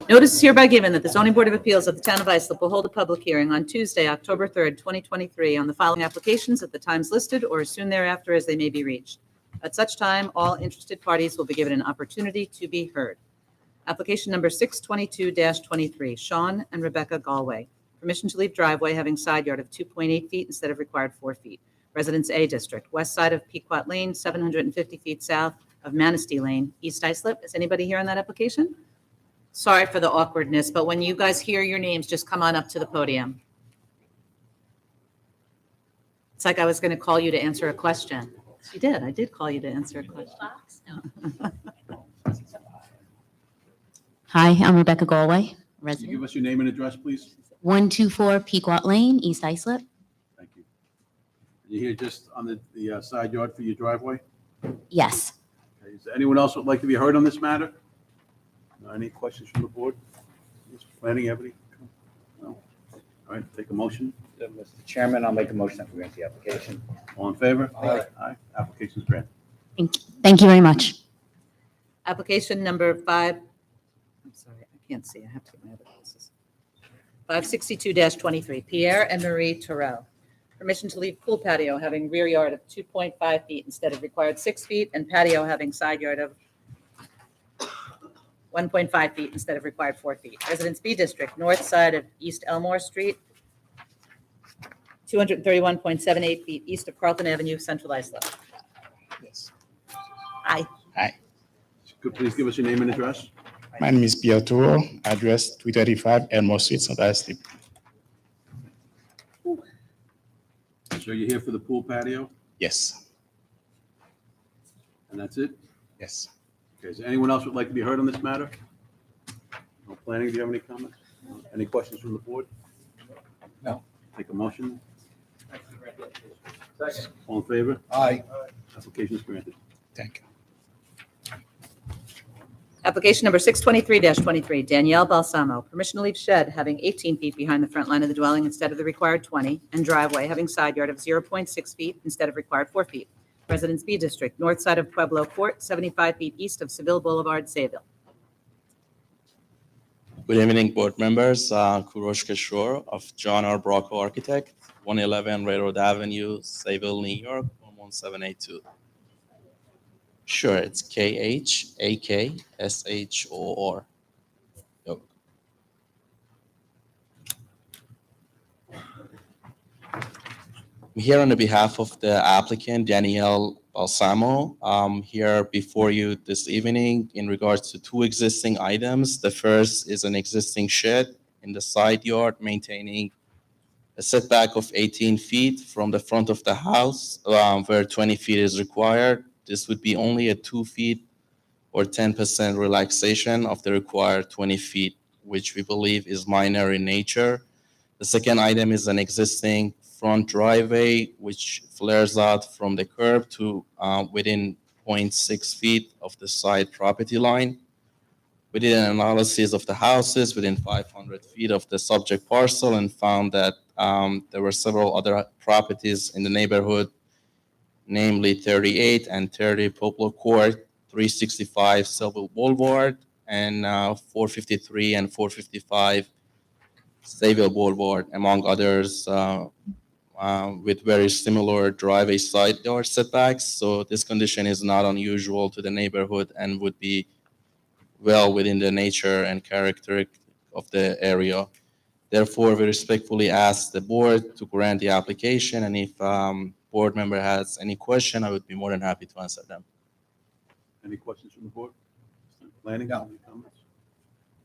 Notice is hereby given that the Zoning Board of Appeals of the Town of Islip will hold a public hearing on Tuesday, October 3rd, 2023, on the following applications at the times listed or as soon thereafter as they may be reached. At such time, all interested parties will be given an opportunity to be heard. Application number 622-23, Sean and Rebecca Galway. Permission to leave driveway having side yard of 2.8 feet instead of required 4 feet. Residence A District, west side of Pequot Lane, 750 feet south of Manistee Lane, East Islip. Is anybody here on that application? Sorry for the awkwardness, but when you guys hear your names, just come on up to the podium. It's like I was going to call you to answer a question. You did. I did call you to answer a question. Hi, I'm Rebecca Galway, Can you resident. give us your name and address, please? 124 Pequot Lane, East Islip. Thank you. You're here just on the side yard for your driveway? Yes. Okay. Is there anyone else would like to be heard on this matter? Any questions from the board? Mr. Planning, have any? No? All right, take a motion. Mr. Chairman, I'll make a motion to grant the application. All in favor? Aye. Aye. Application is granted. Thank you very much. Application number 5, I'm sorry, I can't see. I have to get my other glasses. 562-23, Pierre and Marie Terrell. Permission to leave pool patio having rear yard of 2.5 feet instead of required 6 feet, and patio having side yard of 1.5 feet instead of required 4 feet. Residence B District, north side of East Elmore Street, 231.78 feet east of Carlton Avenue, Central Islip. Yes. Hi. Could you please give us your name and address? My name is Pierre Toro, address 335 Elmore Street, St. Islip. So you're here for the pool patio, Yes. and that's it? Yes. Okay, is there anyone else would like to be heard on this matter? No planning, do you have any comments? Any questions from the board? No. Take a motion. All in favor? Aye. Application is granted. Thank you. Application number 623-23, Danielle Balsamo. Permission to leave shed having 18 feet behind the front line of the dwelling instead of the required 20, and driveway having side yard of 0.6 feet instead of required 4 feet. Residence B District, north side of Pueblo Court, 75 feet east of Seville Boulevard, Sayville. Good evening, board members. Kurosh Kishore of John R. Brocco Architect, 111 Railroad Avenue, Sayville, New York, 11782. Sure, it's KHAKSHOR. Yep. I'm here on the behalf of the applicant, Danielle Balsamo. Here before you this evening in regards to 2 existing items. The first is an existing shed in the side yard maintaining a setback of 18 feet from the front of the house, where 20 feet is required. This would be only a 2 feet or 10% relaxation of the required 20 feet, which we believe is minor in nature. The second item is an existing front driveway, which flares out from the curb to within 0.6 feet of the side property line. We did an analysis of the houses within 500 feet of the subject parcel and found that there were several other properties in the neighborhood, namely 38 and 30 Pueblo Court, 365 Seville Boulevard, and 453 and 455 Sayville Boulevard, among others, with very similar driveway side yard setbacks. So this condition is not unusual to the neighborhood and would be well within the nature and character of the area. Therefore, we respectfully ask the board to grant the application, and if board member has any question, I would be more than happy to answer them. Any questions from the board? Planning, any comments?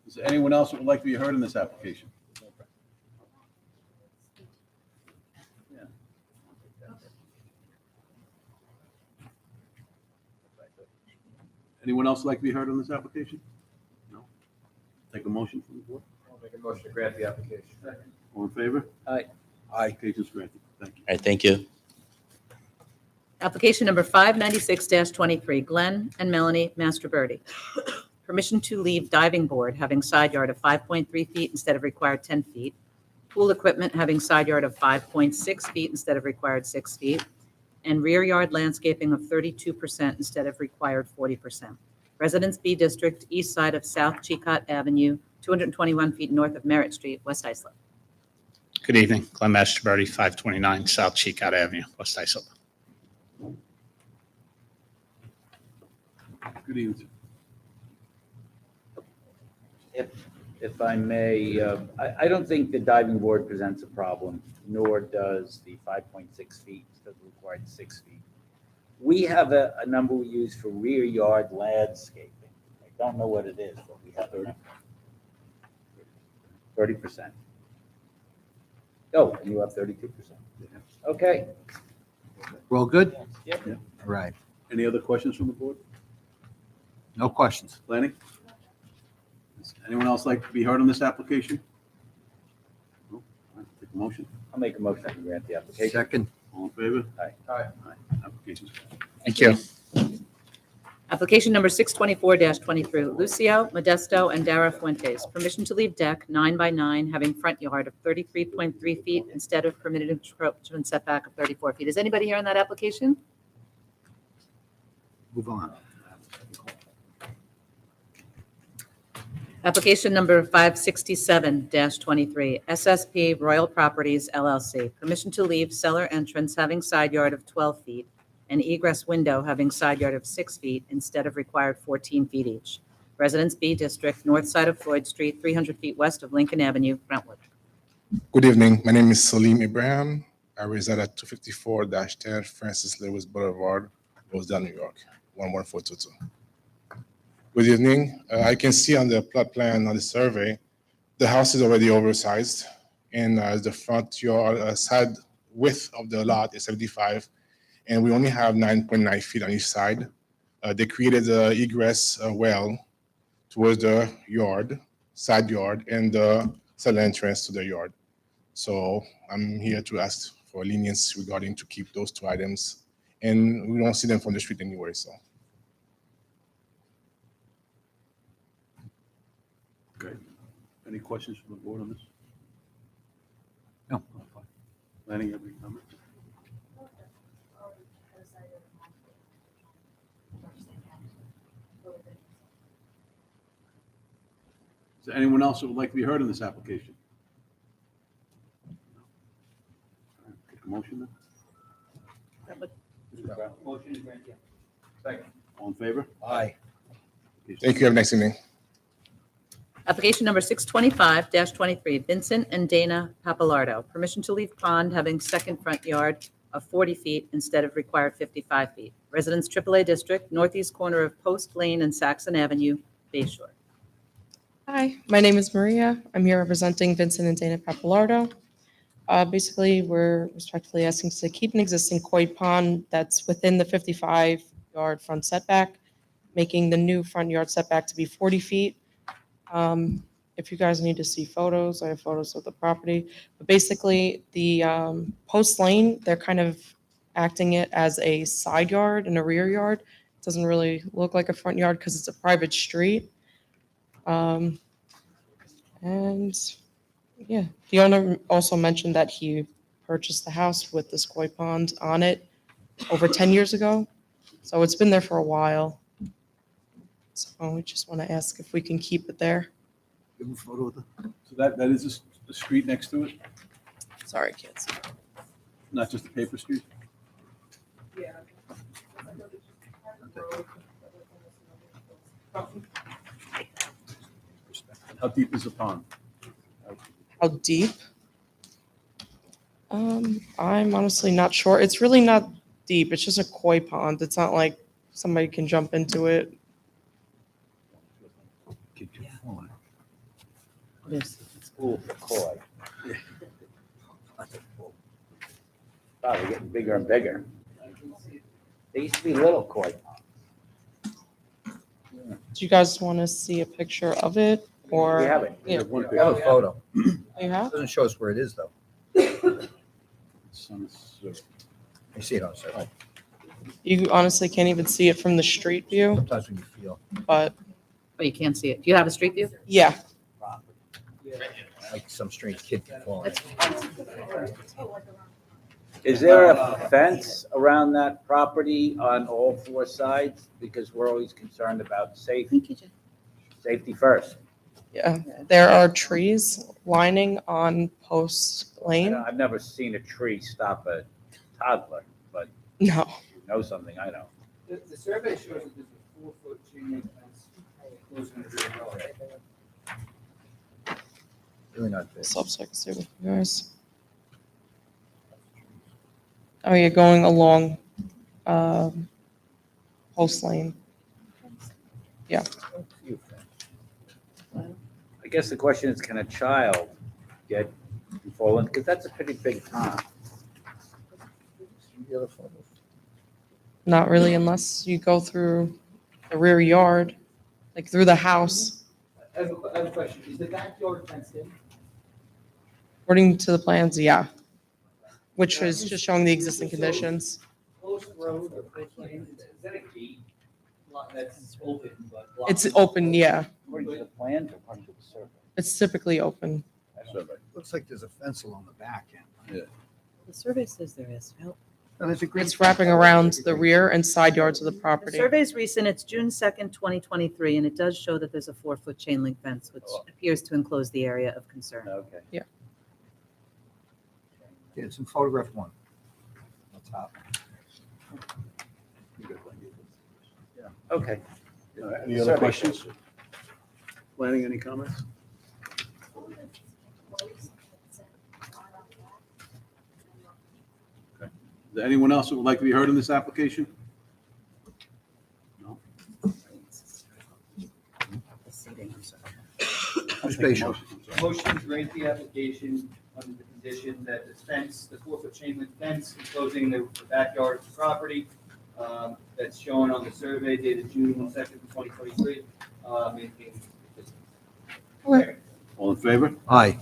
Is there anyone else who would like to be heard in this application? Yeah. Anyone else like to be heard on this application? No? Take a motion from the board. I'll make a motion to grant the application. All in favor? Aye. Application is granted. Thank you. All right, thank you. Application number 596-23, Glenn and Melanie Mastroberti. Permission to leave diving board having side yard of 5.3 feet instead of required 10 feet. Pool equipment having side yard of 5.6 feet instead of required 6 feet. And rear yard landscaping of 32% instead of required 40%. Residence B District, east side of South Chicot Avenue, 221 feet north of Merritt Street, West Islip. Good evening, Glenn Mastroberti, 529 South Chicot Avenue, West Islip. Good evening. If I may, I don't think the diving board presents a problem, nor does the 5.6 feet, because it required 6 feet. We have a number we use for rear yard landscaping. I don't know what it is, but we have 30%. Oh, and you have 32%. Okay. We're all good? Yep. All right. Any other questions from the board? No questions. Planning? Does anyone else like to be heard on this application? No? All right, take a motion. I'll make a motion to grant the application. Second. All in favor? Aye. Aye. Application's passed. Thank you. Application number 624-23, Lucio, Modesto, and Dara Fuentes. Permission to leave deck 9 by 9 having front yard of 33.3 feet instead of permitted encroachment setback of 34 feet. Is anybody here on that application? Move on. Application number 567-23, SSP Royal Properties LLC. Permission to leave cellar entrance having side yard of 12 feet and egress window having side yard of 6 feet instead of required 14 feet each. Residence B District, north side of Floyd Street, 300 feet west of Lincoln Avenue, Brentwood. Good evening. My name is Salim Ibrahim. I reside at 254-10 Francis Lewis Boulevard, Rosedale, New York, 11422. Good evening. I can see on the plot plan on the survey, the house is already oversized, and the front yard side width of the lot is 75, and we only have 9.9 feet on each side. They created the egress well towards the yard, side yard, and the cellar entrance to the yard. So I'm here to ask for lenience regarding to keep those two items, and we don't see them from the street anyway, so. Okay. Any questions from the board on this? No. Planning, have any comments? Is there anyone else that would like to be heard on this application? All right, take a motion then. Motion to grant the second. All in favor? Aye. Thank you. Have a nice evening. Application number 625-23, Vincent and Dana Papalardo. Permission to leave pond having second front yard of 40 feet instead of required 55 feet. Residence AAA District, northeast corner of Post Lane and Saxon Avenue, Bay Shore. Hi, my name is Maria. I'm here representing Vincent and Dana Papalardo. Basically, we're respectfully asking to keep an existing koi pond that's within the 55-yard front setback, making the new front yard setback to be 40 feet. If you guys need to see photos, I have photos of the property. But basically, the Post Lane, they're kind of acting it as a side yard and a rear yard. It doesn't really look like a front yard because it's a private street. And yeah, the owner also mentioned that he purchased the house with this koi pond on it over 10 years ago. So it's been there for a while. So we just want to ask if we can keep it there. Give him a photo of the. So that is the street next to it, Sorry, kids. not just the paper street? How deep is the pond? How deep? I'm honestly not sure. It's really not deep. It's just a koi pond. It's not like somebody can jump into it. Kid can fall in. School for koi. Wow, they're getting bigger and bigger. They used to be little koi ponds. Do you guys want to see a picture of it or? We have it. Yeah. One We have a photo. You have? Doesn't show us where it is, though. It's on the- I see it on survey. You honestly can't even see it from the street view, Sometimes when you feel but Oh, you can't see it. Do you have a street view? yeah. like some strange kid can fall in. Is there a fence around that property on all four sides? Because we're always concerned about safety. Thank you, Jay. Safety first. Yeah, there are trees lining on Post Lane. I've never seen a tree stop a toddler, but No, you know something I know. The survey shows that there's a 4-foot chain link fence closing the rear yard. Really not big. subject to you guys. Oh, you're going along Post Lane. I guess the question is, can a child get, fall in, because that's a pretty big pond. The other photos. Not really unless you go through the rear yard, like through the house. I have a question. Is the backyard fenced in? According to the plans, yeah. Which is just showing the existing conditions. Post Road or Post Lane, is that a gate? Lot that's open, but. It's open, yeah. According to the plans or according to the survey? It's typically open. Survey. Looks like there's a fence along the back end. The survey says there is. Help. No, there's a green It's fence. wrapping around the rear and side yards of the The property. survey's recent, it's June 2nd, 2023, and it does show that there's a 4-foot chain link fence, which appears to enclose the area of concern. Okay. Yeah, it's in photograph 1. On top. Okay. All right, any other questions? Planning, any comments? Okay. Is there anyone else who would like to be heard in this application? No? Spatial. Motion to grant the application under the condition that the fence, the 4-foot chain link fence enclosing the backyard of the property, that's shown on the survey dated June 2nd, 2023, maintained. All in favor? Aye.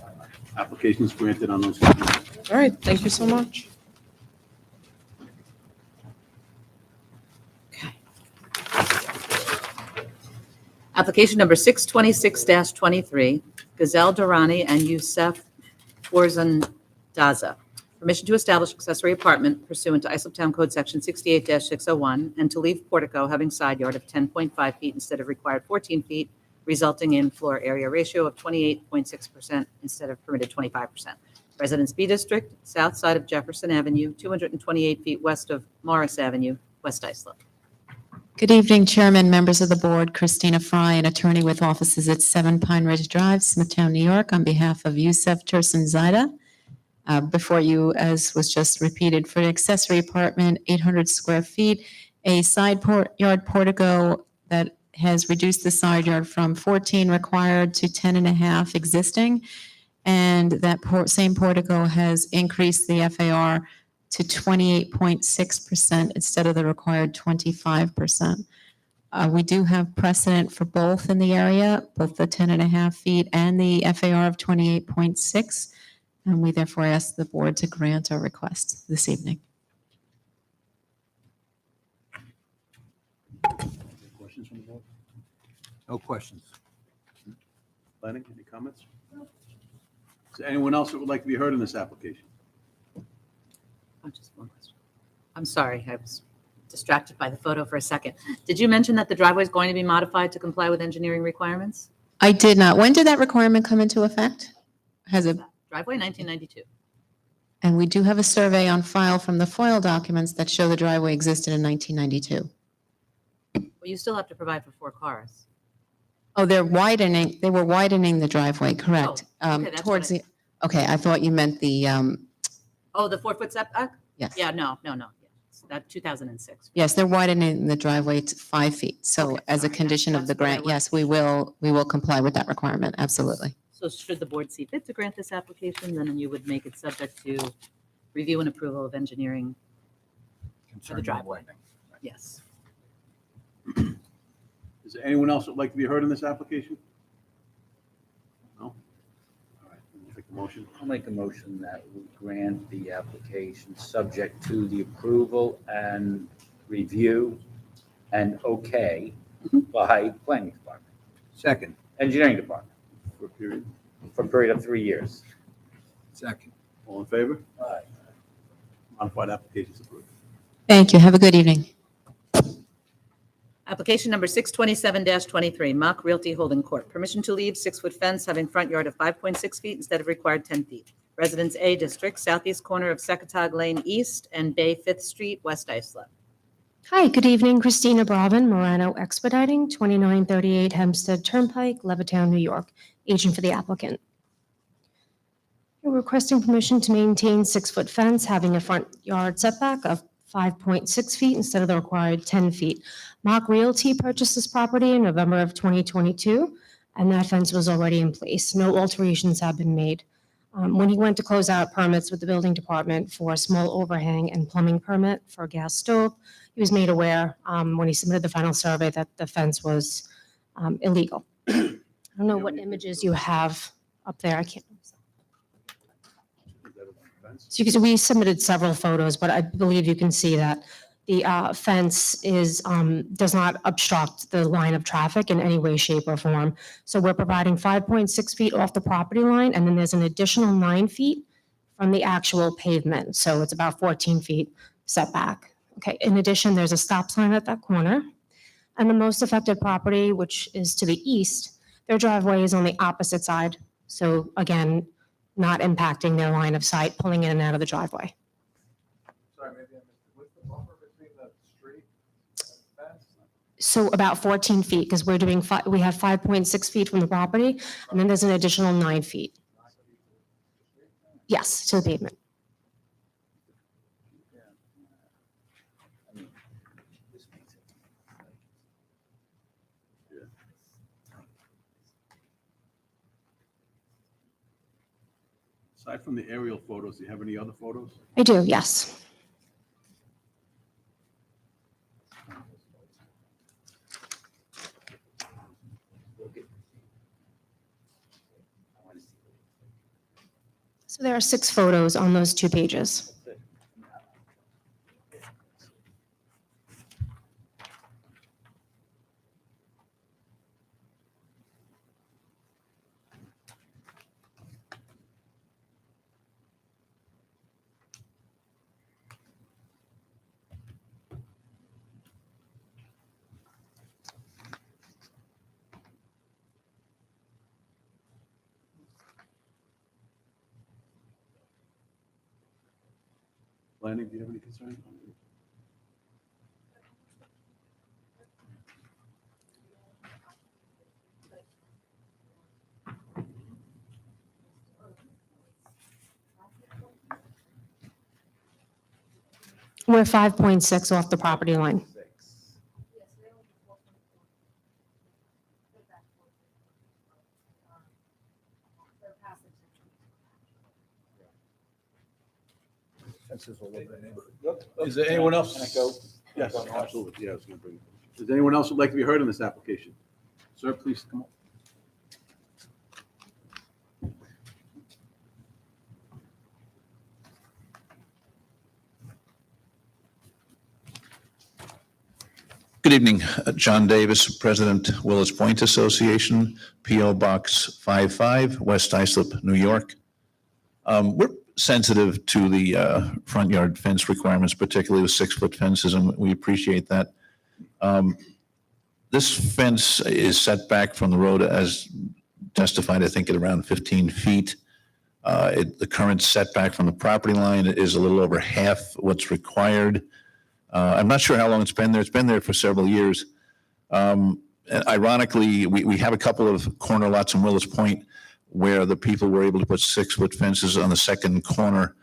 Application is granted on those conditions. All right, thank you so much. Application number 626-23, Gazelle Durrani and Youssef Daza. Permission to establish accessory apartment pursuant to Islip Town Code Section 68-601 and to leave portico having side yard of 10.5 feet instead of required 14 feet, resulting in floor area ratio of 28.6% instead of permitted 25%. Residence B District, south side of Jefferson Avenue, 228 feet west of Morris Avenue, West Islip. Good evening, Chairman, members of the board. Christina Fry, an attorney with offices at 7 Pine Ridge Drive, Smithtown, New York, on behalf of Youssef Tursun Zaida. Before you, as was just repeated, for an accessory apartment, 800 square feet, a side yard portico that has reduced the side yard from 14 required to 10.5 existing. And that same portico has increased the FAR to 28.6% instead of the required 25%. We do have precedent for both in the area, both the 10.5 feet and the FAR of 28.6. And we therefore ask the board to grant our request this evening. Questions from the board? No questions. Planning, any comments? Is there anyone else that would like to be heard in this application? Oh, just one question. I'm sorry, I was distracted by the photo for a second. Did you mention that the driveway is going to be modified to comply with engineering requirements? I did not. When did that requirement come into effect? Has it? Driveway 1992. And we do have a survey on file from the FOIL documents that show the driveway existed in 1992. Well, you still have to provide for 4 cars. Oh, they were widening the driveway, correct. Oh, okay, that's Towards what the, okay, I thought you meant the, Oh, the 4-foot setback? yes. Yeah, no. It's that 2006. Yes, they're widening the driveway to 5 feet. So Okay, as a sorry, condition of that's the what I grant, was- yes, we will comply with that requirement, absolutely. So should the board see fit to grant this application, then you would make it subject to review and approval of engineering. Concerning driveway. widening. Yes. Is there anyone else that would like to be heard in this application? No? All right, we'll take a motion. I'll make a motion that we grant the application subject to the approval and review and okay by planning department, Second. engineering department, For a period. for a period of 3 years. Second. All in favor? Aye. Modified application is approved. Thank you. Have a good evening. Application number 627-23, Mock Realty Holding Corp. Permission to leave 6-foot fence having front yard of 5.6 feet instead of required 10 feet. Residence A District, southeast corner of Secretog Lane East and Bay 5th Street, West Islip. Hi, good evening. Christina Bravin, Morano Expediting, 2938 Hempstead Turnpike, Levittown, New York, agent for the applicant. We're requesting permission to maintain 6-foot fence having a front yard setback of 5.6 feet instead of the required 10 feet. Mock Realty purchased this property in November of 2022, and that fence was already in place. No alterations have been made. When he went to close out permits with the building department for a small overhang and plumbing permit for a gas stove, he was made aware when he submitted the final survey that the fence was illegal. I don't know what images you have up there. I can't. So we submitted several photos, but I believe you can see that the fence does not obstruct the line of traffic in any way, shape, or form. So we're providing 5.6 feet off the property line, and then there's an additional 9 feet from the actual pavement. So it's about 14 feet setback. Okay. In addition, there's a stop sign at that corner. And the most affected property, which is to the east, their driveway is on the opposite side. So again, not impacting their line of sight, pulling in and out of the driveway. Sorry, maybe I missed it. What's the buffer between the street and fence? So about 14 feet, because we're doing, we have 5.6 feet from the property, and then there's an additional 9 feet. Yes, to the pavement. I mean, this makes it like- Aside from the aerial photos, do you have any other photos? I do, yes. I wanna see So there are 6 photos on those 2 pages. it. Planning, do you have any concerns? We're 5.6 off the property line. 6. Fences all over the neighborhood. Is there anyone else? Can I go? Yes, absolutely. Yeah, I was going to bring it. Is there anyone else who'd like to be heard on this application? Sir, please come up. Good evening. John Davis, President, Willis Point Association, P.O. Box 55, West Islip, New York. We're sensitive to the front yard fence requirements, particularly with 6-foot fences, and we appreciate that. This fence is set back from the road as testified, I think, at around 15 feet. The current setback from the property line is a little over half what's required. I'm not sure how long it's been there. It's been there for several years. And ironically, we have a couple of corner lots in Willis Point where the people were able to put 6-foot fences on the second corner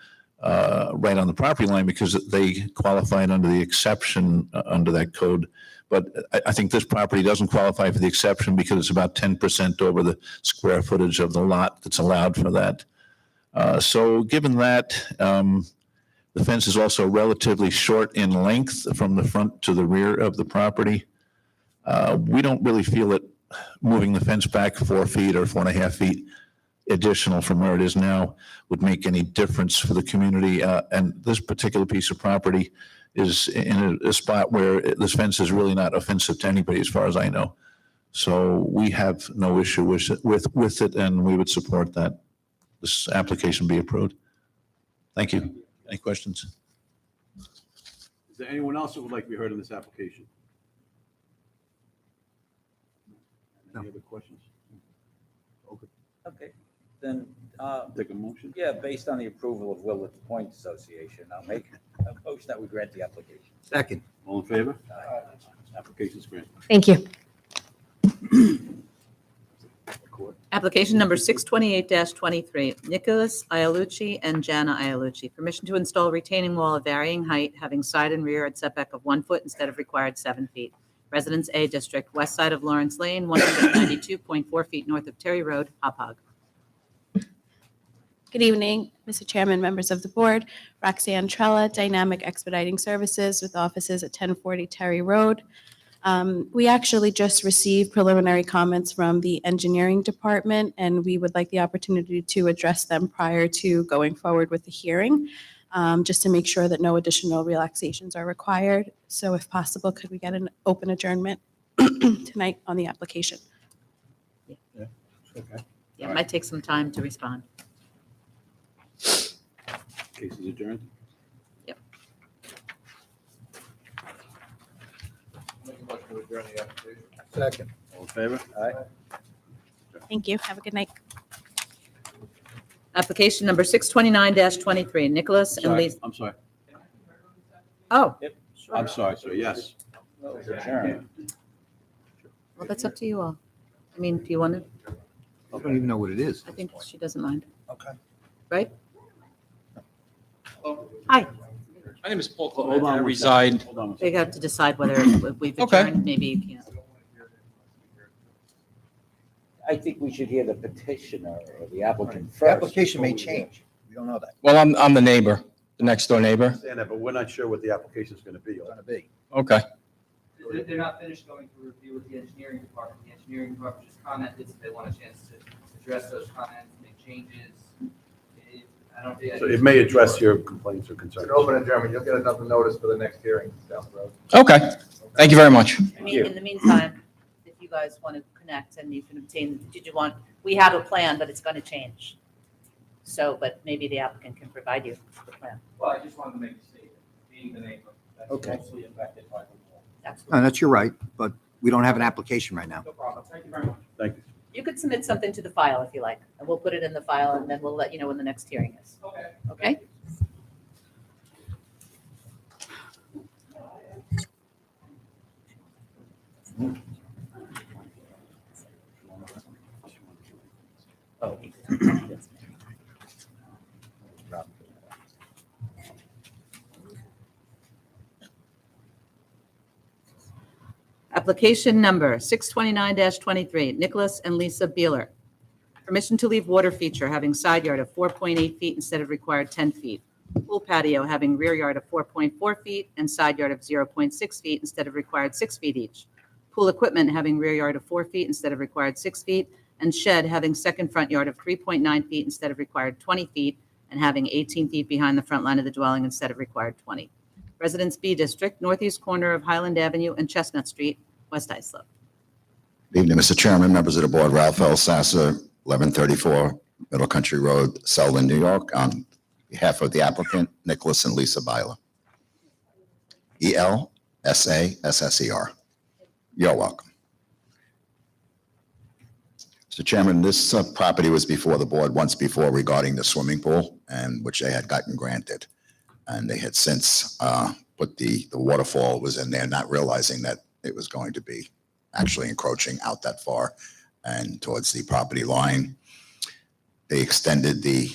right on the property line because they qualified under the exception under that code. But I think this property doesn't qualify for the exception because it's about 10% over the square footage of the lot that's allowed for that. So given that, the fence is also relatively short in length from the front to the rear of the property. We don't really feel that moving the fence back 4 feet or 4.5 feet additional from where it is now would make any difference for the community. And this particular piece of property is in a spot where this fence is really not offensive to anybody as far as I know. So we have no issue with it, and we would support that this application be approved. Thank you. Any questions? Is there anyone else that would like to be heard on this application? Any other questions? Okay, Okay, then, take a motion. yeah, based on the approval of Willett Point Association, I'll make a motion that we grant the application. Second. All in favor? Application's granted. Thank you. Court. Application number 628-23, Nicholas Iallucci and Jana Iallucci. Permission to install retaining wall of varying height, having side and rear yard setback of 1 foot instead of required 7 feet. Residence A District, west side of Lawrence Lane, 192.4 feet north of Terry Road, Hauppauge. Good evening, Mr. Chairman, members of the board. Roxanne Trella, Dynamic Expediting Services with offices at 1040 Terry Road. We actually just received preliminary comments from the engineering department, and we would like the opportunity to address them prior to going forward with the hearing, just to make sure that no additional relaxations are required. So if possible, could we get an open adjournment tonight on the application? Okay. Yeah, it might take some time to respond. Case is adjourned. Second. All in favor? Thank you. Have a good night. Application number 629-23, Nicholas and Sorry, Lisa. I'm sorry. Oh, I'm sorry, sir. Yes. Adjourn. well, that's up to you all. I mean, do you want to? I don't even know what it is. I think she doesn't mind, Okay. right? Hi. My name is Paul Hold Clement. on I one reside. second. Hold on one We second. have to decide whether we've Okay. adjourned, maybe you can't. I think we should hear the petitioner or the applicant The first. application may before we hear- change. We don't know that. Well, I'm the neighbor, the next door I neighbor. understand that, but we're not sure what the application's going to be. It's going to be. Okay. They're not finished going through review with the engineering department. The engineering department just commented, so they want a chance to address those comments, make changes. I don't think. So it may address your complaints or concerns. adjournment. You'll get another notice for the next hearing down the road. Okay. Thank you very much. I mean, in the meantime, if you guys want to connect and you can obtain, we have a plan, but it's going to change. So, but maybe the applicant can provide you the plan. Well, I just wanted to make a statement, being the neighbor, that's Okay. mostly affected by the wall. Absolutely. that's your right, but we don't have an application right now. No problem. Thank you very much. Thank you. You could submit something to the file if you like, and we'll put it in the file, and then we'll let you know when the next hearing is. Okay. Okay? Oh. Application number 629-23, Nicholas and Lisa Beeler. Permission to leave water feature having side yard of 4.8 feet instead of required 10 feet. Pool patio having rear yard of 4.4 feet and side yard of 0.6 feet instead of required 6 feet each. Pool equipment having rear yard of 4 feet instead of required 6 feet, and shed having second front yard of 3.9 feet instead of required 20 feet, and having 18 feet behind the front line of the dwelling instead of required 20. Residence B District, northeast corner of Highland Avenue and Chestnut Street, West Islip. Good evening, Mr. Chairman, members of the board. Ralph L. Sasser, 1134 Middle Country Road, Selden, New York, on behalf of the applicant, Nicholas and Lisa Byler. ELSASSER. You're welcome. Mr. Chairman, this property was before the board once before regarding the swimming pool, and which they had gotten granted. And they had since put the waterfall was in there, not realizing that it was going to be actually encroaching out that far and towards the property line. They extended the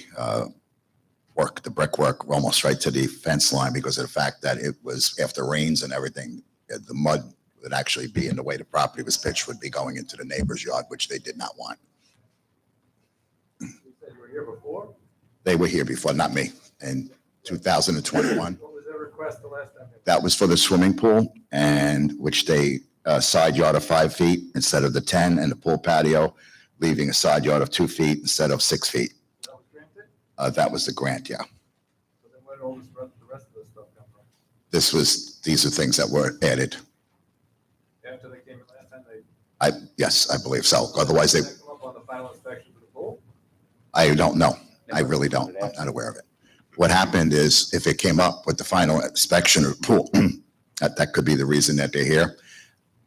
brickwork almost right to the fence line because of the fact that it was after rains and everything, the mud would actually be in the way the property was pitched would be going into the neighbor's yard, which they did not want. You said you were here before? They were here before, not me, in 2021. What was their request the last time? That was for the swimming pool, and which they side yard of 5 feet instead of the 10, and the pool patio, leaving a side yard of 2 feet instead of 6 feet. That was granted? That was the grant, yeah. So then where did all the rest of this stuff come from? These are things that were added. After they came in last time, they Yes, I believe so. Otherwise, come up on the final inspection for the pool? I don't know. I really don't. I'm not aware of it. what happened is if it came up with the final inspection of the pool, that could be the reason that they're here.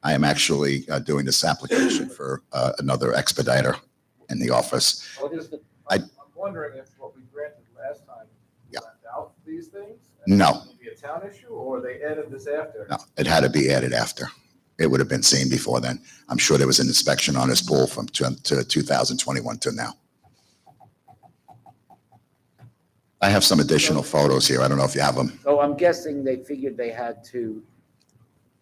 I am actually doing this application for another expediter in the office. I'm wondering if what we granted last time Yeah. left out these things? No. Would it be a town issue, or they added this after? No, it had to be added after. It would have been seen before then. I'm sure there was an inspection on this pool from to 2021 to now. I have some additional photos here. I don't know if you have them. So I'm guessing they figured they had to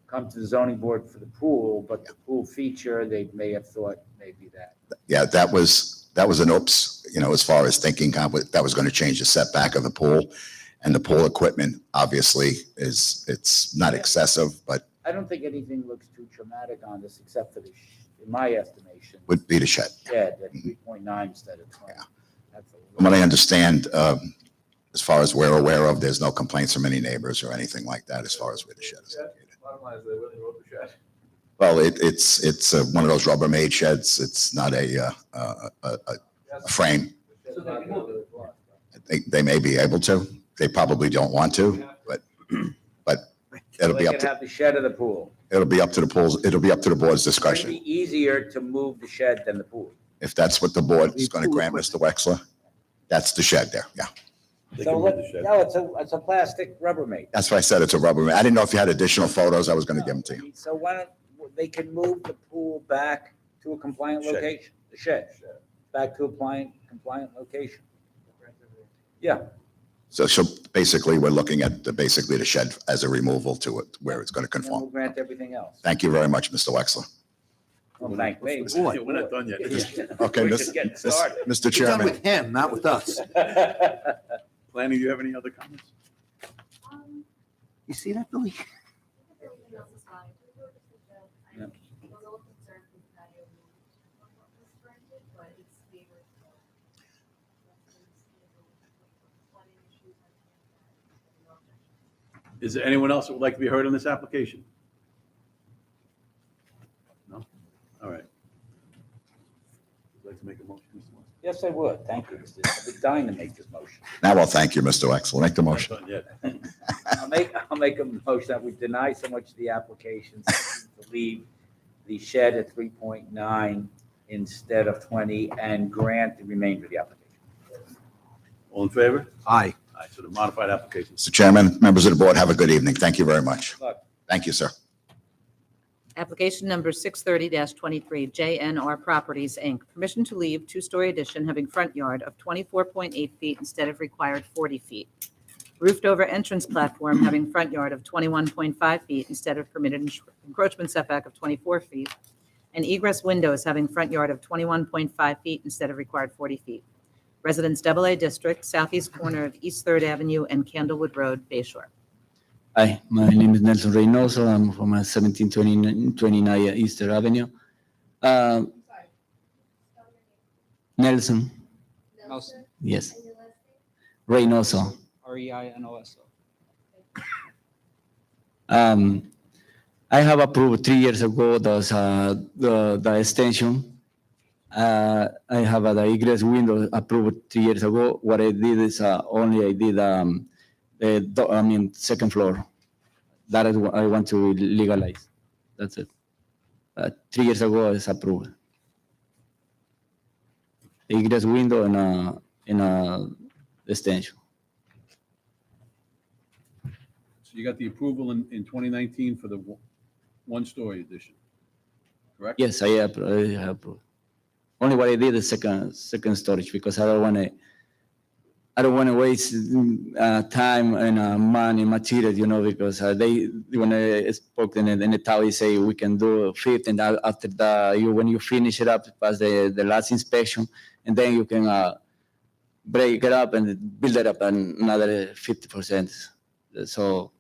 come to the zoning board for the pool, but the pool feature, they may have thought maybe that. Yeah, that was an oops, as far as thinking that was going to change the setback of the pool. And the pool equipment, obviously, it's not excessive, but I don't think anything looks too traumatic on this, except for in my estimation, would be the shed. shed at 3.9 instead of 20. That's a From what I little- understand, as far as we're aware of, there's no complaints from any neighbors or anything like that as far as where the shed is located. Bottom line is they really wrote the shed. Well, it's one of those Rubbermaid sheds. It's not a frame. So they can move it. They may be able to. They probably don't want to, but it'll be They up can to, have the shed of the pool. it'll be up to the pools, it'll be up to the board's It'd discretion. be easier to move the shed than the pool. If that's what the board is going to grant, Mr. Wexler, that's the shed there, yeah. So, no, it's a plastic Rubbermaid. That's why I said it's a Rubbermaid. I didn't know if you had additional photos. I was going to give them to you. So why don't, they can move the pool back to a compliant Shed. location, the shed, back to a compliant location. Yeah, So basically, we're looking at basically the shed as a removal to it, where it's going to and then we'll conform. grant everything else. Thank you very much, Mr. Wexler. Well, thank me. We're not done yet. Okay, We're just getting started. Mr. You're done Chairman. with him, not with us. Planning, do you have any other comments? You see that, Billy? Yeah. Is there anyone else that would like to be heard on this application? No? All right. Would you like to make a motion, Mr. Wexler? Yes, I would. Thank you, Mr. I've been dying to make this motion. Now, well, thank you, Mr. Wexler. Make the motion. Not done yet. I'll make a motion that we deny so much of the applications to leave the shed at 3.9 instead of 20 and grant the remainder of the application. All in favor? Aye. Aye, so the modified application. Mr. Chairman, members of the board, have a good evening. Thank you very much. Look, Thank you, sir. Application number 630-23, JNR Properties, Inc. Permission to leave two-story addition having front yard of 24.8 feet instead of required 40 feet. Roofed-over entrance platform having front yard of 21.5 feet instead of permitted encroachment setback of 24 feet. And egress windows having front yard of 21.5 feet instead of required 40 feet. Residence AA District, southeast corner of East 3rd Avenue and Candlewood Road, Bay Shore. Hi, my name is Nelson Reynoso. I'm from 1729 Easter Avenue. Nelson, Nelson, yes. Reynoso. Reinoso. I have approved 3 years ago the extension. I have the egress window approved 3 years ago. What I did is only I did second floor. That is what I want to legalize. That's it. 3 years ago is approved. The egress window in a extension. So you got the approval in 2019 for the one-story addition, correct? Yes, I have approved. Only what I did is second storage because I don't want to waste time and money, material, because when I spoke in the town, they say we can do 50, and after that, when you finish it up, pass the last inspection, and then you can break it up and build it up another 50%. So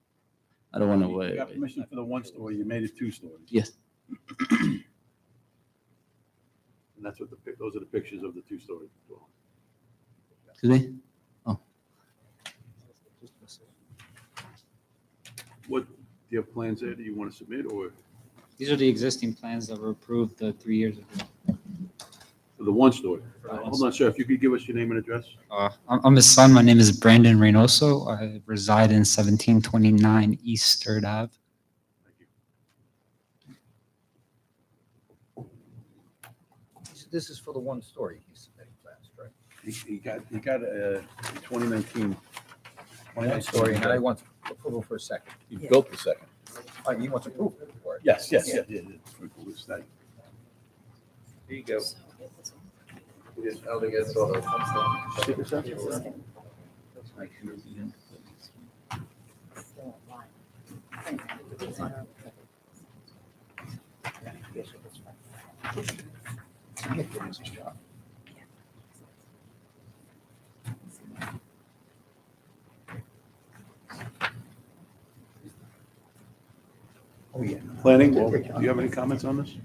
I don't want to You wait. got permission for the one-story, you made it two stories. Yes. And that's what those are the pictures of the two-story dwelling. Excuse me? What, do you have plans there that you want to submit, or? These are the existing plans that were approved 3 years ago. So For the one story. Hold on, sir, if you could give us your name and address? I'm his son. My name is Brandon Reynoso. I reside in 1729 East 3rd Ave. This is for the one story he's submitting plans, right? He got a 2019. One story, and now he wants approval for a second. He built the second. He wants approval for it. Yes. There There you go. Oh, yeah. Planning, do you have any comments on this?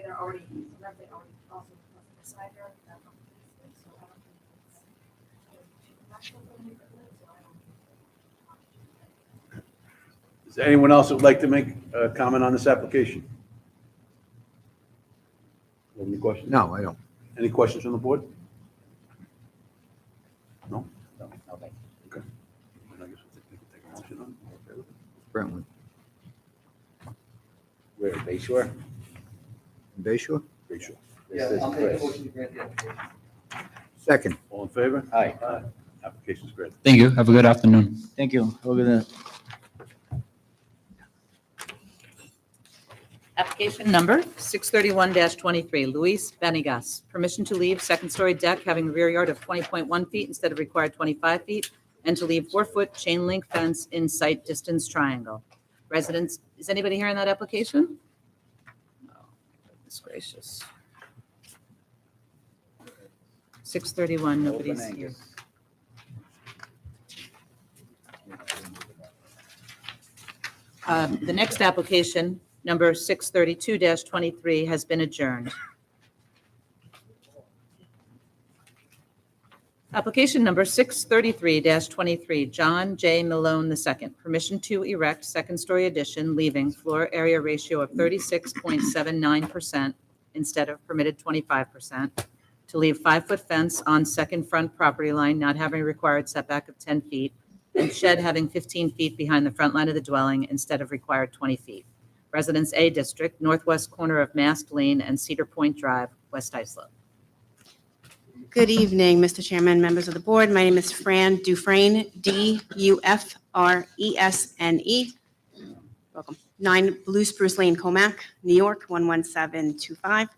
They're already, they already also the side yard, so I don't think it's. Is there anyone else that would like to make a comment on this application? Any questions? No, I don't. Any questions from the board? No? No, thank you. Okay. Then I guess we can take a motion on it. Okay with it? Brentwood. Where, Bay Shore? Bay Shore? Very sure. This is Chris. motion to grant the application. Second. All in favor? Hi. Application's granted. Thank you. Have a good afternoon. Thank you. Have a good night. Application number 631-23, Luis Benigas. Permission to leave second-story deck having a rear yard of 20.1 feet instead of required 25 feet, and to leave 4-foot chain link fence in sight distance triangle. Residents, is anybody here in that application? No. Goodness gracious. 631, nobody's Open here. Angus. The next application, number 632-23, has been adjourned. Application number 633-23, John J. Malone II. Permission to erect second-story addition, leaving floor area ratio of 36.79% instead of permitted 25%, to leave 5-foot fence on second front property line, not having required setback of 10 feet, and shed having 15 feet behind the front line of the dwelling instead of required 20 feet. Residence A District, northwest corner of Mast Lane and Cedar Point Drive, West Islip. Good evening, Mr. Chairman, members of the board. My name is Fran Dufresne, D-U-F-R-E-S-N-E. Welcome. 9 Blue Spruce Lane, Comac, New York, 11725.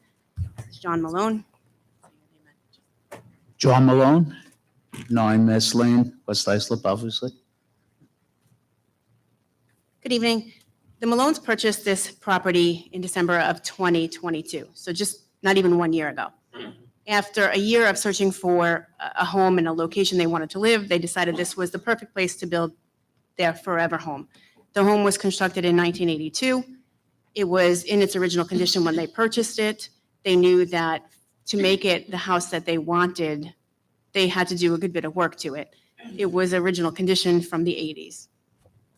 This is John Malone. John Malone, 9 Mess Lane, West Islip, obviously. Good evening. The Malones purchased this property in December of 2022, so just not even 1 year ago. After a year of searching for a home and a location they wanted to live, they decided this was the perfect place to build their forever home. The home was constructed in 1982. It was in its original condition when they purchased it. They knew that to make it the house that they wanted, they had to do a good bit of work to it. It was original condition from the 80s.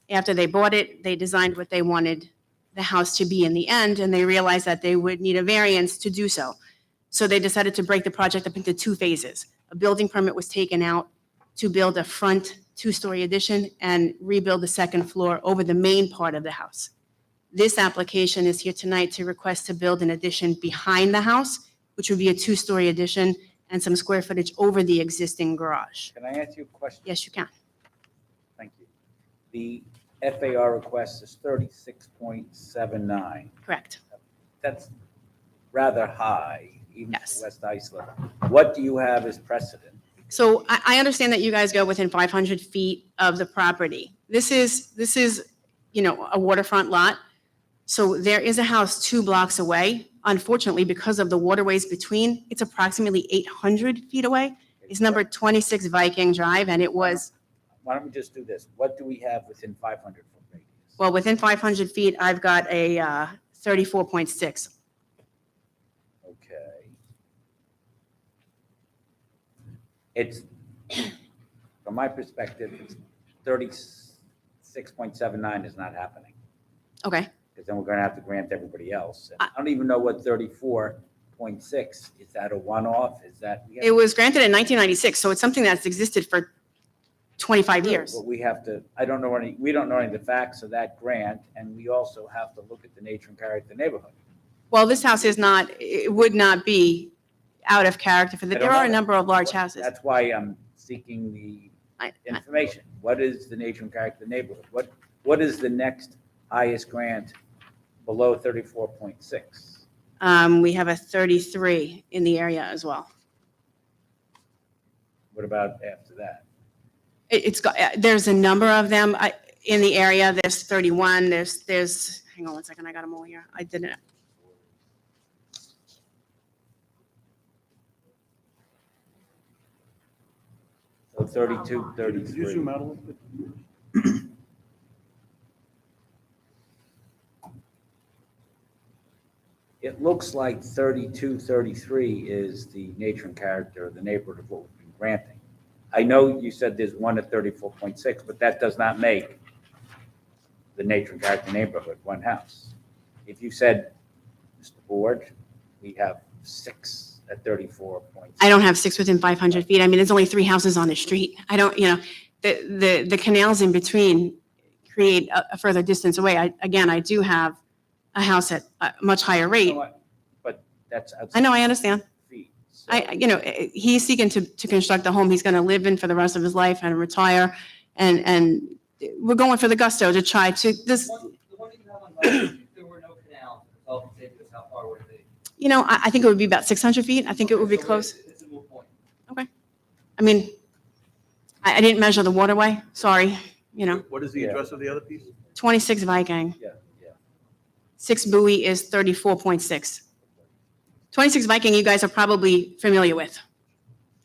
After they bought it, they designed what they wanted the house to be in the end, and they realized that they would need a variance to do so. So they decided to break the project up into 2 phases. A building permit was taken out to build a front 2-story addition and rebuild the second floor over the main part of the house. This application is here tonight to request to build an addition behind the house, which would be a 2-story addition and some square footage over the existing garage. Can I ask you a question? Yes, you can. Thank you. The FAR request is 36.79. Correct. That's rather high, even Yes. for West Islip. What do you have as precedent? So I understand that you guys go within 500 feet of the property. This is, a waterfront lot. So there is a house 2 blocks away. Unfortunately, because of the waterways between, it's approximately 800 feet away. is number 26 Viking Drive, and it was, Why don't we just do this? What do we have within 500 foot radius? well, within 500 feet, I've got a 34.6. Okay. It's, from my perspective, it's 36.79 is not happening. Okay. Because then we're going to have to grant everybody else. And I don't even know what 34.6, is that a one-off? Is that? It was granted in 1996, so it's something that's existed for 25 years. But we have to, we don't know any of the facts of that grant, and we also have to look at the nature and character of the neighborhood. Well, this house is not, it would not be out of character for I the, don't there are a know. number of large houses. That's why I'm seeking the information. What is the nature and character of the neighborhood? What is the next highest grant below 34.6? We have a 33 in the area as well. What about after that? It's got, there's a number of them in the area. There's 31, there's, hang on one second, I got them all here. I didn't. So 32, Could you 33. zoom out a little bit? It looks like 32, 33 is the nature and character of the neighborhood of what we've been granting. I know you said there's one at 34.6, but that does not make the nature and character neighborhood one house. If you said, Mr. Board, we have 6 at 34.6. I don't have 6 within 500 feet. I mean, there's only 3 houses on the street. I don't, the canals in between create a further distance away. I do have a house at a much higher rate. But that's outside. I know, I understand. Feet. So- He's seeking to construct a home he's going to live in for the rest of his life and retire. And we're going for the gusto to try to, this, The one that you have on record, if there were no canals, the health and safety was how far would it be? I think it would be about 600 feet. I think it would be So close. It's a moot point. Okay. I mean, I didn't measure the waterway, sorry, What is the address of the other piece? 26 Viking. Yeah. 6 Bowie is 34.6. 26 Viking, you guys are probably familiar with.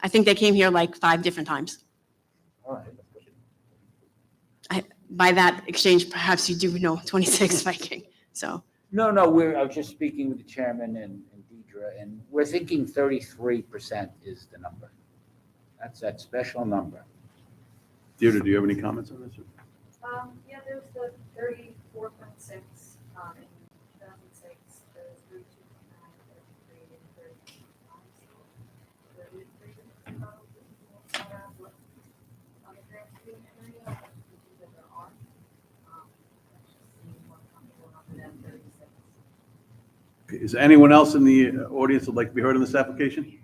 I think they came here like 5 different times. All right. By that exchange, perhaps you do know 26 Viking, so. No, I was just speaking with the chairman and Deidre, and we're thinking 33% is the number. That's that special number. Deirdre, do you have any comments on this? Yeah, there's the 34.6, in 2006, there's 32.9, 33, and 35. So 33 is probably more around what on the grand student area, that there are. Let's just see what comes up with that 36. Is there anyone else in the audience that would like to be heard on this application?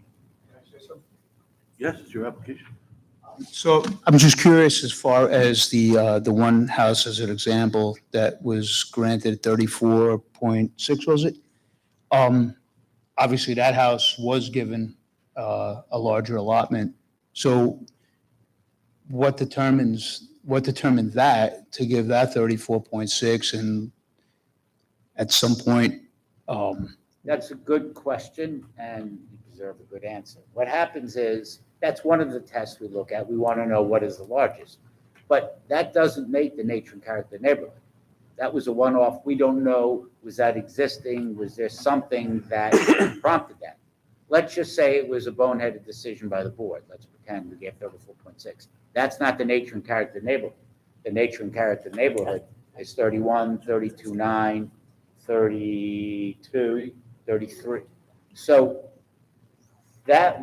Yes, it's your application. So I'm just curious as far as the one house as an example that was granted 34.6, was it? Obviously, that house was given a larger allotment. So what determined that to give that 34.6 and at some point, That's a good question, and you deserve a good answer. What happens is, that's one of the tests we look at. We want to know what is the largest. But that doesn't make the nature and character of the neighborhood. That was a one-off. We don't know, was that existing? Was there something that prompted that? Let's just say it was a boneheaded decision by the board. Let's pretend we get 34.6. That's not the nature and character of the neighborhood. The nature and character of the neighborhood is 31, 32.9, 32, 33. So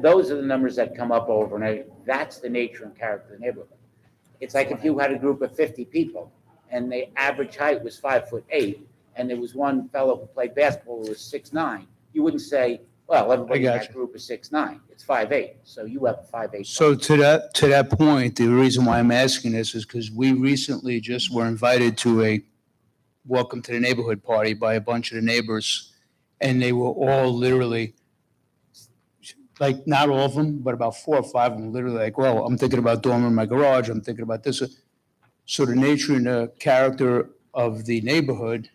those are the numbers that come up over and over. That's the nature and character of the neighborhood. It's like if you had a group of 50 people and the average height was 5'8", and there was one fellow who played basketball who was 6'9", you wouldn't say, well, everybody in got that group is 6'9". It's 5'8", so you have a 5'8". so to that point, the reason why I'm asking this is because we recently just were invited to a welcome to the neighborhood party by a bunch of the neighbors, and they were all literally, like, not all of them, but about 4 or 5 of them, literally like, well, I'm thinking about dorming in my garage, I'm thinking about this. So the nature and the character of the neighborhood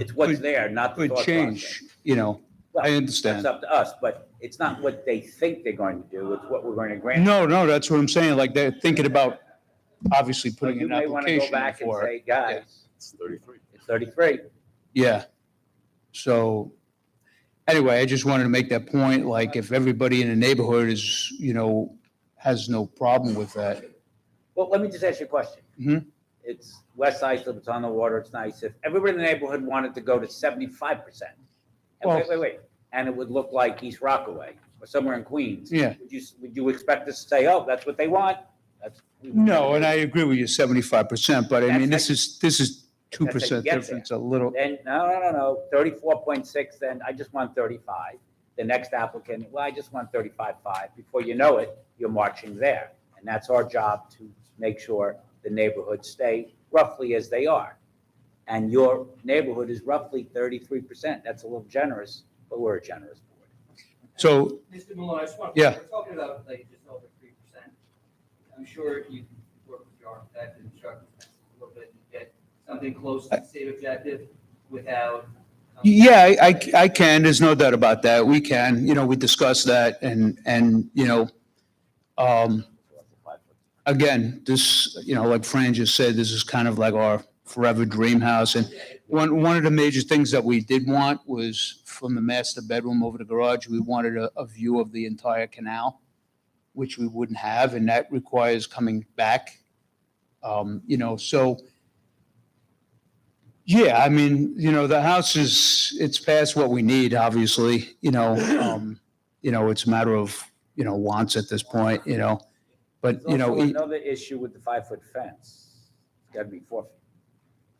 It's what's there, not the could thought change, process. Well, I understand. That's up to us, but it's not what they think they're going to do, it's what we're going to grant. No, no, that's what I'm saying. Like they're thinking about obviously So putting you an may want to go application back and for say, it. guys, It's 33. it's 33. Yeah. So anyway, I just wanted to make that point, like if everybody in the neighborhood is, has no problem with that. Well, let me just ask you a question. Mhm. It's West Islip, it's on the water, it's nice. If everybody in the neighborhood wanted to go to 75%, and Well- wait, and it would look like East Rockaway or somewhere in Queens. Yeah. Would you expect us to say, oh, that's what they want? That's. No, and I agree with you 75%, but I mean, That's this is That's how you 2% get there. difference, a little. Then, no, 34.6, then I just want 35. The next applicant, well, I just want 35.5. Before you know it, you're marching there. And that's our job to make sure the neighborhoods stay roughly as they are. And your neighborhood is roughly 33%. That's a little generous, but we're a generous board. So, Mr. Malone, I just want, Yeah. we're talking about like just over 3%. I'm sure you work with your architect and instructor a little bit and get something close to the state objective without. yeah, I can, there's no doubt about that. We can, we discussed that and, again, this, like Fran just said, this is kind of like our forever dream house. And one of the major things that we did want was from the master bedroom over the garage, we wanted a view of the entire canal, which we wouldn't have, and that requires coming back. So, yeah, I mean, the house it's past what we need, obviously, it's a matter of, wants at this point, but, There's also another issue with the 5-foot fence. It's got to be 4 feet.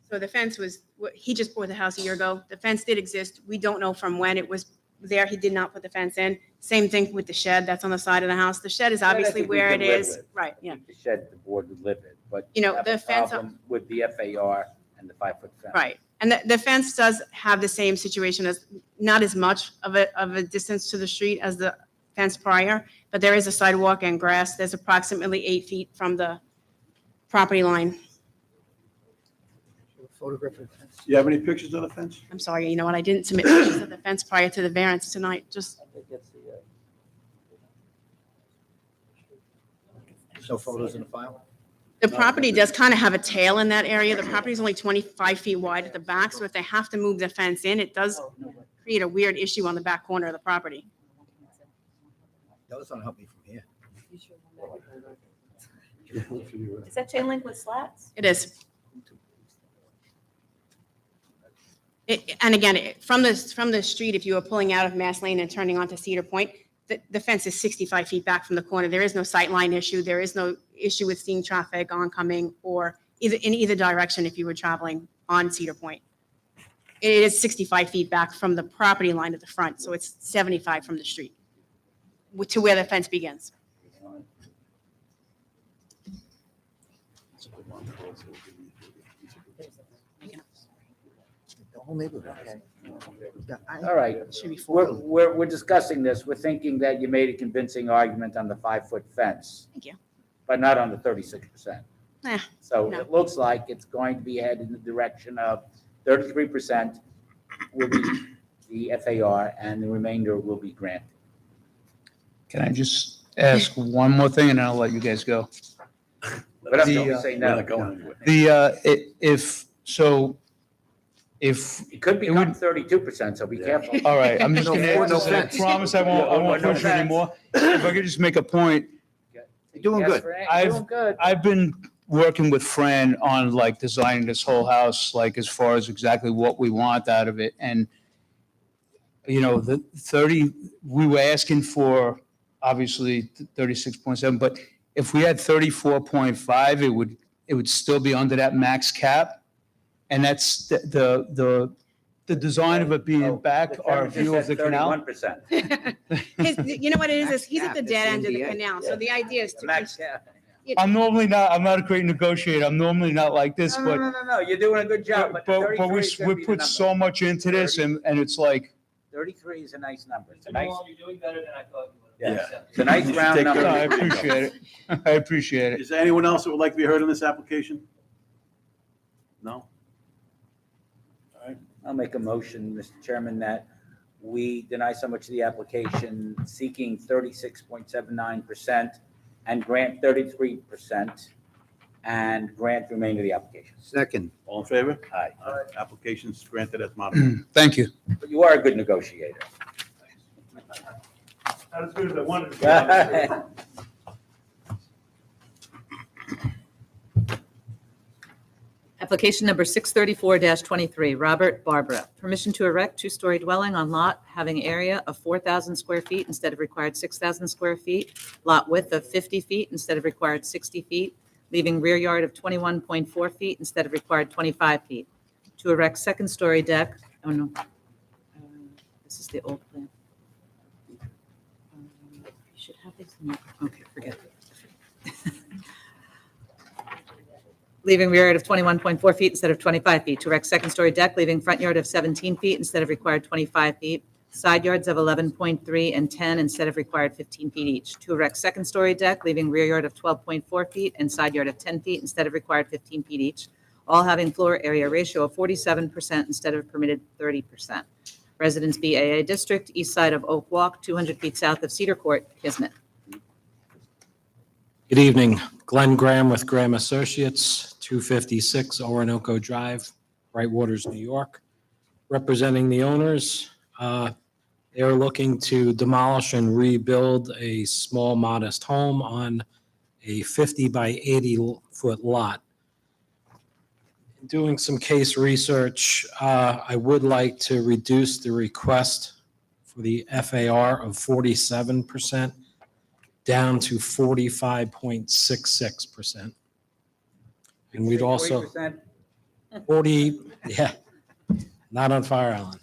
So the fence was, he just bought the house a year ago. The fence did exist. We don't know from when it was there. He did not put the fence in. Same thing with the shed that's on the side of the house. The shed is That I obviously think we where could it live is. with. Right, yeah. The shed the board would live in, but. The have a fence. problem with the FAR and the 5-foot fence. Right. And the fence does have the same situation as, not as much of a distance to the street as the fence prior, but there is a sidewalk and grass. There's approximately 8 feet from the property line. Photograph of the fence. You have any pictures of the fence? I'm sorry, you know what? I didn't submit pictures of the fence prior to the variance tonight, just. There's no photos in the file? The property does kind of have a tail in that area. The property is only 25 feet wide at the back, so if they have to move the fence in, it does create a weird issue on the back corner of the property. That doesn't help me from here. Is that chain link with slats? It is. And again, from the street, if you were pulling out of Mass Lane and turning onto Cedar Point, the fence is 65 feet back from the corner. There is no sight line issue. There is no issue with seeing traffic oncoming or in either direction if you were traveling on Cedar Point. It is 65 feet back from the property line at the front, so it's 75 from the street to where the fence begins. The whole neighborhood. All right, Should be 4 feet. we're discussing this. We're thinking that you made a convincing argument on the 5-foot fence. Thank you. But not on the 36%. So no. it looks like it's going to be headed in the direction of 33% will be the FAR and the remainder will be granted. Can I just ask one more thing and then I'll let you guys go? But I'm The, going to say no. We're not going anywhere. If, It could become 32%, so be careful. all right, I'm just No, gonna, no I fence. promise I won't No push you fence. anymore. If I could just make a point, You're doing Yes, good. Frank, I've- doing good. I've been working with Fran on like designing this whole house, like as far as exactly what we want out of it. And, the 30, we were asking for obviously 36.7, but if we had 34.5, it would still be under that max cap. And that's the design of it being back, our view of the canal. 31%. You know what it is he's at the Max cap, dead it's end of the NDA. canal, so the idea is to. Max cap. I'm not a great negotiator. I'm normally not like this, but. No, you're doing a good job, but But 33 we, is gonna we be the put number. so much into this and it's like, 33 is a nice number. It's a Mr. nice, Malone, you're doing better than I thought you would. yeah, it's a nice round Take no, number. I appreciate it. I appreciate it. Is there anyone else that would like to be heard on this application? No? I'll make a motion, Mr. Chairman, that we deny so much of the application seeking 36.79% and grant 33% and grant the remainder of the application. Second. All in favor? Aye. Application's granted as modified. Thank you. But you are a good negotiator. Not as good as I wanted to be. Application number 634-23, Robert Barbara. Permission to erect two-story dwelling on lot having area of 4,000 square feet instead of required 6,000 square feet, lot width of 50 feet instead of required 60 feet, leaving rear yard of 21.4 feet instead of required 25 feet. To erect second-story deck, oh no, this is the old plan. You should have these, okay, forget it. Leaving rear yard of 21.4 feet instead of 25 feet. To erect second-story deck, leaving front yard of 17 feet instead of required 25 feet. Side yards of 11.3 and 10 instead of required 15 feet each. To erect second-story deck, leaving rear yard of 12.4 feet and side yard of 10 feet instead of required 15 feet each. All having floor area ratio of 47% instead of permitted 30%. Residence BAA District, east side of Oak Walk, 200 feet south of Cedar Court, Kismet. Good evening. Glenn Graham with Graham Associates, 256 Orinoco Drive, Bright Waters, New York. Representing the owners, they are looking to demolish and rebuild a small modest home on a 50 by 80 foot lot. Doing some case research, I would like to reduce the request for the FAR of 47% down to 45.66%. And we'd also, 40%? 40, yeah, not on Fire Island.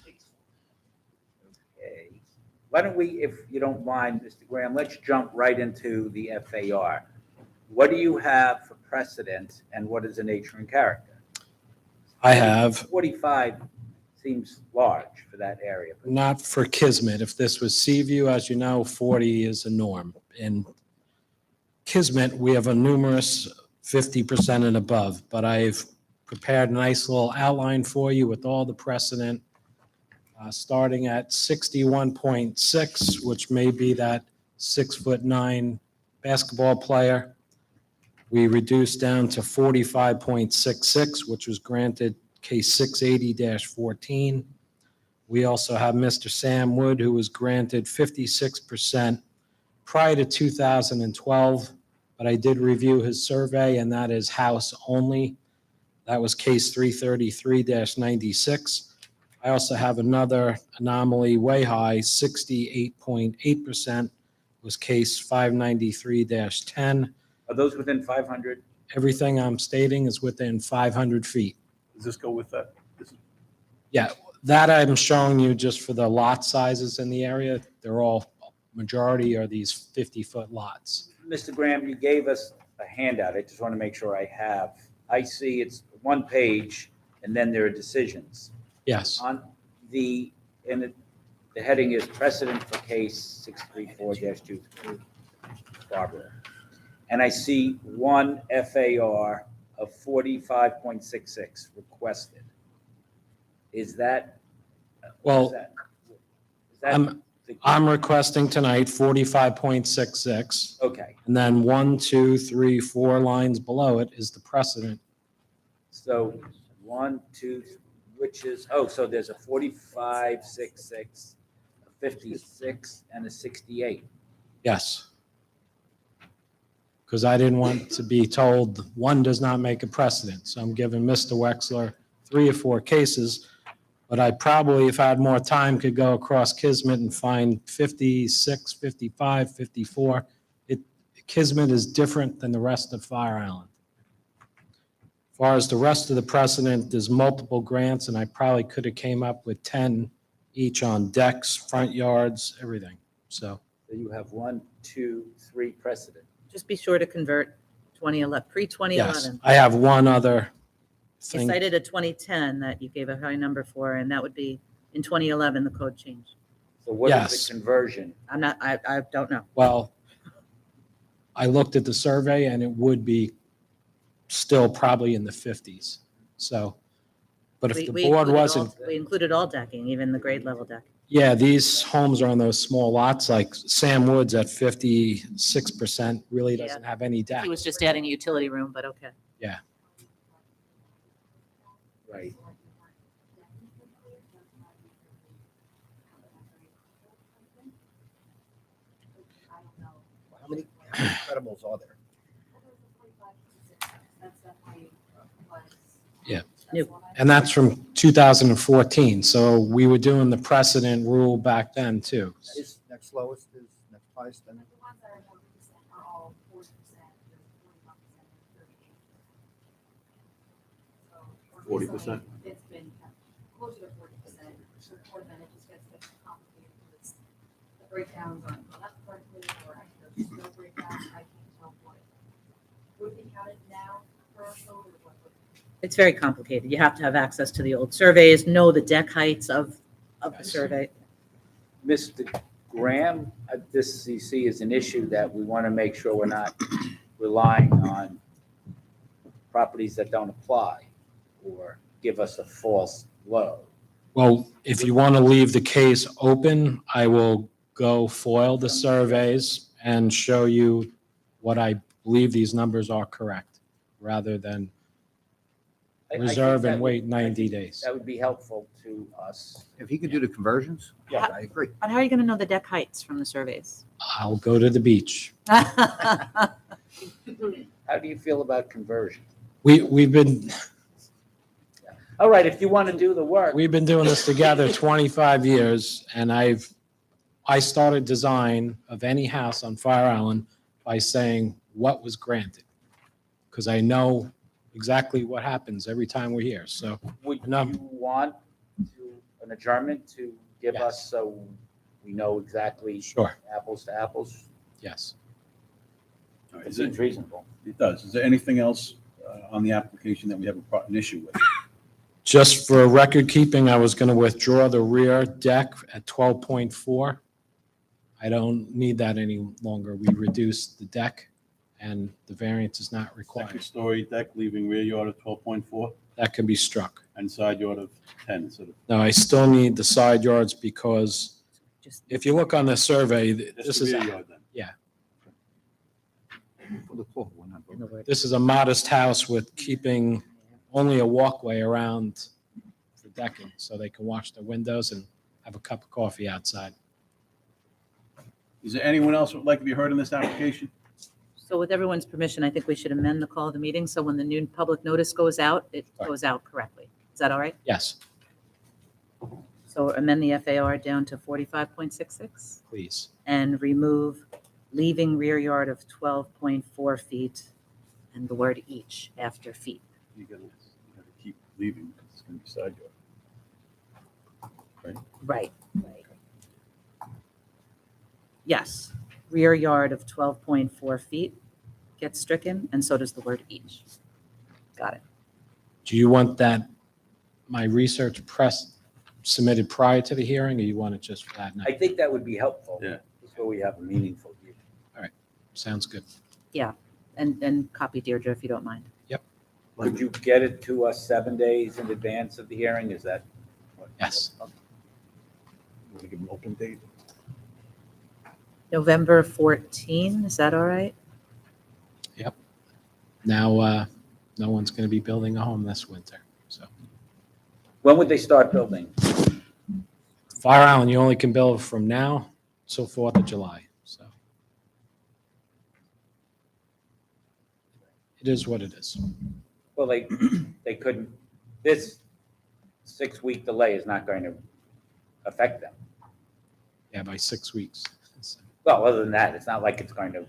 Okay. Why don't we, if you don't mind, Mr. Graham, let's jump right into the FAR. What do you have for precedent and what is the nature and character? I have, 45 seems large for that area. but not for Kismet. If this was Seaview, as you know, 40 is a norm. In Kismet, we have a numerous 50% and above, but I've prepared a nice little outline for you with all the precedent, starting at 61.6, which may be that 6'9" basketball player. We reduced down to 45.66, which was granted case 680-14. We also have Mr. Sam Wood, who was granted 56% prior to 2012, but I did review his survey, and that is house only. That was case 333-96. I also have another anomaly way high, 68.8%, was case 593-10. Are those within 500? Everything I'm stating is within 500 feet. Does this go with that? Yeah, that I'm showing you just for the lot sizes in the area. They're all, majority are these 50-foot lots. Mr. Graham, you gave us a handout. I just want to make sure I have. I see it's one page and then there are decisions. Yes. On the, and the heading is precedent for case 634-2, Barbara. And I see one FAR of 45.66 requested. Is that? Well, is that I'm requesting tonight 45.66. Okay, And then 1, 2, 3, 4 lines below it is the precedent. so 1, 2, which is, so there's a 45.66, a 56, and a 68. Yes. Because I didn't want to be told one does not make a precedent. So I'm giving Mr. Wexler 3 or 4 cases, but I probably, if I had more time, could go across Kismet and find 56, 55, 54. Kismet is different than the rest of Fire Island. As far as the rest of the precedent, there's multiple grants, and I probably could have came up with 10 each on decks, front yards, everything. So So you have 1, 2, 3 precedent. Just be sure to convert 2011, yes, pre-2011. I have one other You thing. cited a 2010 that you gave a high number for, and that would be in 2011, the code changed. So what Yes. is the conversion? I don't know. Well, I looked at the survey and it would be still probably in the 50s. So, but if We- the we board included wasn't, all- We included all decking, even the grade level deck. Yeah, these homes are on those small lots, like Sam Woods at 56% really Yeah. doesn't have any deck. He was just adding a utility room, but okay. Yeah. Right. How many credibles are there? Yeah. And that's from 2014. So we were doing the precedent rule back then too. Is next lowest, is next highest, then? The ones that are more recent are all 40%, 41%, 40%? 38%. It's been closer to 40%. Before then, it just gets complicated because the breakdowns aren't left correctly or there's no breakdowns. I can't tell what would be counted now for a code or what would. It's very complicated. You have to have access to the old surveys, know the deck heights of the survey. Mr. Graham, this CC is an issue that we want to make sure we're not relying on properties that don't apply or give us a false low. Well, if you want to leave the case open, I will go foil the surveys and show you what I believe these numbers are correct, rather than I think reserve that and would- wait 90 days. That would be helpful to us. If he could do the conversions, Yeah. I agree. But how are you going to know the deck heights from the surveys? I'll go to the beach. How do you feel about conversion? We've been All right, if you want to do the work. We've been doing this together 25 years, and I started design of any house on Fire Island by saying what was granted, because I know exactly what happens every time we're here, so. Would No. you want an adjournment to give Yes. us so we know exactly Sure. apples to apples? Yes. All right, It is it- seems reasonable. It does. Is there anything else on the application that we have an issue with? Just for record keeping, I was going to withdraw the rear deck at 12.4. I don't need that any longer. We reduced the deck, and the variance is not required. Second-story deck leaving rear yard of 12.4 That can be struck. and side yard of 10 instead of. No, I still need the side yards because Just- if you look on the survey, Just this the is, rear yard then. For the call, we're not voting. this is a modest house with keeping only a walkway around the decking, so they can wash their windows and have a cup of coffee outside. Is there anyone else who would like to be heard in this application? So with everyone's permission, I think we should amend the call of the meeting, so when the new public notice goes out, it goes out correctly. Is that all right? Yes, So amend the FAR down to 45.66 please. and remove leaving rear yard of 12.4 feet and the word each after feet. You gotta keep leaving because it's going to be side yard. Right. Yes, rear yard of 12.4 feet gets stricken, and so does the word each. Got it. Do you want that, my research press submitted prior to the hearing, or you want it just for that I night? think that would be helpful. Yeah. So we have a meaningful view. Sounds good. And copy Deirdre if you don't mind. Could you get it to us 7 days in advance of the hearing? Is that? Yes. Want to give them an open date? November 14, is that all right? Now, no one's going to be building a home this winter, so. When would they start building? Fire Island, you only can build from now till 4th of July, so. It is what it is. Well, they couldn't, this 6-week delay is not going to affect them. Yeah, by 6 weeks. Well, other than that, it's not like it's going to,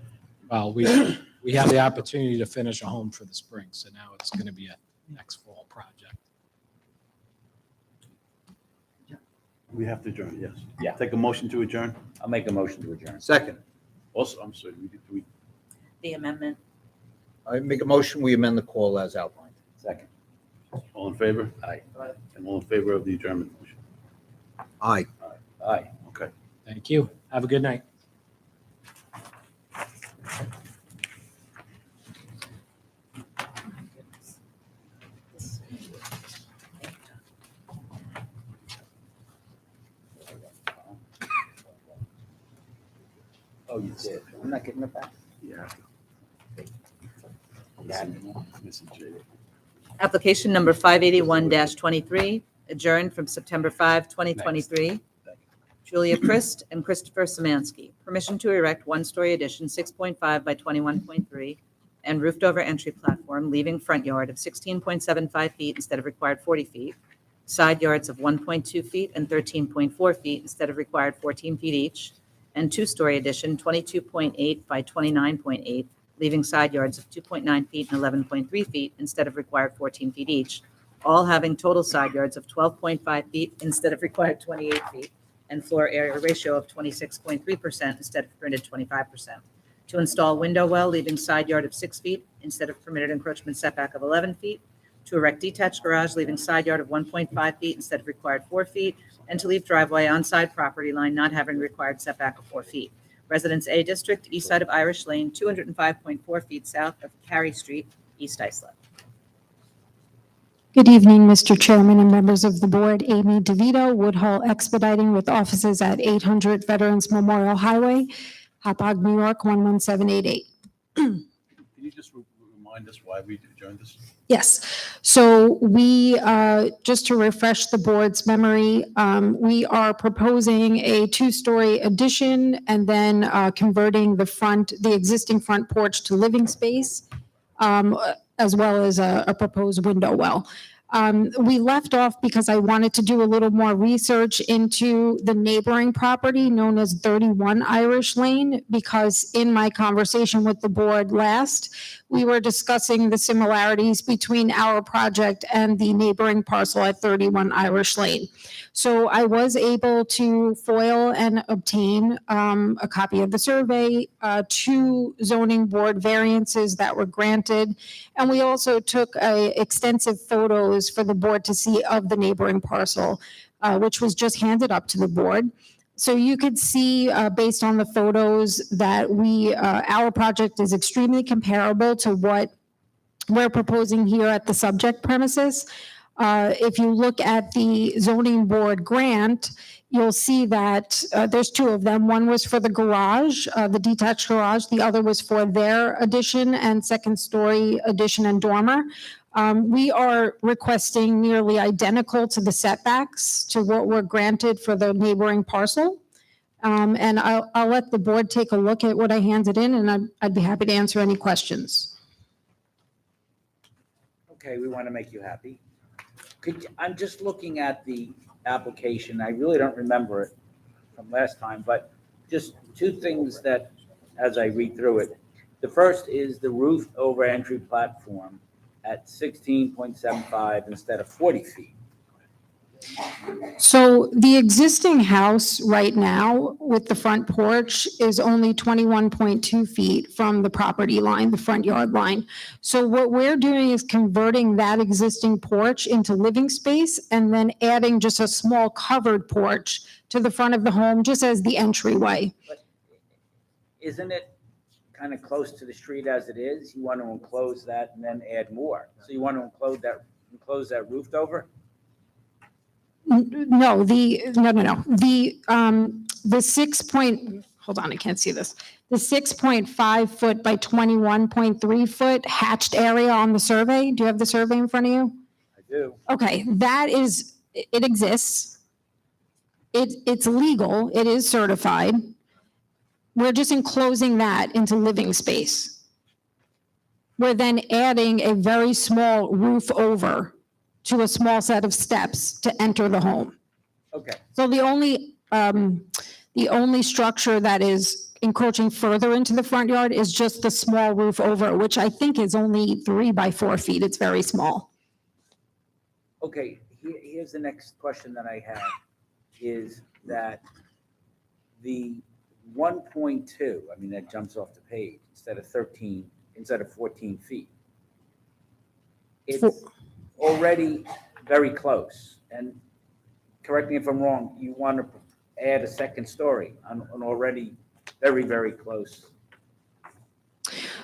Well, we have the opportunity to finish a home for the spring, so now it's going to be a next fall project. We have to adjourn, yes. Yeah. Take a motion to adjourn. I'll make a motion to adjourn. Second, Also, I'm sorry, we The amendment. I make a motion, we amend the call as outlined. Second. all in favor? Aye. And all in favor of the adjournment motion? Aye. Aye. Okay. Thank you. Have a good night. Oh, you did. I'm not getting it back. Yeah. Yeah. Missing J. Application number 581-23, adjourned from September 5, 2023. Julia Christ and Christopher Samansky. Permission to erect one-story addition, 6.5 by 21.3, and roofed-over entry platform, leaving front yard of 16.75 feet instead of required 40 feet, side yards of 1.2 feet and 13.4 feet instead of required 14 feet each, and two-story addition, 22.8 by 29.8, leaving side yards of 2.9 feet and 11.3 feet instead of required 14 feet each, all having total side yards of 12.5 feet instead of required 28 feet, and floor area ratio of 26.3% instead of permitted 25%. To install window well, leaving side yard of 6 feet instead of permitted encroachment setback of 11 feet. To erect detached garage, leaving side yard of 1.5 feet instead of required 4 feet. And to leave driveway on side property line not having required setback of 4 feet. Residence A District, east side of Irish Lane, 205.4 feet south of Carey Street, East Islip. Good evening, Mr. Chairman and members of the board. Amy DeVito, Woodhull Expediting with offices at 800 Veterans Memorial Highway, Hauppauge, New York, 11788. Can you just remind us why we adjourned this? Yes. So we, just to refresh the board's memory, we are proposing a two-story addition and then converting the existing front porch to living space, as well as a proposed window well. We left off because I wanted to do a little more research into the neighboring property known as 31 Irish Lane, because in my conversation with the board last, we were discussing the similarities between our project and the neighboring parcel at 31 Irish Lane. So I was able to foil and obtain a copy of the survey, 2 zoning board variances that were granted, and we also took extensive photos for the board to see of the neighboring parcel, which was just handed up to the board. So you could see, based on the photos, that our project is extremely comparable to what we're proposing here at the subject premises. If you look at the zoning board grant, you'll see that there's 2 of them. One was for the garage, the detached garage. The other was for their addition and second story addition and dormer. We are requesting nearly identical to the setbacks to what were granted for the neighboring parcel. And I'll let the board take a look at what I handed in, and I'd be happy to answer any questions. Okay, we want to make you happy. I'm just looking at the application. I really don't remember it from last time, but just 2 things that, as I read through it. The first is the roof over entry platform at 16.75 instead of 40 feet. So the existing house right now with the front porch is only 21.2 feet from the property line, the front yard line. So what we're doing is converting that existing porch into living space and then adding just a small covered porch to the front of the home, just as the entryway. But isn't it kind of close to the street as it is? You want to enclose that and then add more. So you want to enclose that roofed over? No. The 6.5 foot by 21.3 foot hatched area on the survey. Do you have the survey in front of you? I do. Okay, it exists. It's legal. It is certified. We're just enclosing that into living space. We're then adding a very small roof over to a small set of steps to enter the home. Okay. So the only structure that is encroaching further into the front yard is just the small roof over, which I think is only 3 by 4 feet. It's very small. Okay, here's the next question that I have, is that the 1.2, I mean, that jumps off the page, instead of 14 feet. It's already very close, and correct me if I'm wrong, you want to add a second story on already very, very close.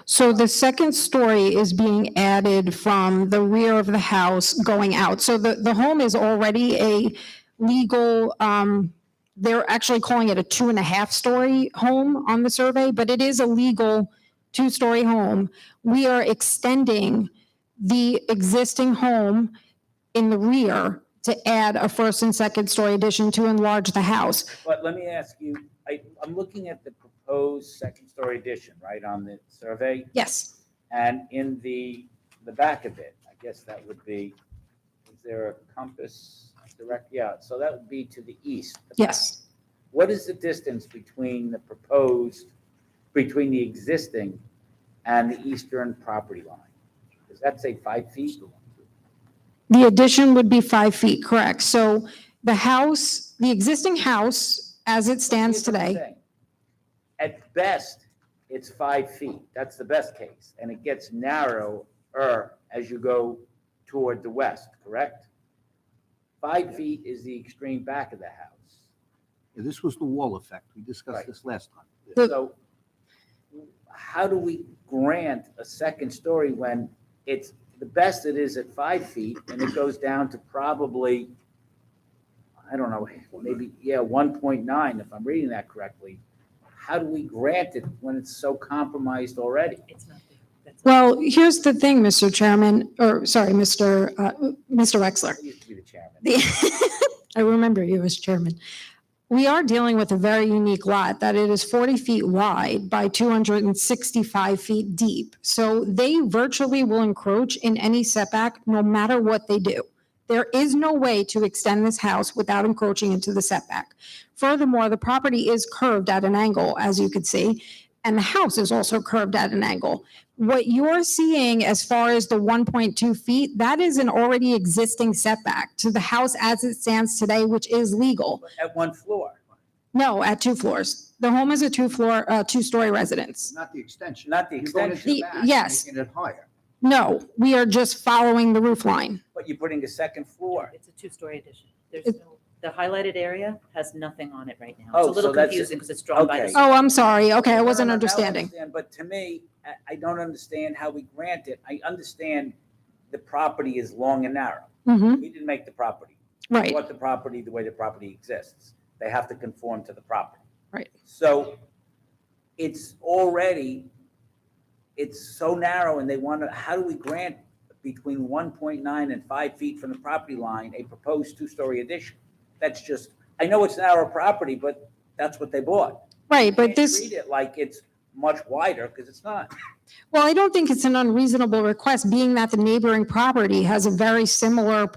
So the second story is being added from the rear of the house going out. So the home is already a legal they're actually calling it a 2.5-story home on the survey, but it is a legal 2-story home. We are extending the existing home in the rear to add a first and second story addition to enlarge the house. But let me ask you, I'm looking at the proposed second-story addition, right, on the survey? Yes. And in the back of it, I guess that would be, is there a compass direct? Yeah, so that would be to the east. Yes. What is the distance between the proposed, between the existing and the eastern property line? Does that say 5 feet? The addition would be 5 feet, correct. So the house, the existing house, as it stands Here's what I'm today, saying. At best, it's 5 feet. That's the best case. And it gets narrower as you go toward the west, correct? 5 feet is the extreme back of the house. Yeah, this was the wall effect. We discussed Right. this last time. So how do we grant a second story when it's, the best it is at 5 feet and it goes down to probably, I don't know, maybe, 1.9 if I'm reading that correctly. How do we grant it when it's so compromised already? well, here's the thing, Mr. Chairman, or sorry, Mr. Wexler. I used to be the chairman. I remember you as chairman. We are dealing with a very unique lot that it is 40 feet wide by 265 feet deep. So they virtually will encroach in any setback no matter what they do. There is no way to extend this house without encroaching into the setback. Furthermore, the property is curved at an angle, as you can see, and the house is also curved at an angle. What you're seeing as far as the 1.2 feet, that is an already existing setback to the house as it stands today, which is legal. At one floor, No, at 2 floors. The home is a 2-story residence. Not the extension. not the You're going into extension, the back, yes. Making it higher. No, we are just following the roof line. but you're putting a second floor. It's a 2-story addition. There's It- no, the highlighted area has nothing on it right now. Oh, It's a little so that's- confusing because it's drawn by okay. the. Oh, I'm sorry. Okay, I No, wasn't no, no, I understanding. understand, But to me, I don't understand how we grant it. I understand the property is long and narrow. Hmm. We didn't make the property. Right. We bought the property the way the property exists. They have to conform to the property. Right. So it's already, it's so narrow and they want to, how do we grant between 1.9 and 5 feet from the property line, a proposed 2-story addition? That's just, I know it's narrow property, but that's what they bought. Right, but Can't this, treat it like it's much wider because it's not. well, I don't think it's an unreasonable request, being that the neighboring property has a very similar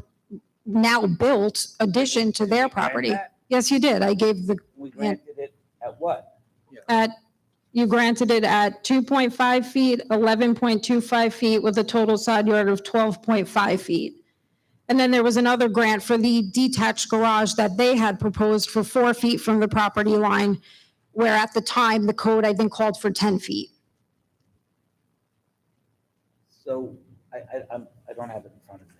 now built addition to their Grant property. that? Yes, you did. I gave the, We granted it at what? you granted it at 2.5 feet, 11.25 feet with a total side yard of 12.5 feet. And then there was another grant for the detached garage that they had proposed for 4 feet from the property line, where at the time, the code, I think, called for 10 feet. So I don't have it in front of me.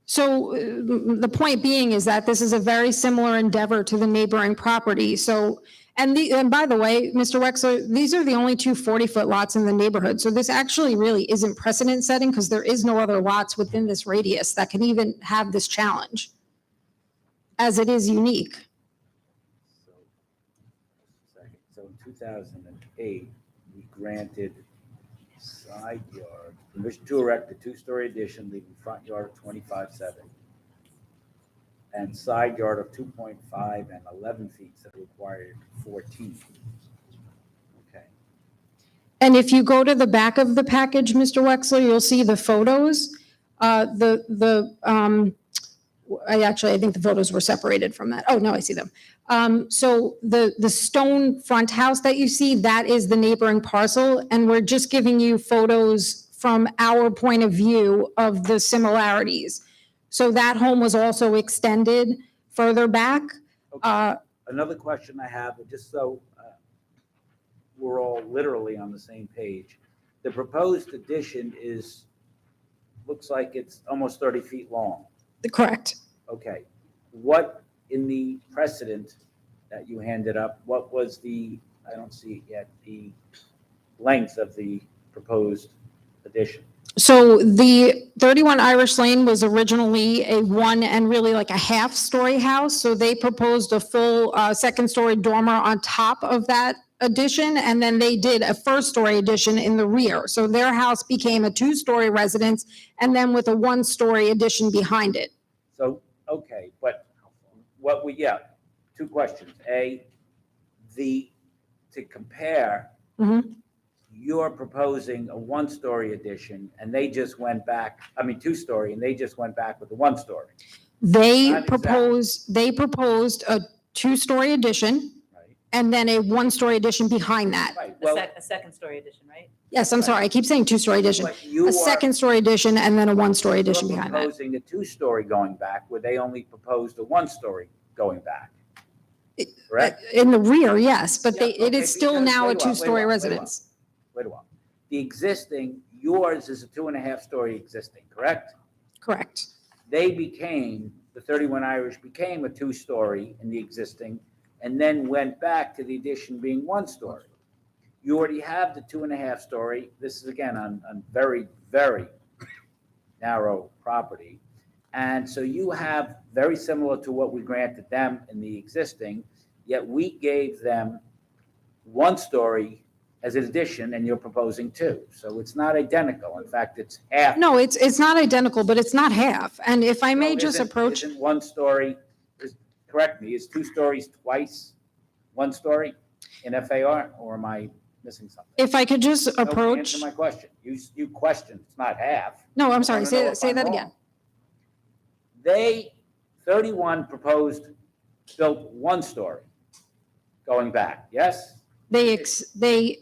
So the point being is that this is a very similar endeavor to the neighboring property. So, and by the way, Mr. Wexler, these are the only 2 40-foot lots in the neighborhood. So this actually really isn't precedent setting because there is no other lots within this radius that can even have this challenge, as it is unique. So in 2008, we granted side yard, permission to erect a 2-story addition, leaving front yard of 25.7. And side yard of 2.5 and 11 feet that required 14. Okay. And if you go to the back of the package, Mr. Wexler, you'll see the photos. I think the photos were separated from that. Oh, no, I see them. So the stone front house that you see, that is the neighboring parcel, and we're just giving you photos from our point of view of the similarities. So that home was also extended further back. Another question I have, just so we're all literally on the same page. The proposed addition looks like it's almost 30 feet long. Correct. Okay. What in the precedent that you handed up, what was I don't see it yet, the length of the proposed addition? So the 31 Irish Lane was originally a one and really like a half-story house. So they proposed a full second-story dormer on top of that addition, and then they did a first-story addition in the rear. So their house became a two-story residence, and then with a one-story addition behind it. So, okay, but what we, yeah, two questions. A, to compare, Mhm. you're proposing a one-story addition, and they just went back, I mean, two-story, and they just went back with the one-story. They Not exactly. proposed a two-story addition, and then a one-story addition behind that. Right, A well, second-story addition, right? Yes, I'm sorry, I keep saying two-story addition. but you A are, second-story addition and then a one-story addition you're behind that. proposing a two-story going back, where they only proposed a one-story going back. Correct? In the rear, yes, but Yeah, it okay, is still because- now a wait while, two-story wait while. residence. Wait a while. The existing, yours is a 2.5-story existing, correct? Correct. They became, the 31 Irish became a two-story in the existing, and then went back to the addition being one-story. You already have the 2.5-story. This is again on very, very narrow property. And so you have very similar to what we granted them in the existing, yet we gave them one-story as an addition, and you're proposing two. So it's not identical. In fact, it's half. No, it's not identical, but it's not half. And if I may No, just isn't- approach, Isn't one story, correct me, is two stories twice one story in FAR, or am I missing something? if I could just No, approach, Answer my question. You questioned, it's not half. no, I'm I sorry, wanna know if say I'm that wrong. again. They, 31 proposed, built one story going back, yes? They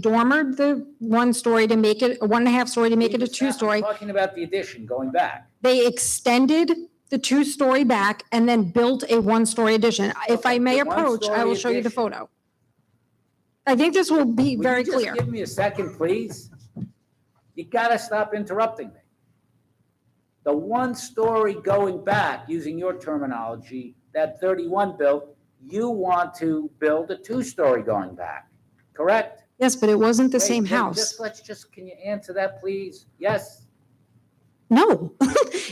dormered the one story to make it, a 1.5 story to make it a I'm two-story. talking about the addition going back. They extended the two-story back and then built a one-story addition. If I Okay, may the approach, I will one-story show you the addition. photo. I think this will be Will very you just clear. give me a second, please? You gotta stop interrupting me. The one story going back, using your terminology, that 31 built, you want to build a two-story going back, correct? Yes, but it wasn't the Wait, same wait, house. Can you answer that, please? Yes? No,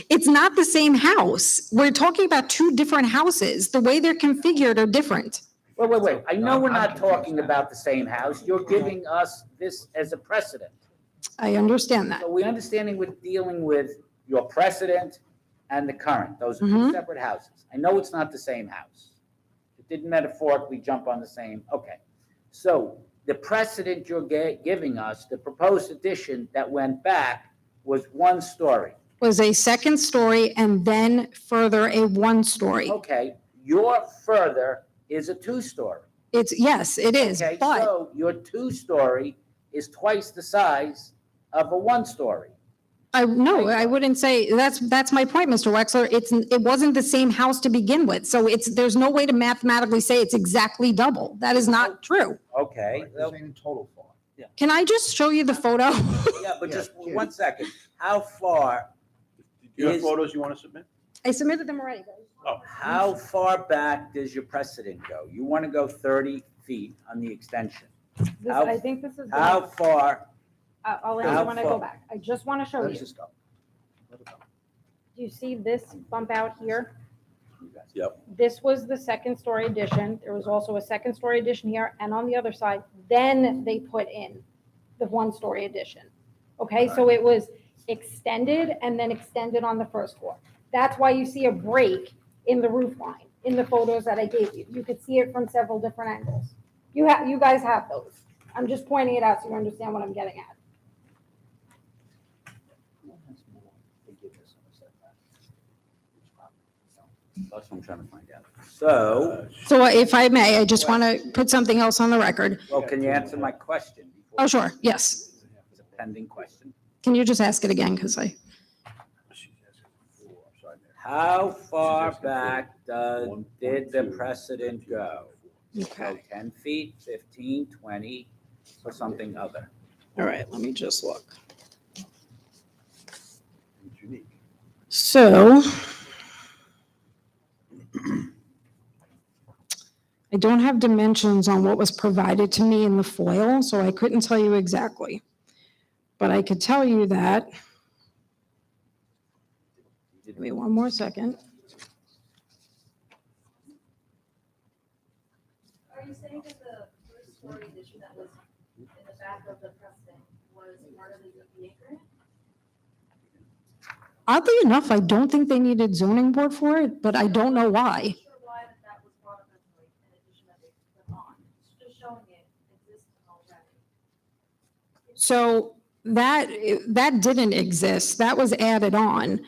it's not the same house. We're talking about two different houses. The way they're configured are different. Wait. I know we're not talking about the same house. You're giving us this as a precedent. I understand that. So we're understanding we're dealing with your precedent and the current. Those are two Mhm. separate houses. I know it's not the same house. It didn't metaphorically jump on the same, okay. So the precedent you're giving us, the proposed addition that went back was one story. Was a second story and then further a one-story. Okay, your further is a two-story. Yes, it is, Okay, but so your two-story is twice the size of a one-story. no, I wouldn't say, that's my point, Mr. Wexler. It wasn't the same house to begin with. So there's no way to mathematically say it's exactly double. That is not true. Okay, well, In total for. Can I just show you the photo? yeah, but just 1 second. How far, Do you have Is- photos you want to submit? I submitted them already. how far back does your precedent go? You want to go 30 feet on the extension. How- I think this is. How far, I'll answer answer when when I I go go go back. I just want to show where you. does this go? Do you see this bump out here? Yep. This was the second story addition. There was also a second story addition here and on the other side. Then they put in the one story addition. Okay, so it was extended and then extended on the first floor. That's why you see a break in the roof line in the photos that I gave you. You could see it from several different angles. You guys have those. I'm just pointing it out so you understand what I'm getting at. That's what I'm trying to find out. So, So if I may, I just want to put something else on the record. well, can you answer my question? Oh, sure, yes. It's a pending question. Can you just ask it again? Because How far back did the precedent go? Okay. So 10 feet, 15, 20, or something other? All right, let me just look. It's unique. So I don't have dimensions on what was provided to me in the foil, so I couldn't tell you exactly. But I could tell you that. Give me one more second. Are you saying that the first story addition that was in the back of the precedent was part of the ZBA grant? Oddly enough, I don't think they needed zoning board for it, but I don't know why. I'm not sure why that was brought up as like an addition that they put on. It's just showing it exists already. So that didn't exist. That was added on.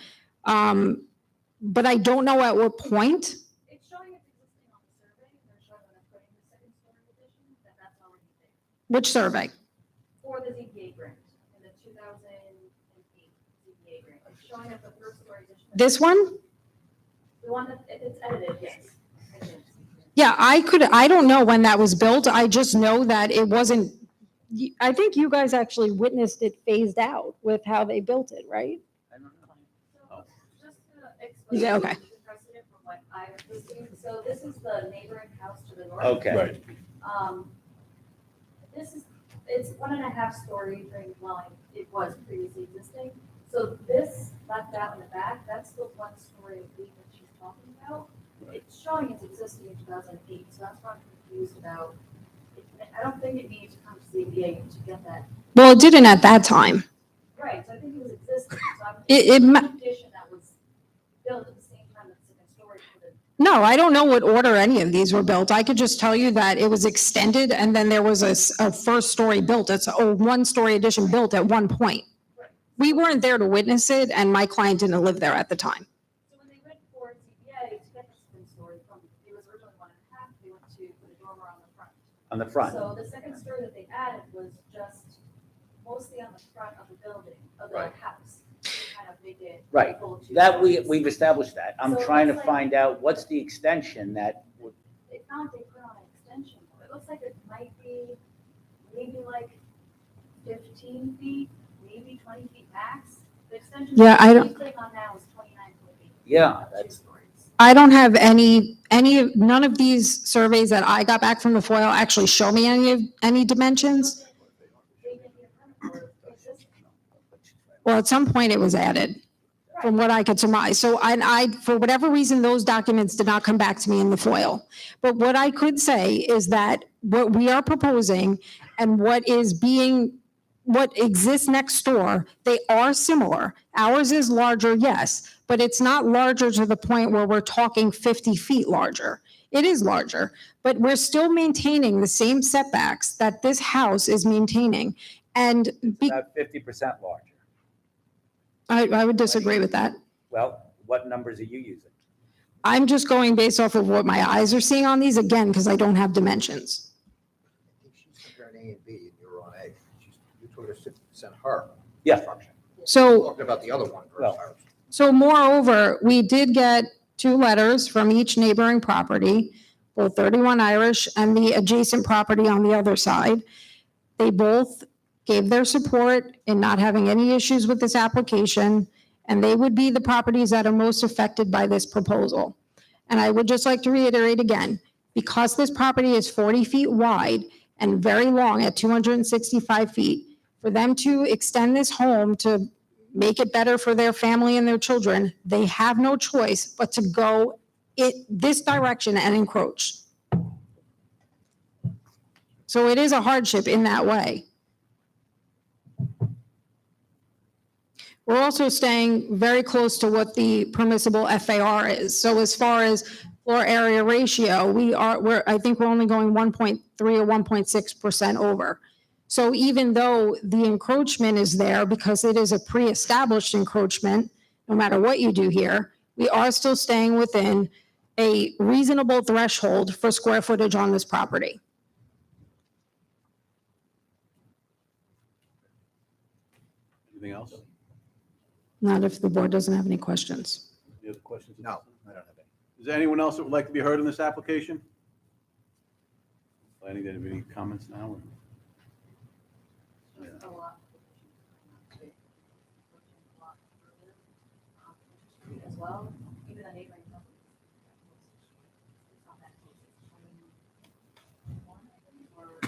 But I don't know at what point. It's showing it's existing on the survey. They're showing when they're putting the second story addition, that that's already there. Which survey? For the ZBA grant, in the 2008 ZBA grant. It's showing that the first story addition. This one? The one that, if it's edited, yes. It is. Yeah, I don't know when that was built. I just know that it wasn't, I think you guys actually witnessed it phased out with how they built it, right? So, just to explain. Yeah, okay. The precedent from what I was seeing, so this is the neighboring house to the north. Okay. Right. This is, it's 1.5 story frame dwelling, it was previously existing. So this left out in the back, that's the 1 story leak that she's talking about. It's showing it's existing in 2008, so that's why I'm confused about. I don't think it needs to come to ZBA to get that. Well, it didn't at that time. Right, so I think it was existing, so I'm. It ma- Addition that was built at the same time that the second story for the. No, I don't know what order any of these were built. I could just tell you that it was extended and then there was a first story built. It's a 1-story addition built at one point. We weren't there to witness it and my client didn't live there at the time. So when they went for ZBA to get the second story from, it was originally 1.5, they went to put a dormer on the front. On the front. So the second story that they added was just mostly on the front of the building, of the Right. house. To kind of make it Right. equal to That stories. we've established that. I'm So it trying to looks like- find out what's the extension that would, They found they put on an extension. It looks like it might be maybe like 15 feet, maybe 20 feet max. The extension. Yeah, I don't- He's putting on now is 29.8. yeah, 2 that's, stories. I don't have none of these surveys that I got back from the FOIL actually show me any dimensions. They didn't get a permit for it. It's just- Well, at some point it was added, from what I could surmise. So for whatever reason, those documents did not come back to me in the FOIL. But what I could say is that what we are proposing and what exists next door, they are similar. Ours is larger, yes, but it's not larger to the point where we're talking 50 feet larger. It is larger, but we're still maintaining the same setbacks that this house is maintaining. And about 50% larger. I would disagree with that. Well, what numbers are you using? I'm just going based off of what my eyes are seeing on these, again, because I don't have dimensions. I think she's comparing A and B and you're on A. You told us 50% her. Yeah. construction. So, Talking about the other one versus ours. so moreover, we did get 2 letters from each neighboring property, both 31 Irish and the adjacent property on the other side. They both gave their support in not having any issues with this application, and they would be the properties that are most affected by this proposal. And I would just like to reiterate again, because this property is 40 feet wide and very long at 265 feet, for them to extend this home to make it better for their family and their children, they have no choice but to go this direction and encroach. So it is a hardship in that way. We're also staying very close to what the permissible FAR is. So as far as floor area ratio, I think we're only going 1.3 or 1.6% over. So even though the encroachment is there because it is a pre-established encroachment, no matter what you do here, we are still staying within a reasonable threshold for square footage on this property. Anything else? Not if the board doesn't have any questions. Any other questions? No, I don't have any. Is there anyone else that would like to be heard on this application? Planning, any comments now? A lot. As well, even the neighboring properties. It's not that close. It's 21, I think, or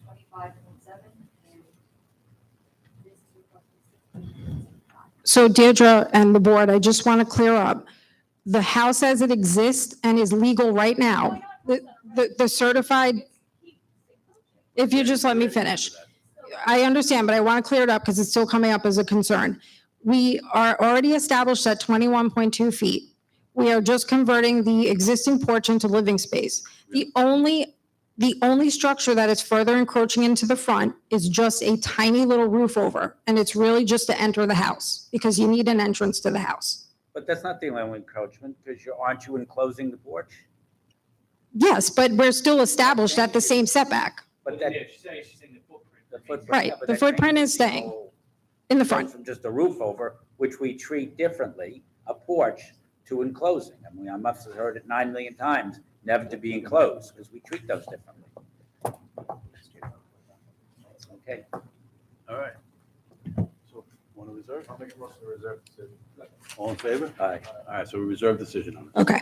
25.7, and this is So Deirdre and the board, I just want to clear up. The house as it exists and is legal right now, the certified, if you just let me finish. I understand, but I want to clear it up because it's still coming up as a concern. We are already established at 21.2 feet. We are just converting the existing porch into living space. The only structure that is further encroaching into the front is just a tiny little roof over, and it's really just to enter the house because you need an entrance to the house. But that's not the only encroachment, because aren't you enclosing the porch? Yes, but we're still established at the same setback. But that, Yeah, she's saying the footprint. the footprint. Right, yeah, but the that footprint changes is staying whole- in the goes front. From just a roof over, which we treat differently, a porch, to enclosing. I mean, I must have heard it 9 million times, never to be enclosed, because we treat those differently. Okay. All right. So, want to reserve? I'll make a motion to reserve decision. All in favor? Aye. All right, so we reserve decision on it. Okay.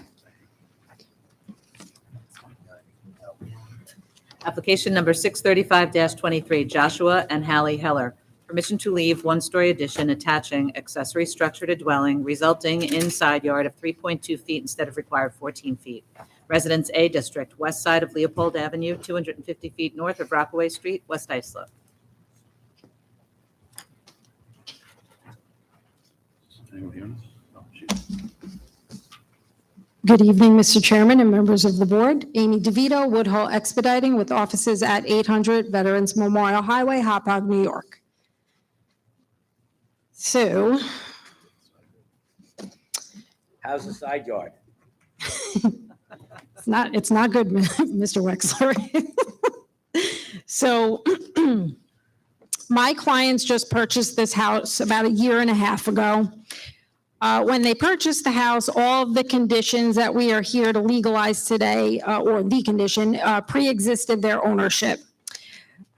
Application number 635-23, Joshua and Hallie Heller. Permission to leave one-story addition attaching accessory structure to dwelling resulting in side yard of 3.2 feet instead of required 14 feet. Residence A District, west side of Leopold Avenue, 250 feet north of Rockaway Street, West Islip. Anyone hearing us? No, shoot. Good evening, Mr. Chairman and members of the board. Amy DeVito, Woodhull Expediting with offices at 800 Veterans Memorial Highway, Hauppauge, New York. So, How's the side yard? it's not good, Mr. Wexler. So, my clients just purchased this house about a year and a half ago. When they purchased the house, all of the conditions that we are here to legalize today, or the condition, pre-existed their ownership.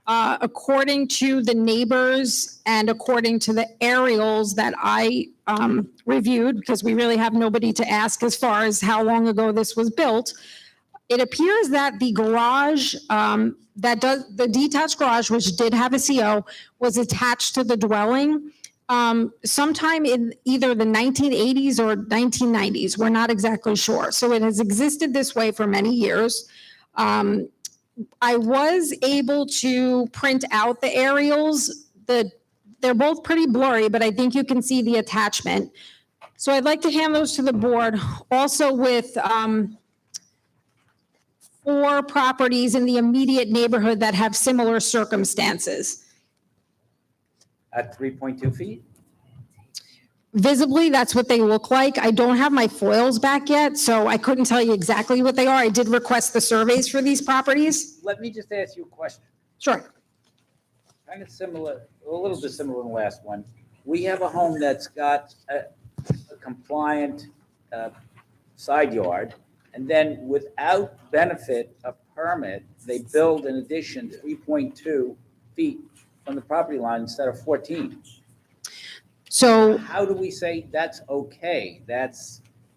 According to the neighbors and according to the aerials that I reviewed, because we really have nobody to ask as far as how long ago this was built, it appears that the garage, the detached garage, which did have a CO, was attached to the dwelling sometime in either the 1980s or 1990s. We're not exactly sure. So it has existed this way for many years. I was able to print out the aerials. They're both pretty blurry, but I think you can see the attachment. So I'd like to hand those to the board, also with 4 properties in the immediate neighborhood that have similar circumstances. At 3.2 feet? Visibly, that's what they look like. I don't have my foils back yet, so I couldn't tell you exactly what they are. I did request the surveys for these properties. Let me just ask you a question. Sure. Kind of similar, a little bit similar to the last one. We have a home that's got a compliant side yard, and then without benefit of permit, they build an addition 3.2 feet from the property line instead of 14. So How do we say that's okay?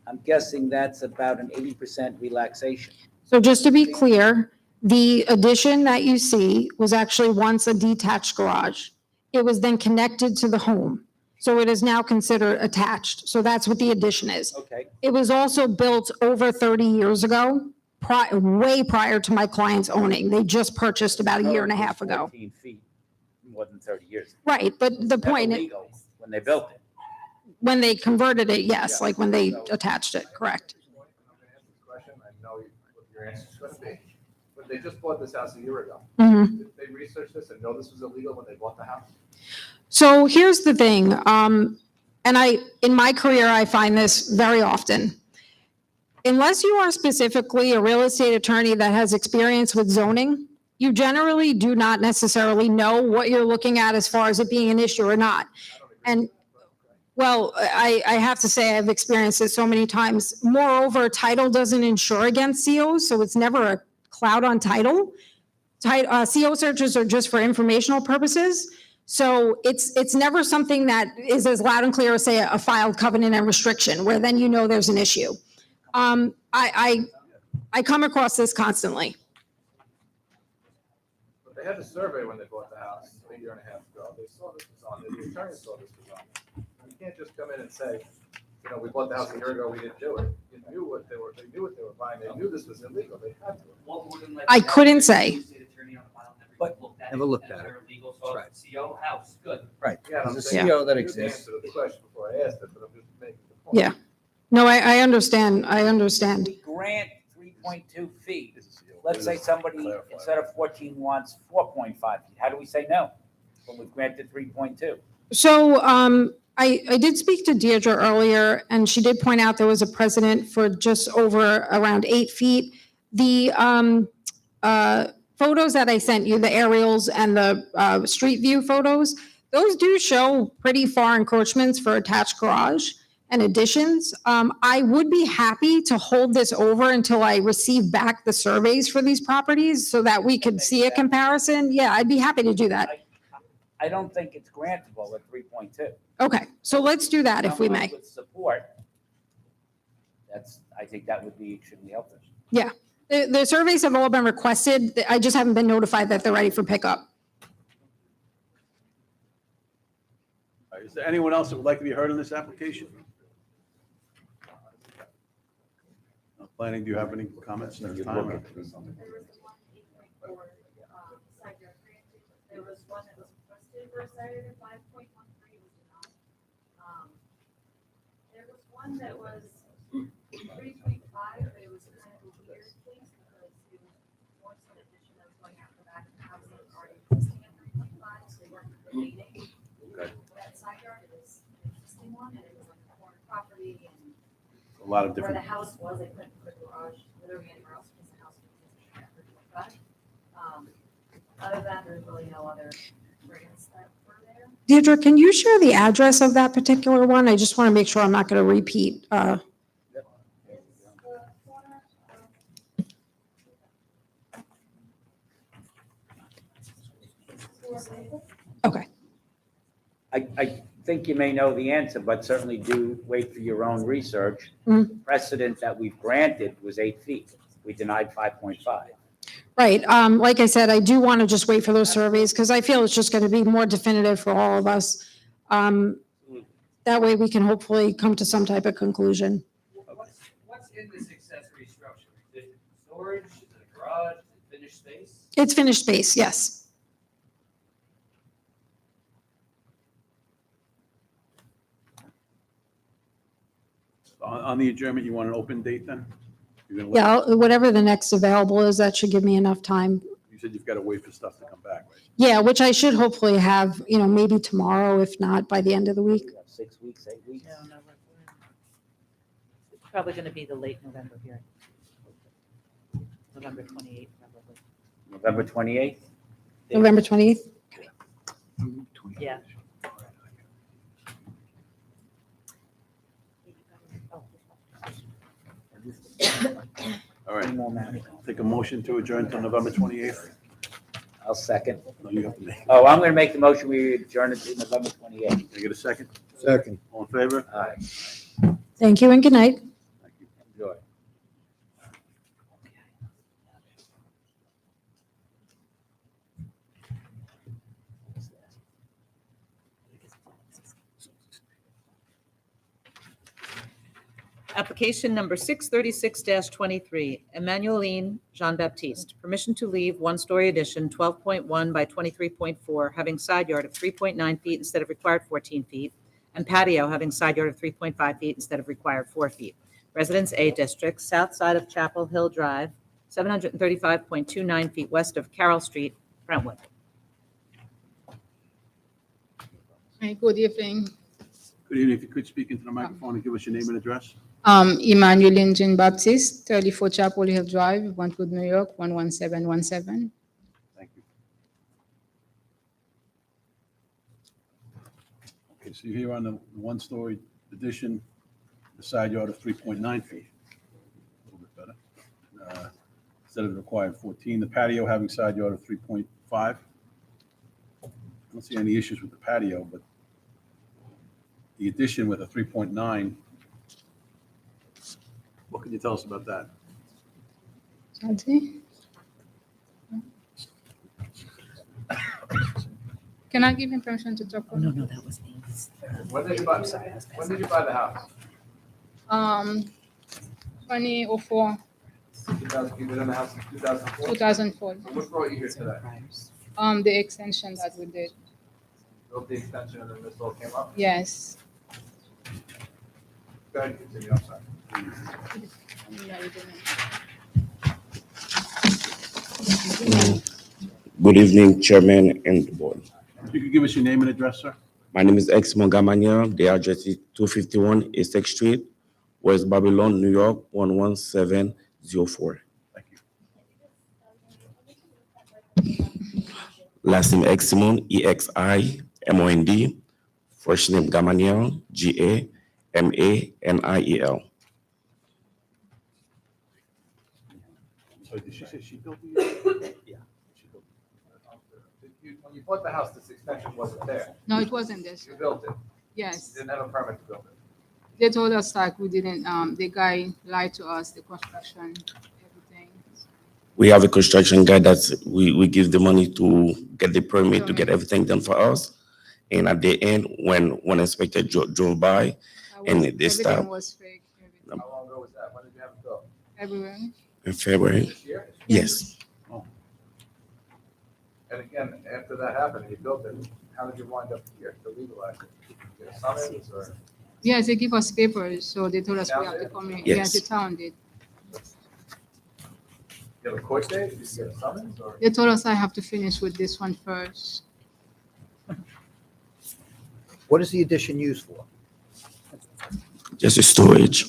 I'm guessing that's about an 80% relaxation. So just to be clear, the addition that you see was actually once a detached garage. It was then connected to the home. So it is now considered attached. So that's what the addition is. Okay. It was also built over 30 years ago, way prior to my client's owning. They just purchased about a year and a half ago. 14 feet, more than 30 years. Right, but the Never point, legal when they built it. when they converted it, yes, Yeah. like when they attached it, correct. Question, I know what your answer's going to be, but they just bought this house a year ago. Mhm. Did they research this and know this was illegal when they bought the house? So here's the thing, and in my career, I find this very often. Unless you are specifically a real estate attorney that has experience with zoning, you generally do not necessarily know what you're looking at as far as it being an issue or not. And, well, I have to say I've experienced it so many times. Moreover, title doesn't insure against COs, so it's never a cloud on title. CO searches are just for informational purposes. So it's never something that is as loud and clear as, say, a filed covenant and restriction, where then you know there's an issue. I come across this constantly. But they had a survey when they bought the house a year and a half ago. They saw this was on there. The attorney saw this was on there. can't just come in and say, you know, we bought the house a year ago, we didn't do it. You knew what they were, they knew what they were buying, they knew this was illegal, they had to. I couldn't say. But never looked at it. Right. CO house, good. Right. Yeah, I'm There's a saying, CO that you knew the exists. answer to the question before I asked it, but I'm just making the point. Yeah. No, I understand. I understand. We grant 3.2 feet. Let's say somebody, instead of 14, wants 4.5 feet. How do we say no when we've granted 3.2? So I did speak to Deirdre earlier, and she did point out there was a precedent for just over around 8 feet. The photos that I sent you, the aerials and the street view photos, those do show pretty far encroachments for attached garage and additions. I would be happy to hold this over until I receive back the surveys for these properties so that we could see a comparison. Yeah, I'd be happy to do that. I don't think it's grantable at 3.2. Okay, so let's do that if we may. Someone with support, I think that would be extremely helpful. Yeah, the surveys have all been requested. I just haven't been notified that they're ready for pickup. All right, is there anyone else that would like to be heard on this application? Planning, do you have any comments at this time? There was one 8.4 side yard granted. There was one that was requested for a side yard of 5.13 was denied. There was one that was 3.5, but it was kind of a weird case because it was more so an addition that was going out the back of the house that was already existing at 3.5, so they weren't relating. That side yard, it was an existing one, and it was on the corner property, and A lot of where different. the house was, I couldn't put a garage literally anywhere else because the house was at 3.5. Other than that, there's really no other grants that were there. Deirdre, can you share the address of that particular one? I just want to make sure I'm not going to repeat. Okay. I think you may know the answer, but certainly do wait for your own research. Mhm. Precedent that we've granted was 8 feet. We denied 5.5. Right. Like I said, I do want to just wait for those surveys because I feel it's just going to be more definitive for all of us. That way we can hopefully come to some type of conclusion. What's in this accessory structure? Is it storage, is it a garage, is it finished space? It's finished space, yes. On the adjournment, you want an open date then? You're gonna Yeah, whatever the next available is, that should give me enough time. You said you've got to wait for stuff to come back, right? Yeah, which I should hopefully have, maybe tomorrow, if not by the end of the week. 6 weeks, 8 weeks? No, it's probably going to be the late November hearing. November 28th, probably. November 28th? November 28th? Yeah. All right. Take a motion to adjourn till November 28th. I'll second. No, you have to make. Oh, I'm going to make the motion, we adjourn it to November 28th. Can I get a second? Second. All in favor? All right, Thank you and good night. enjoy. Application number 636-23, Emmanueline Jean-Baptiste. Permission to leave one-story addition, 12.1 by 23.4, having side yard of 3.9 feet instead of required 14 feet, and patio having side yard of 3.5 feet instead of required 4 feet. Residence A District, south side of Chapel Hill Drive, 735.29 feet west of Carroll Street, Brentwood. Hi, good evening. Good evening. If you could speak into the microphone and give us your name and address. Emmanuel Jean Baptiste, 34 Chapel Hill Drive, Brentwood, New York, 11717. Thank you. Okay, so you're here on the one-story addition, the side yard of 3.9 feet. A little bit better. Instead of the required 14, the patio having side yard of 3.5. I don't see any issues with the patio, but the addition with a 3.9, what can you tell us about that? Can I give him permission to talk? No, that was me. When did you buy the house? 2004, 2000, you lived in the house in 2004? 2004. So what brought you here today? The extension that we did. Built the extension and then this all came up? Yes. Go ahead, continue, I'm sorry. Good evening, Chairman and the board. You could give us your name and address, sir? My name is Exmo Gamanier. The address is 251 Essex Street, West Babylon, New York, 11704. Thank you. Last name Eximon, EXIMOND. First name Gamanier, GAMANIEL. So did she say she built the? Yeah. She built When you bought the house, this extension wasn't there. No, it wasn't this. You built it. Yes. You didn't have a permit to build it. They told us like we didn't, the guy lied to us, the construction, everything. We have a construction guy that we give the money to get the permit to get everything done for us. And at the end, when inspector drove by and they Everything stopped was fake, How long ago was that? When did you have it built? everywhere. in February. This year? Yes. And again, after that happened, and you built it, how did you wind up here to legalize it? Did you get a summons or? Yes, they give us papers, so they told us we Town have to did? come in. Yes. Yes, the town did. You have a court date? Did you get a summons or? They told us I have to finish with this one first. What is the addition used for? Just a storage.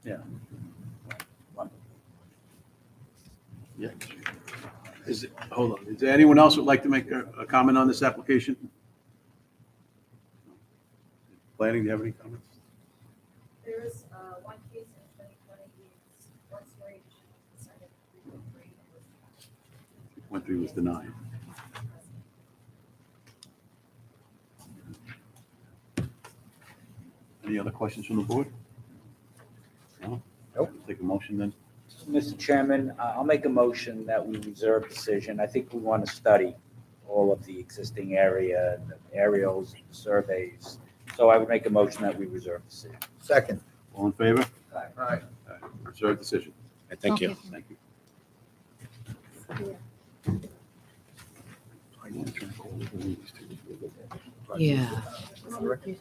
Yeah. Yeah. Is it, hold on, is there anyone else who'd like to make a comment on this application? Planning, do you have any comments? There is one case in 2020, it's one story addition was decided 3.3 and was 3.3 was denied. Any other questions from the board? No? Nope. Take a motion then. Mr. Chairman, I'll make a motion that we reserve decision. I think we want to study all of the existing area, the aerials, the surveys. So I would make a motion that we reserve decision. Second. All in favor? All right. Reserve decision. Thank you. Thank you. Yeah. On the record?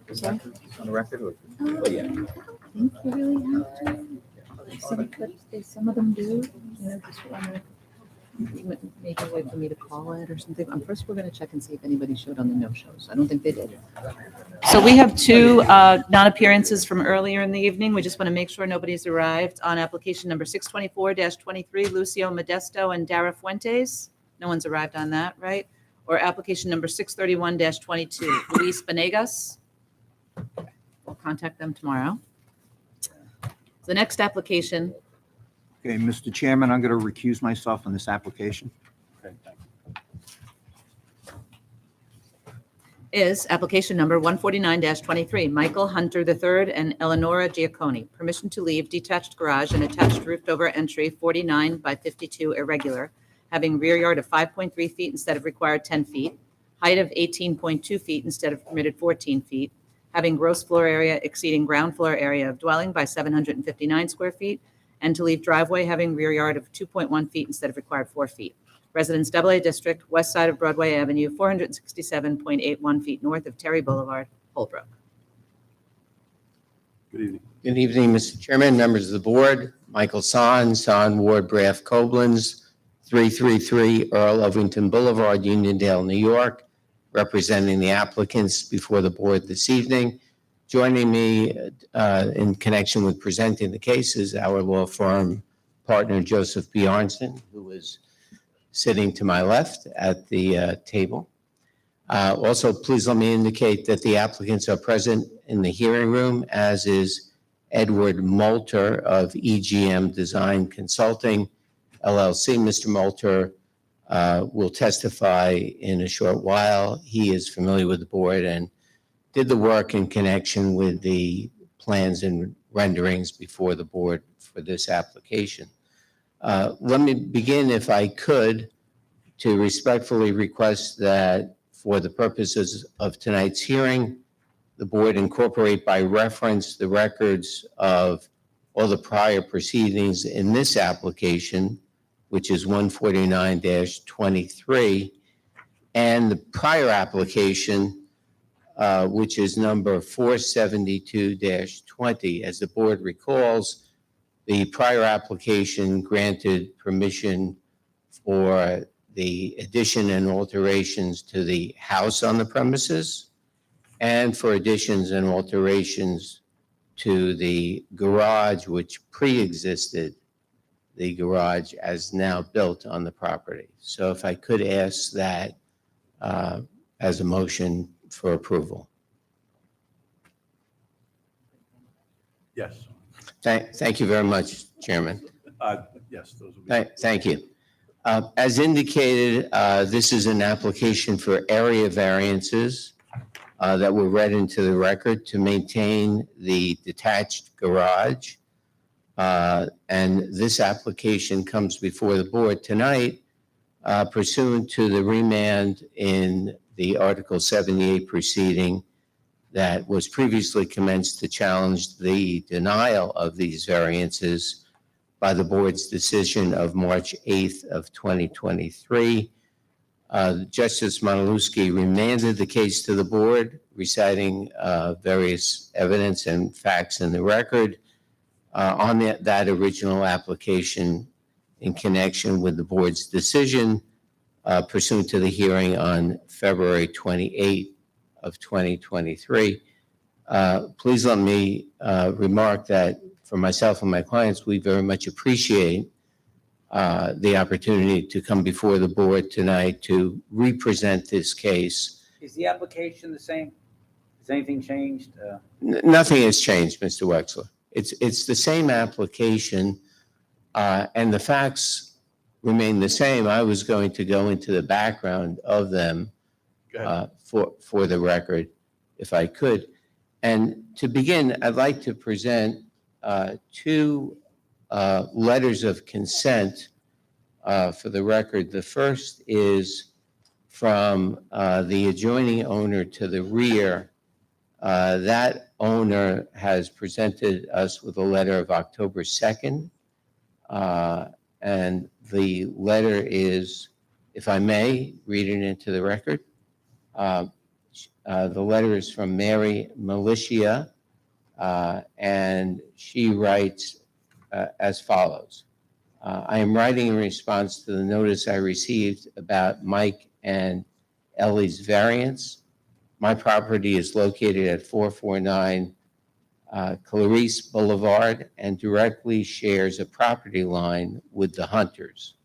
Is that on the record or? Oh, yeah. I think you really have to. Some of them do, you know, just wanna, maybe wait for me to call it or something. First, we're gonna check and see if anybody showed on the no-shows. I don't think they did. So we have two non-appearances from earlier in the evening. We just want to make sure nobody's arrived on application number 624-23, Lucio Modesto and Dara Fuentes. No one's arrived on that, right? Or application number 631-22, Luis Benegas. We'll contact them tomorrow. The next application Okay, Mr. Chairman, I'm going to recuse myself on this application. Okay, thank you. is application number 149-23, Michael Hunter III and Eleonora Giacconi. Permission to leave detached garage and attached roofed-over entry 49 by 52 irregular, having rear yard of 5.3 feet instead of required 10 feet, height of 18.2 feet instead of permitted 14 feet, having gross floor area exceeding ground floor area of dwelling by 759 square feet, and to leave driveway having rear yard of 2.1 feet instead of required 4 feet. Residence AA District, west side of Broadway Avenue, 467.81 feet north of Terry Boulevard, Holbrook. Good evening. Good evening, Mr. Chairman, members of the board. Michael Son, Ward, Braff, Koblenz, 333 Earl Ovington Boulevard, Uniondale, New York, representing the applicants before the board this evening. Joining me in connection with presenting the case is our law firm partner, Joseph B. Arnson, who is sitting to my left at the table. Also, please let me indicate that the applicants are present in the hearing room, as is Edward Moulter of EGM Design Consulting, LLC. Mr. Moulter will testify in a short while. He is familiar with the board and did the work in connection with the plans and renderings before the board for this application. Let me begin, if I could, to respectfully request that for the purposes of tonight's hearing, the board incorporate by reference the records of all the prior proceedings in this application, which is 149-23, and the prior application, which is number 472-20. As the board recalls, the prior application granted permission for the addition and alterations to the house on the premises and for additions and alterations to the garage, which pre-existed the garage as now built on the property. So if I could ask that as a motion for approval. Yes. Thank you very much, Chairman. Yes, those will be. Thank you. As indicated, this is an application for area variances that were read into the record to maintain the detached garage. And this application comes before the board tonight pursuant to the remand in the Article 78 proceeding that was previously commenced to challenge the denial of these variances by the board's decision of March 8th of 2023. Justice Monalewski remanded the case to the board, reciting various evidence and facts in the record on that original application in connection with the board's decision pursuant to the hearing on February 28th of 2023. Please let me remark that for myself and my clients, we very much appreciate the opportunity to come before the board tonight to represent this case. Is the application the same? Has anything changed? Nothing has changed, Mr. Wexler. It's the same application, and the facts remain the same. I was going to go into the background of them for the record, if I could. And to begin, I'd like to present two letters of consent for the record. The first is from the adjoining owner to the rear. That owner has presented us with a letter of October 2nd. And the letter is, if I may, read it into the record. The letter is from Mary Militia, and she writes as follows. I am writing in response to the notice I received about Mike and Ellie's variance. My property is located at 449 Clarice Boulevard and directly shares a property line with the Hunters.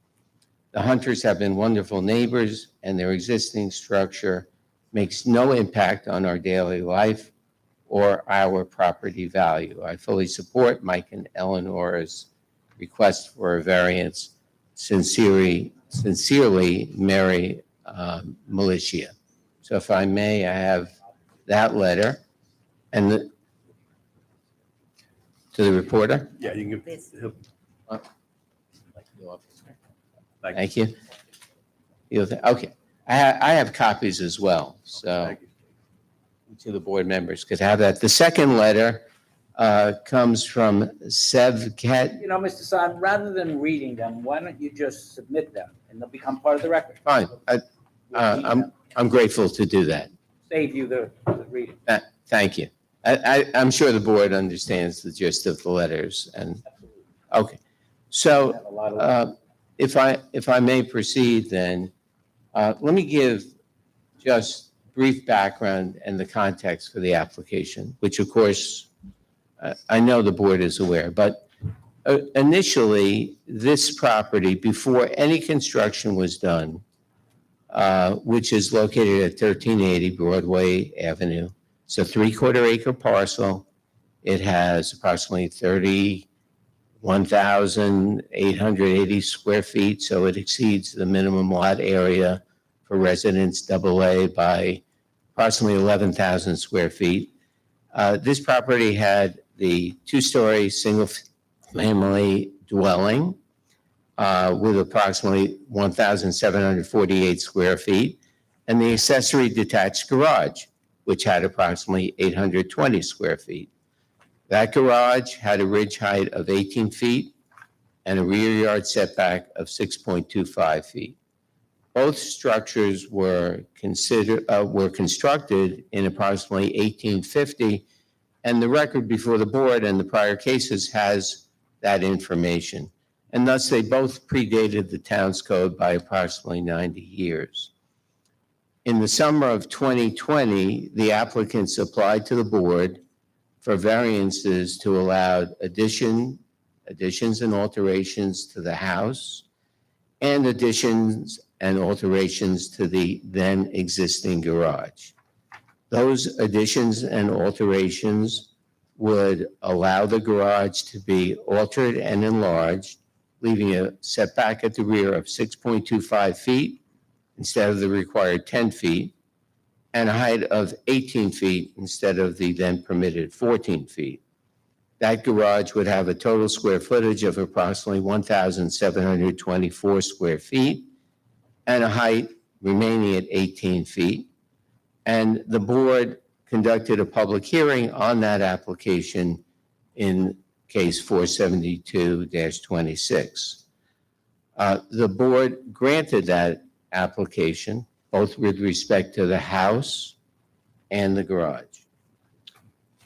The Hunters have been wonderful neighbors, and their existing structure makes no impact on our daily life or our property value. I fully support Mike and Eleanor's request for a variance. Sincerely, Mary Militia. So if I may, I have that letter and to the reporter. Yeah, you can Please. give. Thank you. Okay, I have copies as well, so Thank you. to the board members could have that. The second letter comes from Sevket. You know, Mr. San, rather than reading them, why don't you just submit them and they'll become part of the record? Fine, I'm grateful to do that. Save you the reading. Thank you. I'm sure the board understands the gist of the letters and, okay. So Have a lot of- if I may proceed then, let me give just brief background and the context for the application, which of course I know the board is aware, but initially this property, before any construction was done, which is located at 1380 Broadway Avenue. It's a 3/4 acre parcel. It has approximately 1,880 square feet, so it exceeds the minimum lot area for residence AA by approximately 11,000 square feet. This property had the two-story single-family dwelling with approximately 1,748 square feet, and the accessory detached garage, which had approximately 820 square feet. That garage had a ridge height of 18 feet and a rear yard setback of 6.25 feet. Both structures were constructed in approximately 1850, and the record before the board and the prior cases has that information. And thus, they both predated the town's code by approximately 90 years. In the summer of 2020, the applicants applied to the board for variances to allow additions and alterations to the house and additions and alterations to the then existing garage. Those additions and alterations would allow the garage to be altered and enlarged, leaving a setback at the rear of 6.25 feet instead of the required 10 feet, and a height of 18 feet instead of the then permitted 14 feet. That garage would have a total square footage of approximately 1,724 square feet and a height remaining at 18 feet. And the board conducted a public hearing on that application in case 472-26. The board granted that application, both with respect to the house and the garage.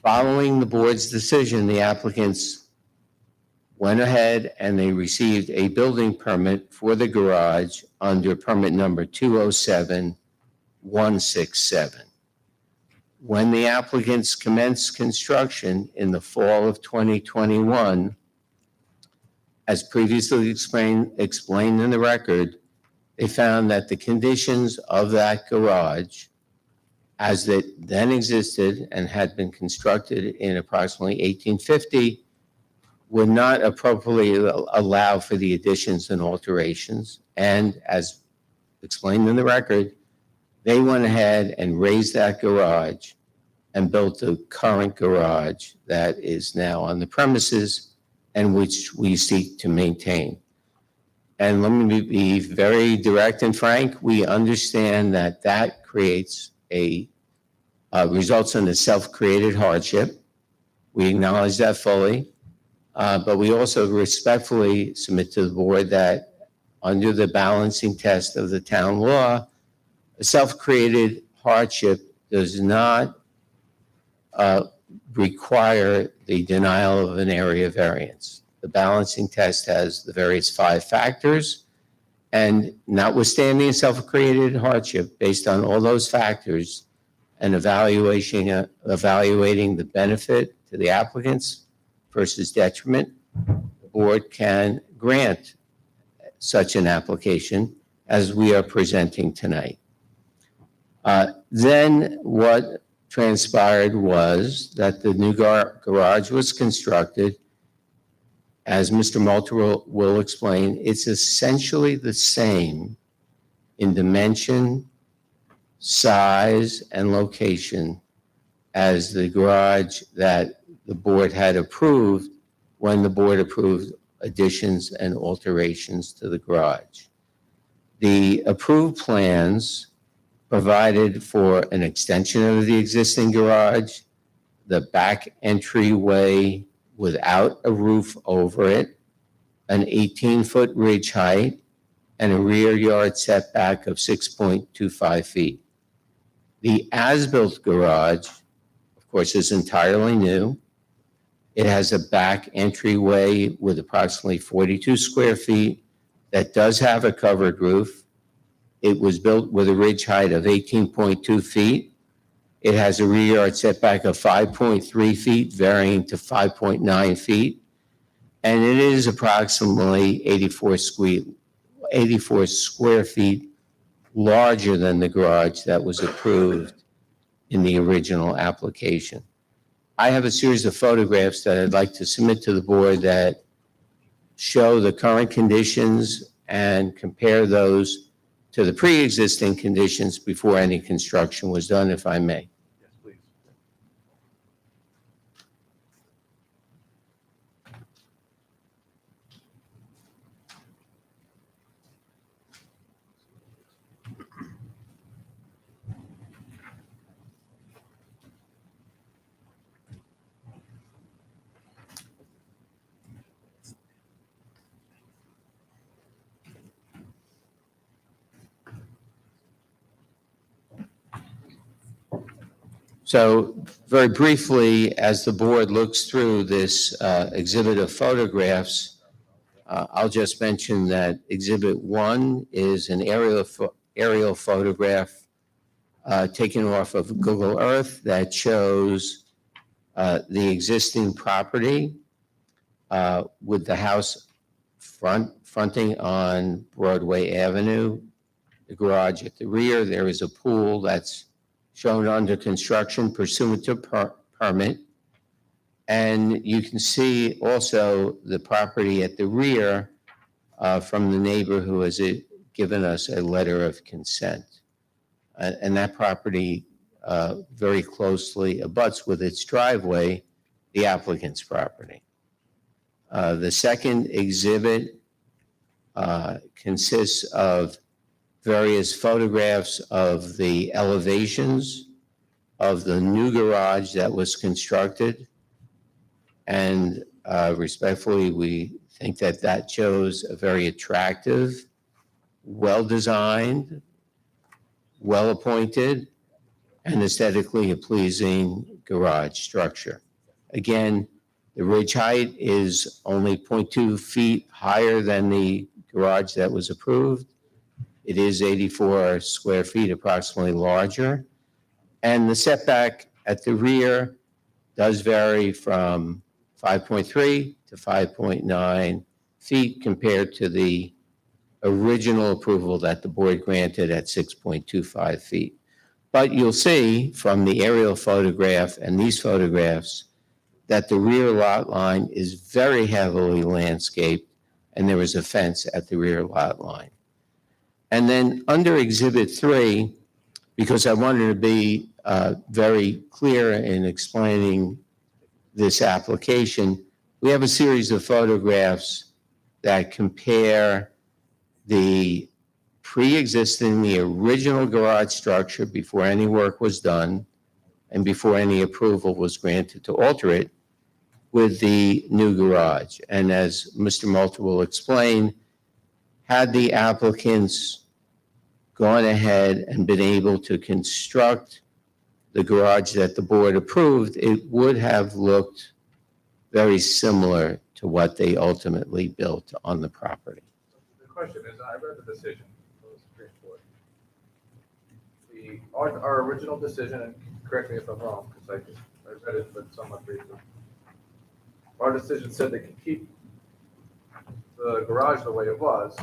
Following the board's decision, the applicants went ahead and they received a building permit for the garage under permit number 207167. When the applicants commenced construction in the fall of 2021, as previously explained in the record, they found that the conditions of that garage, as it then existed and had been constructed in approximately 1850, would not appropriately allow for the additions and alterations. And as explained in the record, they went ahead and raised that garage and built the current garage that is now on the premises and which we seek to maintain. And let me be very direct and frank. We understand that that creates results in a self-created hardship. We acknowledge that fully. But we also respectfully submit to the board that under the balancing test of the town law, a self-created hardship does not require the denial of an area variance. The balancing test has the various 5 factors, and notwithstanding a self-created hardship, based on all those factors, and evaluating the benefit to the applicants versus detriment, the board can grant such an application as we are presenting tonight. Then what transpired was that the new garage was constructed. As Mr. Moulter will explain, it's essentially the same in dimension, size, and location as the garage that the board had approved when the board approved additions and alterations to the garage. The approved plans provided for an extension of the existing garage, the back entryway without a roof over it, an 18-foot ridge height, and a rear yard setback of 6.25 feet. The as-built garage, of course, is entirely new. It has a back entryway with approximately 42 square feet that does have a covered roof. It was built with a ridge height of 18.2 feet. It has a rear yard setback of 5.3 feet, varying to 5.9 feet. And it is approximately 84 square feet larger than the garage that was approved in the original application. I have a series of photographs that I'd like to submit to the board that show the current conditions and compare those to the pre-existing conditions before any construction was done, if I may. Yes, please. So very briefly, as the board looks through this exhibit of photographs, I'll just mention that Exhibit 1 is an aerial photograph taken off of Google Earth that shows the existing property with the house fronting on Broadway Avenue, the garage at the rear. There is a pool that's shown under construction pursuant to permit. And you can see also the property at the rear from the neighbor who has given us a letter of consent. And that property very closely abuts with its driveway, the applicant's property. The second exhibit consists of various photographs of the elevations of the new garage that was constructed. And respectfully, we think that that shows a very attractive, well-designed, well-appointed, and aesthetically pleasing garage structure. Again, the ridge height is only 0.2 feet higher than the garage that was approved. It is 84 square feet, approximately larger. And the setback at the rear does vary from 5.3 to 5.9 feet compared to the original approval that the board granted at 6.25 feet. But you'll see from the aerial photograph and these photographs that the rear lot line is very heavily landscaped, and there is a fence at the rear lot line. And then under Exhibit 3, because I wanted to be very clear in explaining this application, we have a series of photographs that compare the pre-existing, the original garage structure before any work was done and before any approval was granted to alter it with the new garage. And as Mr. Moulton will explain, had the applicants gone ahead and been able to construct the garage that the board approved, it would have looked very similar to what they ultimately built on the property. The question is, I read the decision from the Supreme Court. Our original decision, and correct me if I'm wrong, because I read it, but somewhat briefly. Our decision said they could keep the garage the way it was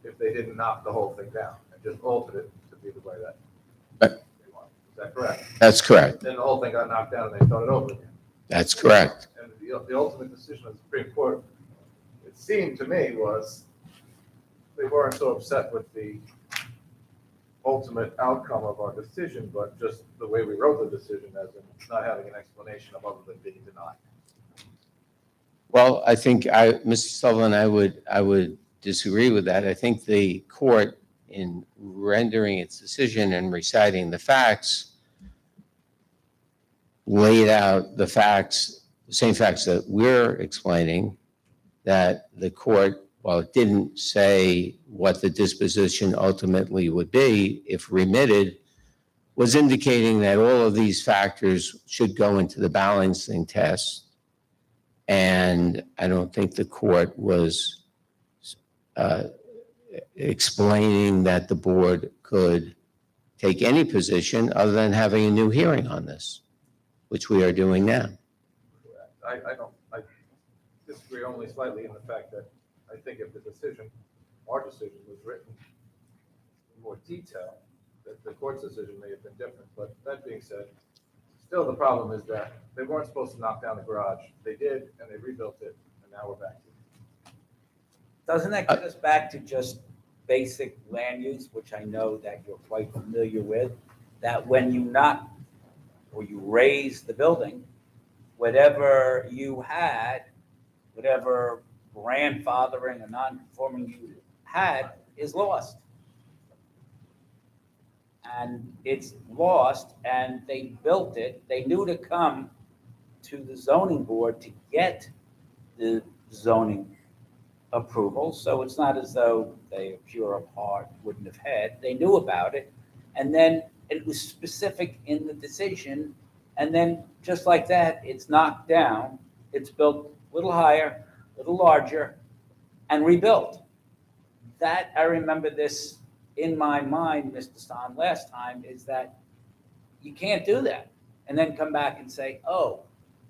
if they didn't knock the whole thing down and just altered it to be the way that they want. Is that correct? That's correct. Then the whole thing got knocked down and they started over again. That's correct. And the ultimate decision of the Supreme Court, it seemed to me, was they weren't so upset with the ultimate outcome of our decision, but just the way we wrote the decision, as in not having an explanation of other than being denied. Well, I think Mr. Sullivan, I would disagree with that. I think the court, in rendering its decision and reciting the facts, laid out the facts, the same facts that we're explaining, that the court, while it didn't say what the disposition ultimately would be if remitted, was indicating that all of these factors should go into the balancing test. And I don't think the court was explaining that the board could take any position other than having a new hearing on this, which we are doing now. I disagree only slightly in the fact that I think if the decision, our decision was written in more detail, that the court's decision may have been different. But that being said, still the problem is that they weren't supposed to knock down the garage. They did, and they rebuilt it, and now we're back to it. Doesn't that get us back to just basic land use, which I know that you're quite familiar with? That when you knock or you raise the building, whatever you had, whatever grandfathering or non-conforming you had is lost. And it's lost, and they built it. They knew to come to the zoning board to get the zoning approval. So it's not as though they pure of heart wouldn't have had. They knew about it. And then it was specific in the decision. And then just like that, it's knocked down. It's built a little higher, a little larger, and rebuilt. That, I remember this in my mind, Mr. San, last time, is that you can't do that. And then come back and say, oh,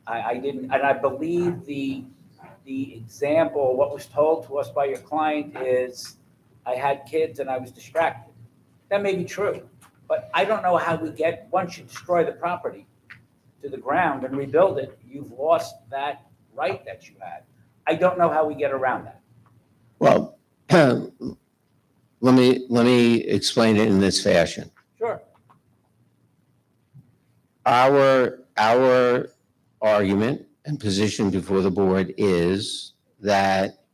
I didn't, and I believe the example, what was told to us by your client is, I had kids and I was distracted. That may be true, but I don't know how we get, once you destroy the property to the ground and rebuild it, you've lost that right that you had. I don't know how we get around that. Well, let me explain it in this fashion. Sure. Our argument and position before the board is that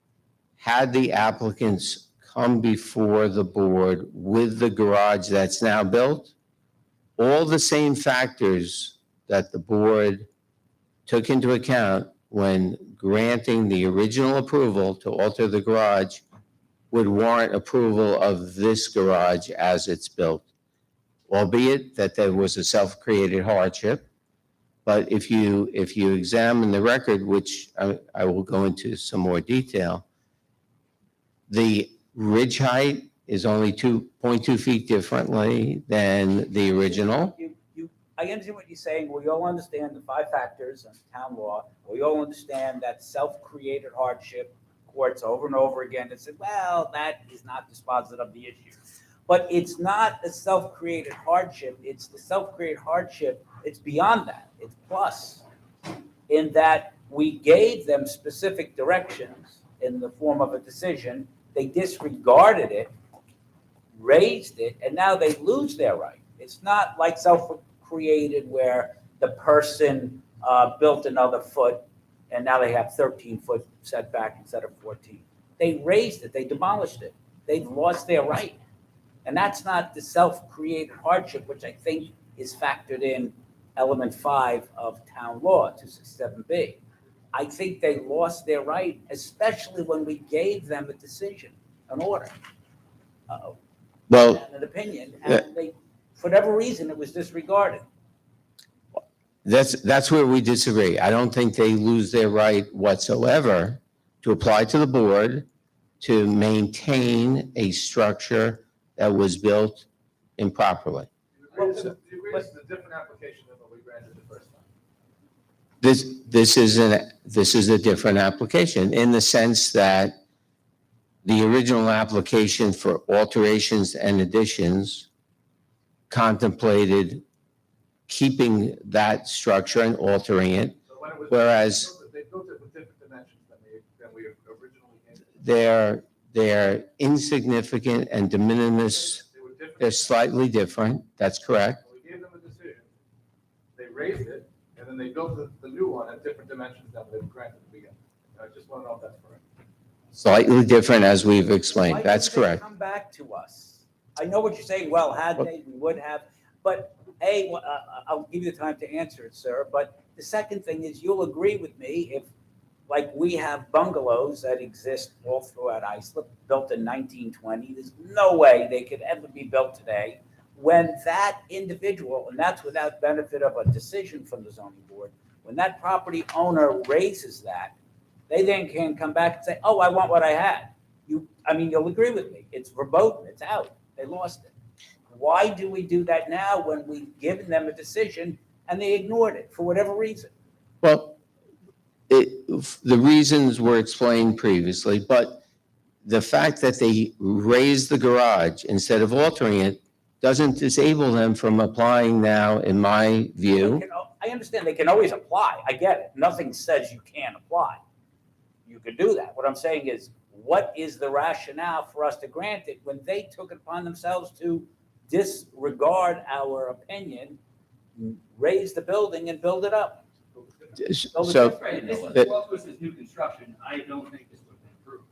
had the applicants come before the board with the garage that's now built, all the same factors that the board took into account when granting the original approval to alter the garage would warrant approval of this garage as it's built, albeit that there was a self-created hardship. But if you examine the record, which I will go into some more detail, the ridge height is only 2.2 feet differently than the original. I understand what you're saying. We all understand the 5 factors of town law. We all understand that self-created hardship. Courts over and over again have said, well, that is not dispositive of the issue. But it's not a self-created hardship. It's the self-created hardship. It's beyond that. It's plus, in that we gave them specific directions in the form of a decision. They disregarded it, raised it, and now they lose their right. It's not like self-created where the person built another foot and now they have 13-foot setback instead of 14. They raised it, they demolished it. They've lost their right. And that's not the self-created hardship, which I think is factored in element 5 of town law, 267B. I think they lost their right, especially when we gave them a decision, an order, Well, an opinion, and they, for whatever reason, it was disregarded. that's where we disagree. I don't think they lose their right whatsoever to apply to the board to maintain a structure that was built improperly. You agree this is a different application than what we granted the first time? This is a different application in the sense that the original application for alterations and additions contemplated keeping that structure and altering it, So when it was whereas they built it with different dimensions than we originally. they're insignificant and de minimis. They were different. They're slightly different. That's correct. We gave them a decision. They raised it, and then they built the new one at different dimensions than they granted at the beginning. I just want to know if that's correct. Slightly different, as we've explained. Why That's didn't they correct. come back to us? I know what you're saying, well, had they, we would have, but I'll give you the time to answer it, sir, but the second thing is, you'll agree with me, if, like, we have bungalows that exist all throughout Islip, built in 1920, there's no way they could ever be built today, when that individual, and that's without benefit of a decision from the zoning board, when that property owner raises that, they then can come back and say, oh, I want what I had. You'll agree with me. It's verboten, it's out. They lost it. Why do we do that now when we've given them a decision and they ignored it for whatever reason? Well, the reasons were explained previously, but the fact that they raised the garage instead of altering it doesn't disable them from applying now, in my view. I understand they can always apply. I get it. Nothing says you can't apply. You could do that. What I'm saying is, what is the rationale for us to grant it when they took it upon themselves to disregard our opinion, raise the building and build it up? So, Right, if this was, that- well, this is new construction, I don't think this would have been approved.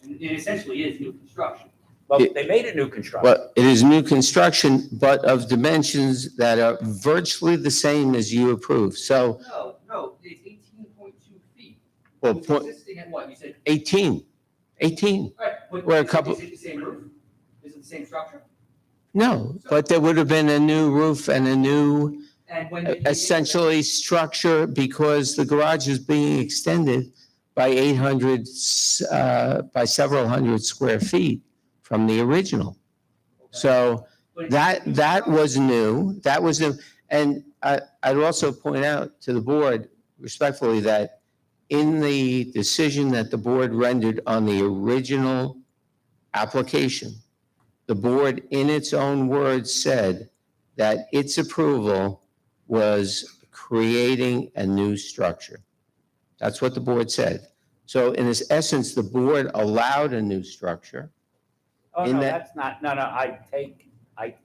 And it essentially is new construction. Well, they made it new construction. well, it is new construction, but of dimensions that are virtually the same as you approved. So, No, it's 18.2 feet. well, It's point, existing at what, you said? 18, Right, but We're a is it- couple- Is it the same roof? Is it the same structure? no, but there would have been a new roof and a new And when did you- essentially structure because the garage is being extended by 800, by several hundred square feet from the original. So that was new, that was new. And I'd also point out to the board respectfully that in the decision that the board rendered on the original application, the board in its own words said that its approval was creating a new structure. That's what the board said. So in its essence, the board allowed a new structure. Oh, in no, that- that's not, no,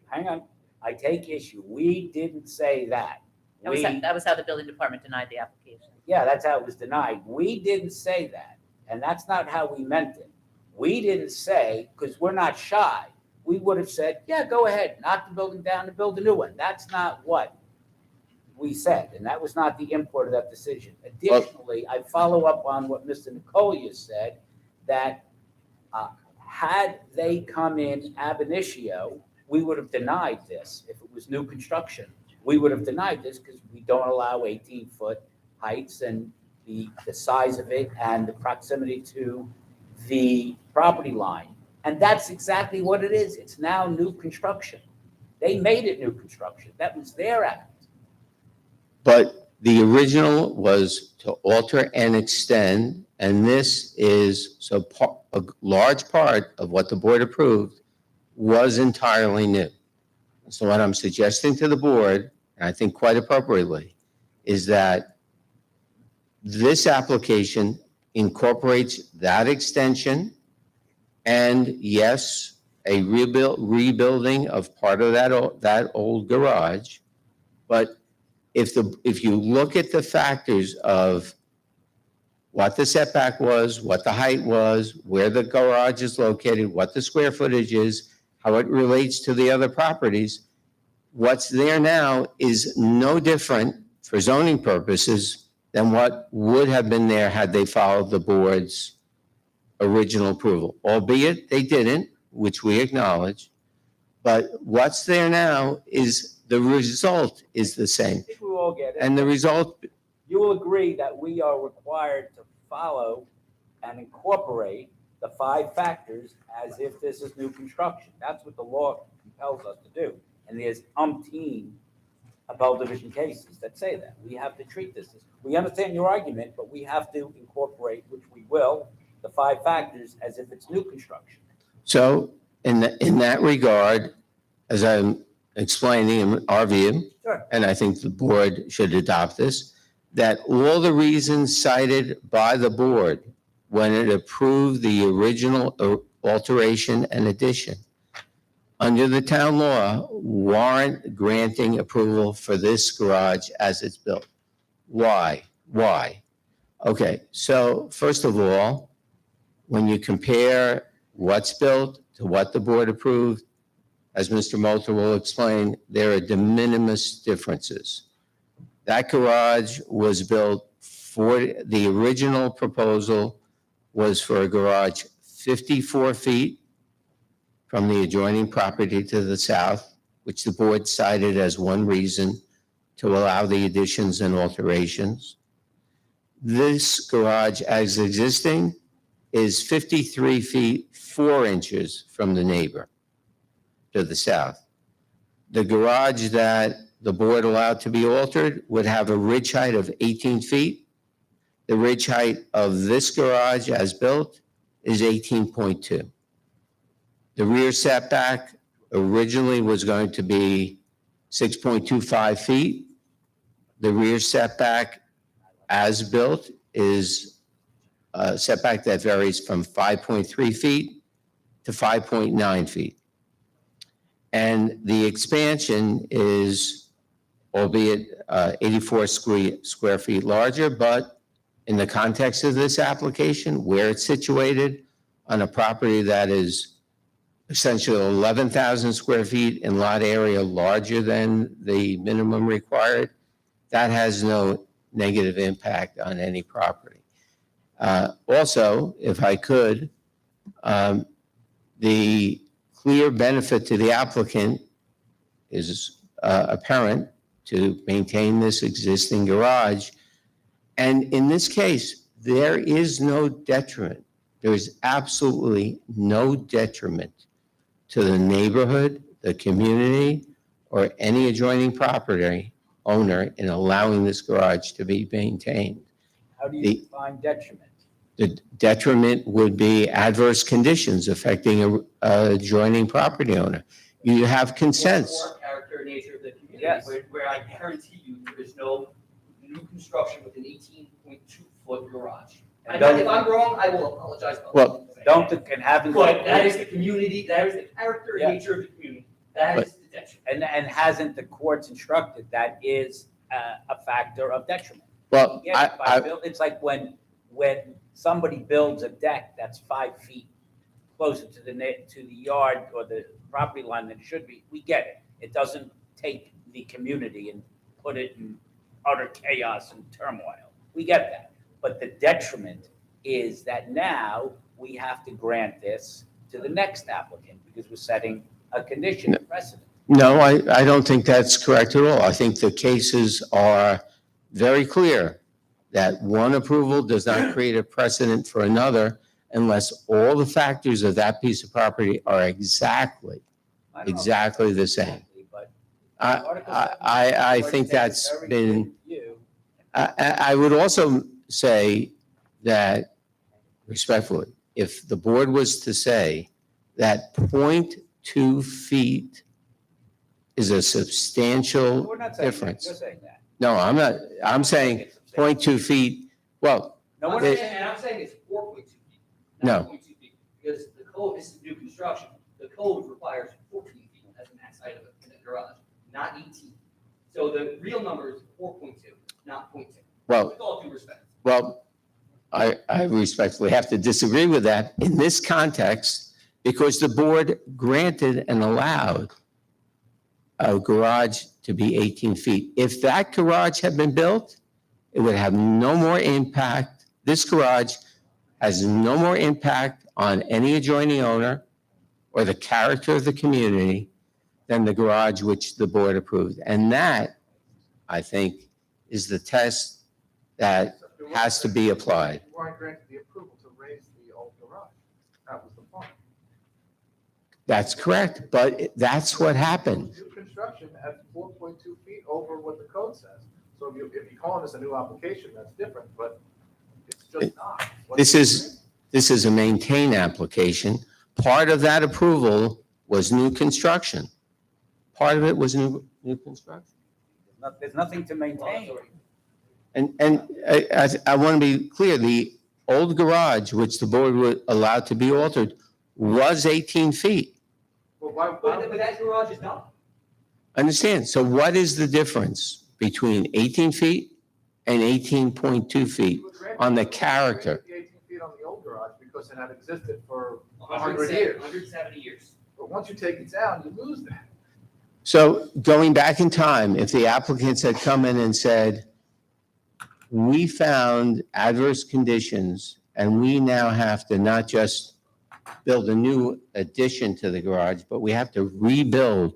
hang on, I take issue. We didn't say that. We- That was how the building department denied the application. Yeah, that's how it was denied. We didn't say that, and that's not how we meant it. We didn't say, because we're not shy, we would have said, yeah, go ahead, knock the building down and build a new one. That's not what we said, and that was not the import of that decision. Additionally, I follow up on what Mr. Nicolia said, that had they come in ab initio, we would have denied this if it was new construction. We would have denied this because we don't allow 18-foot heights and the size of it and the proximity to the property line. And that's exactly what it is. It's now new construction. They made it new construction. That was their act. But the original was to alter and extend, and this is, so a large part of what the board approved was entirely new. So what I'm suggesting to the board, and I think quite appropriately, is that this application incorporates that extension and yes, a rebuilding of part of that old garage. But if you look at the factors of what the setback was, what the height was, where the garage is located, what the square footage is, how it relates to the other properties, what's there now is no different for zoning purposes than what would have been there had they followed the board's original approval, albeit they didn't, which we acknowledge. But what's there now is the result is the same. I think we all get it. And the result, You will agree that we are required to follow and incorporate the 5 factors as if this is new construction. That's what the law compels us to do. And there's umpteen appellate division cases that say that. We have to treat this as, we understand your argument, but we have to incorporate, which we will, the 5 factors as if it's new construction. so in that regard, as I'm explaining in our view, Sure. and I think the board should adopt this, that all the reasons cited by the board when it approved the original alteration and addition under the town law warrant granting approval for this garage as it's built. Why? Okay, so first of all, when you compare what's built to what the board approved, as Mr. Moulter will explain, there are de minimis differences. That garage was built for, the original proposal was for a garage 54 feet from the adjoining property to the south, which the board cited as one reason to allow the additions and alterations. This garage as existing is 53 feet, 4 inches from the neighbor to the south. The garage that the board allowed to be altered would have a ridge height of 18 feet. The ridge height of this garage as built is 18.2. The rear setback originally was going to be 6.25 feet. The rear setback as built is setback that varies from 5.3 feet to 5.9 feet. And the expansion is, albeit 84 square feet larger, but in the context of this application, where it's situated on a property that is essentially 11,000 square feet in lot area larger than the minimum required, that has no negative impact on any property. Also, if I could, the clear benefit to the applicant is apparent to maintain this existing garage. And in this case, there is no detriment. There is absolutely no detriment to the neighborhood, the community, or any adjoining property owner in allowing this garage to be maintained. How do you define detriment? The detriment would be adverse conditions affecting a adjoining property owner. You have consents. Or character, nature of the community, Yes. where I guarantee you, there is no new construction with an 18.2-foot garage. And If don't- I'm wrong, I will apologize. Well, Don't, and haven't. But that is the community, that is the character Yeah. and nature of the community. That is the detriment. And hasn't the courts instructed that is a factor of detriment? Well, Yeah, it's like when somebody builds a deck that's 5 feet closer to to the yard or the property line than it should be, we get it. It doesn't take the community and put it in utter chaos and turmoil. We get that. But the detriment is that now we have to grant this to the next applicant because we're setting a condition, a precedent. No, I don't think that's correct at all. I think the cases are very clear that one approval does not create a precedent for another unless all the factors of that piece of property are exactly the same. But I think that's been, I would also say that respectfully, if the board was to say that 0.2 feet is a substantial We're not saying that. difference. You're saying that. No, I'm not, I'm saying 0.2 feet, well, No I'm one they- saying, and I'm saying it's 4.2 feet, No. not 0.2 feet. Because the code, this is new construction, the code requires 14 feet as a max height of a garage, not 18. So the real number is 4.2, not 0.2. Well- With all due respect. well, I respectfully have to disagree with that in this context because the board granted and allowed a garage to be 18 feet. If that garage had been built, it would have no more impact. This garage has no more impact on any adjoining owner or the character of the community than the garage which the board approved. And that, I think, is the test that has to be applied. You weren't granted the approval to raise the old garage. That was the point. That's correct, but that's what happened. New construction at 4.2 feet over what the code says. So if you're calling this a new application, that's different, but it's just not. This is a maintain application. Part of that approval was new construction. Part of it was new construction. There's nothing to maintain. And I want to be clear, the old garage, which the board would allow to be altered, was 18 feet. But that garage is not. Understand? So what is the difference between 18 feet and 18.2 feet on the character? The 18 feet on the old garage because it had existed for 100 years. 170 years. But once you take it down, you lose that. So going back in time, if the applicants had come in and said, we found adverse conditions and we now have to not just build a new addition to the garage, but we have to rebuild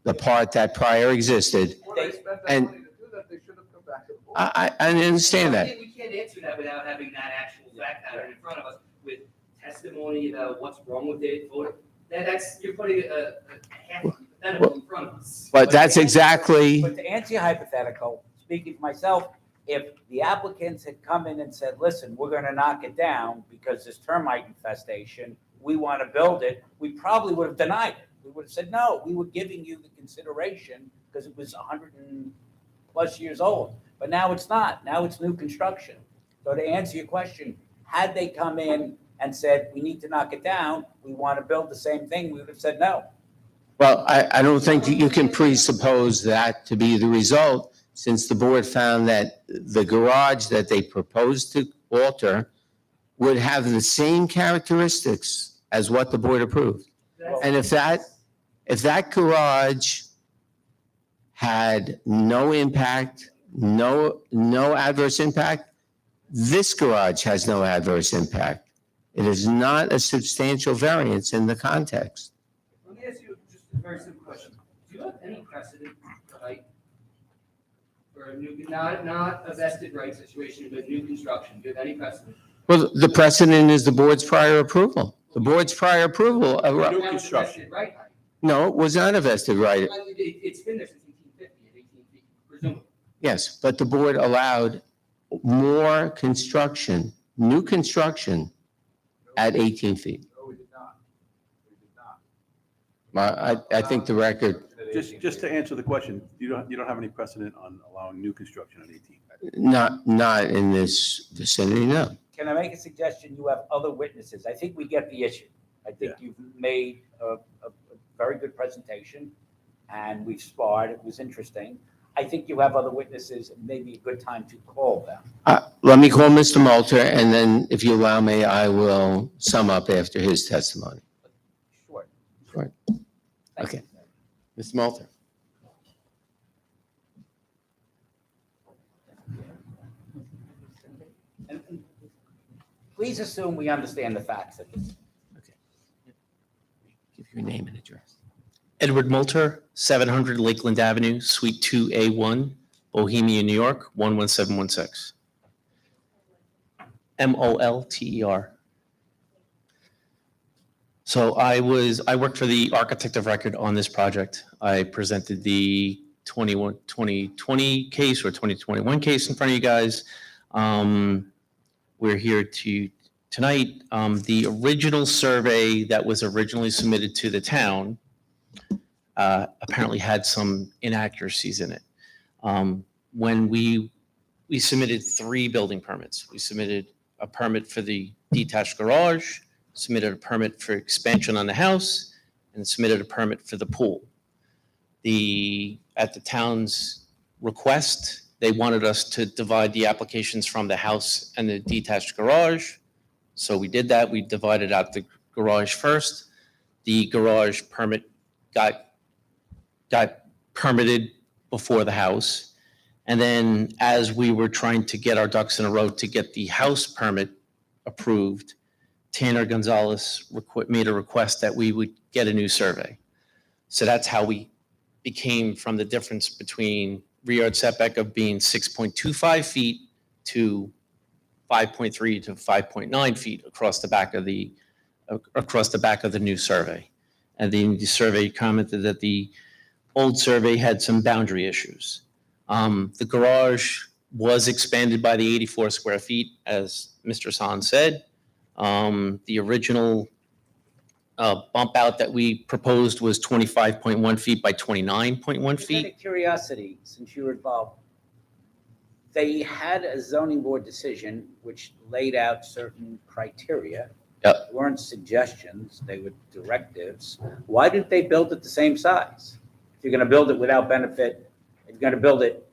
the part that prior existed. Before they spent that And money to do that, they should have come back to the board. I understand that. We can't answer that without having that actual fact pattern in front of us with testimony about what's wrong with it. That's, you're putting a half hypothetical in front of us. But that's exactly, But to answer your hypothetical, speaking for myself, if the applicants had come in and said, listen, we're gonna knock it down because there's termite infestation, we wanna build it, we probably would have denied it. We would have said, no, we were giving you the consideration because it was 100+ years old. But now it's not, now it's new construction. So to answer your question, Had they come in and said, we need to knock it down, we want to build the same thing, we would have said no. Well, I don't think you can presuppose that to be the result, since the board found that the garage that they proposed to alter would have the same characteristics as what the board approved. And if that garage had no impact, no adverse impact, this garage has no adverse impact. It is not a substantial variance in the context. Let me ask you just a very simple question. Do you have any precedent, right, for a new, not a vested right situation, but new construction? Do you have any precedent? Well, the precedent is the board's prior approval. The board's prior approval. New construction. Right? No, it was not a vested right. It's been there since 1850 at 18 feet, presumably. Yes, but the board allowed more construction, new construction at 18 feet. No, we did not. We did not. I think the record, Just to answer the question, you don't have any precedent on allowing new construction on 18? not in this vicinity, no. Can I make a suggestion? You have other witnesses. I think we get the issue. I think you've made a very good presentation, and we've sparred. It was interesting. I think you have other witnesses, and maybe a good time to call them. Let me call Mr. Moulter, and then if you allow me, I will sum up after his testimony. Sure. Sure. Okay. Mr. Moulter. And please assume we understand the facts of this. Give your name and address. Edward Moulter, 700 Lakeland Avenue, Suite 2A1, Bohemia, New York, 11716. Molter. So I worked for the architect of record on this project. I presented the 2020 case or 2021 case in front of you guys. We're here tonight. The original survey that was originally submitted to the town apparently had some inaccuracies in it. When we submitted 3 building permits. We submitted a permit for the detached garage, submitted a permit for expansion on the house, and submitted a permit for the pool. At the town's request, they wanted us to divide the applications from the house and the detached garage. So we did that. We divided out the garage first. The garage permit got permitted before the house. And then as we were trying to get our ducks in a row to get the house permit approved, Tanner Gonzalez made a request that we would get a new survey. So that's how we became from the difference between rear yard setback of being 6.25 feet to 5.3 to 5.9 feet across the back of the new survey. And then the survey commented that the old survey had some boundary issues. The garage was expanded by the 84 square feet, as Mr. San said. The original bump out that we proposed was 25.1 feet by 29.1 Just out feet. of curiosity, since you were involved, they had a zoning board decision which laid out certain criteria. Yep. They weren't suggestions, they were directives. Why didn't they build it the same size? If you're going to build it without benefit, if you're going to build it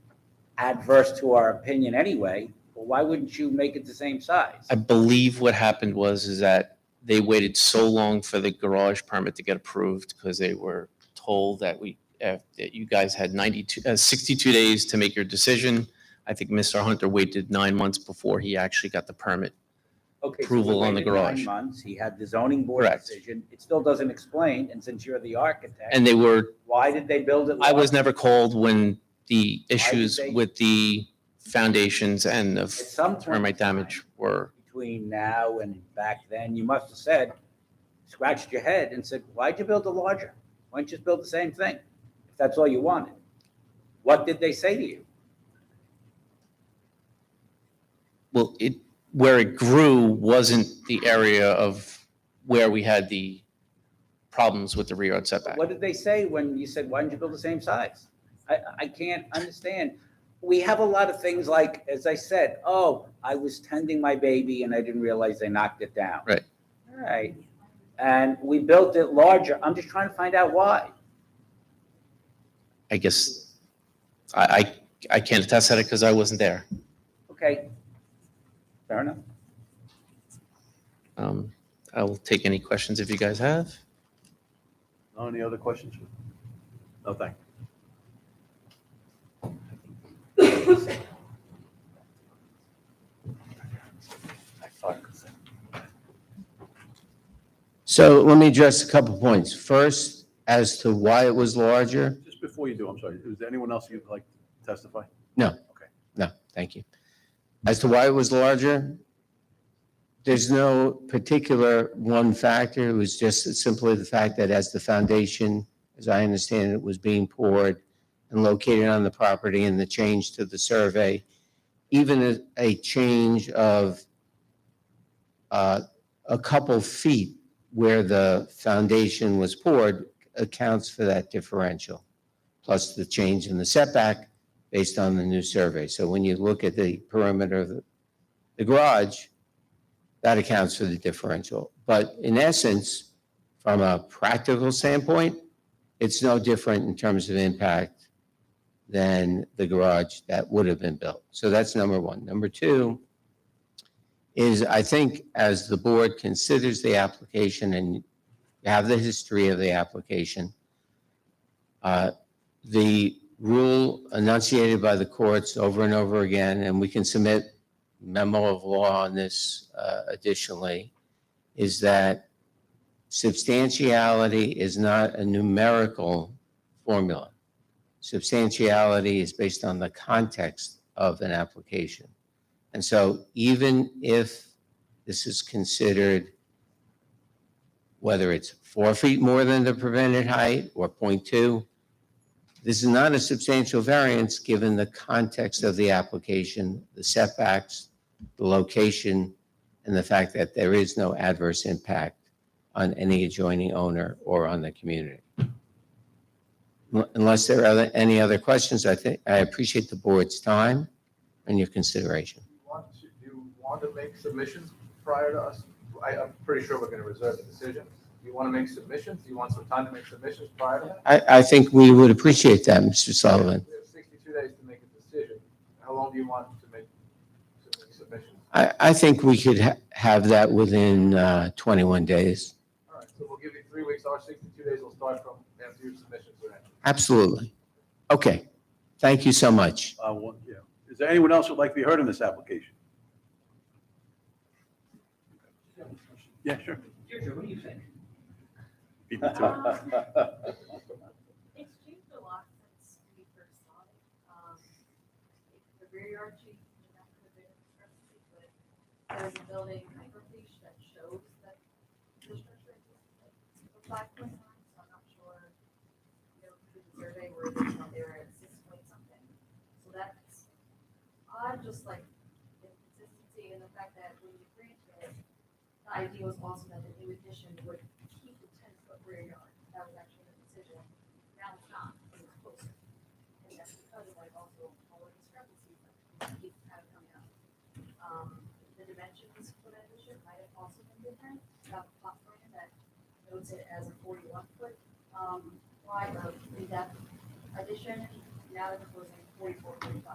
adverse to our opinion anyway, well, why wouldn't you make it the same size? I believe what happened is that they waited so long for the garage permit to get approved because they were told that that you guys had 62 days to make your decision. I think Mr. Hunter waited 9 months before he actually got the permit Okay, so approval we on the waited garage. 9 months, he had the zoning board Correct. decision. It still doesn't explain, and since you're the architect. And they were, Why did they build it? I was larger? never called when the issues they- with the foundations and the At some point termite damage were. between now and back then, you must have said, scratched your head and said, why'd you build it larger? Why don't you just build the same thing? If that's all you wanted. What did they say to you? Well, where it grew wasn't the area of where we had the problems with the rear yard setback. What did they say when you said, why didn't you build the same size? I can't understand. we have a lot of things like, as I said, oh, I was tending my baby and I didn't realize I knocked it down. Right. All right. And we built it larger. I'm just trying to find out why. I guess I can't attest to it because I wasn't there. Okay. Fair enough. I will take any questions if you guys have. Any other questions? No, thank you. So let me address a couple points. First, as to why it was larger. Just before you do, I'm sorry, is there anyone else you'd like to testify? No. Okay. No, thank you. As to why it was larger, there's no particular one factor. It was just simply the fact that as the foundation, as I understand it, was being poured and located on the property and the change to the survey, even a change of a couple feet where the foundation was poured accounts for that differential, plus the change in the setback based on the new survey. So when you look at the perimeter of the garage, that accounts for the differential. But in essence, from a practical standpoint, it's no different in terms of impact than the garage that would have been built. So that's number one. Number two is, I think, as the board considers the application and you have the history of the application, the rule enunciated by the courts over and over again, and we can submit memo of law on this additionally, is that substantiality is not a numerical formula. Substantiality is based on the context of an application. And so even if this is considered, whether it's 4 feet more than the prevented height or 0.2, this is not a substantial variance given the context of the application, the setbacks, the location, and the fact that there is no adverse impact on any adjoining owner or on the community. Unless there are any other questions, I appreciate the board's time and your consideration. Do you want to make submissions prior to us? I'm pretty sure we're going to reserve the decision. Do you want to make submissions? Do you want some time to make submissions prior to that? I think we would appreciate that, Mr. Sullivan. We have 62 days to make a decision. How long do you want to make submissions? I think we could have that within 21 days. All right, so we'll give you 3 weeks. Our 62 days will start from after your submissions are in. Absolutely. Okay. Thank you so much. Yeah. Is there anyone else who'd like to be heard in this application? Yeah, sure. Deirdre, what do you think? Beat me to it. It's changed a lot since we first saw it. The rear yard changed, and that could have been a discrepancy, but there's a building height leash that shows that the structure is like 5.9, so I'm not sure, through the survey where they were at 6 point something. So that's, I'm just like, the consistency and the fact that when you granted it, the idea was also that the new addition would keep the 10-foot rear yard. That was actually the decision. Now it's not, it's closer. And that's because of like also all the discrepancies that keep kind of coming up. The dimensions for that addition might have also been different. Got the plot plan that notes it as a 41-foot wide of in-depth addition. Now they're proposing 44, 45.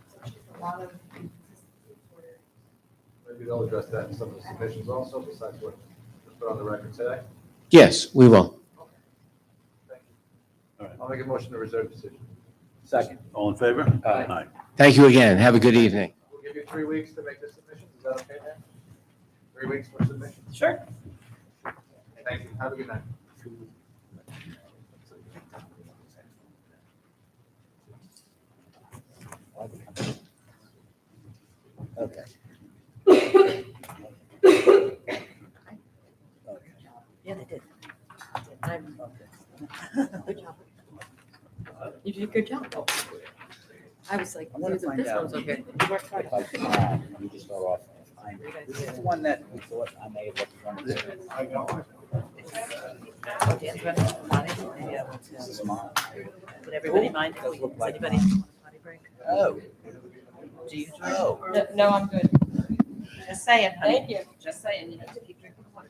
So it's just a lot of inconsistencies where Maybe they'll address that in some of the submissions also, besides what was put on the record today. Yes, we will. Thank you. I'll make a motion to reserve decision. Second. All in favor? Aye. Thank you again. Have a good evening. We'll give you 3 weeks to make the submissions. Is that okay, Dan? 3 weeks for submissions? Sure. Thank you. Have a good night. Okay. Yeah, they did. Good job. You did a good job. I was like, I'm gonna this find out. one's okay. You worked hard. We just start off. This is the one that we thought I may have looked from. Dan's running, Bonnie, maybe I will too. This is mine. Would everybody mind if we, does anybody want a potty break? Oh. Do you drink? No, I'm good. Just saying, honey. Thank you. Just saying, you have to keep drinking water.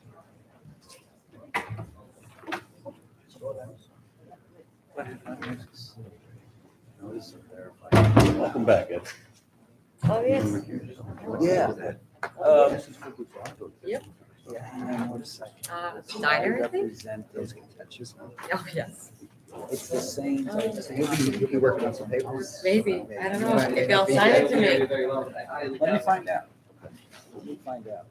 Welcome back, Ed. Oh, yes. Yeah. Yep. Diner, I think? Oh, yes. It's the same. You'll be working on some papers. Maybe, I don't know, if y'all sign it to me. Let me find out. Let me find out.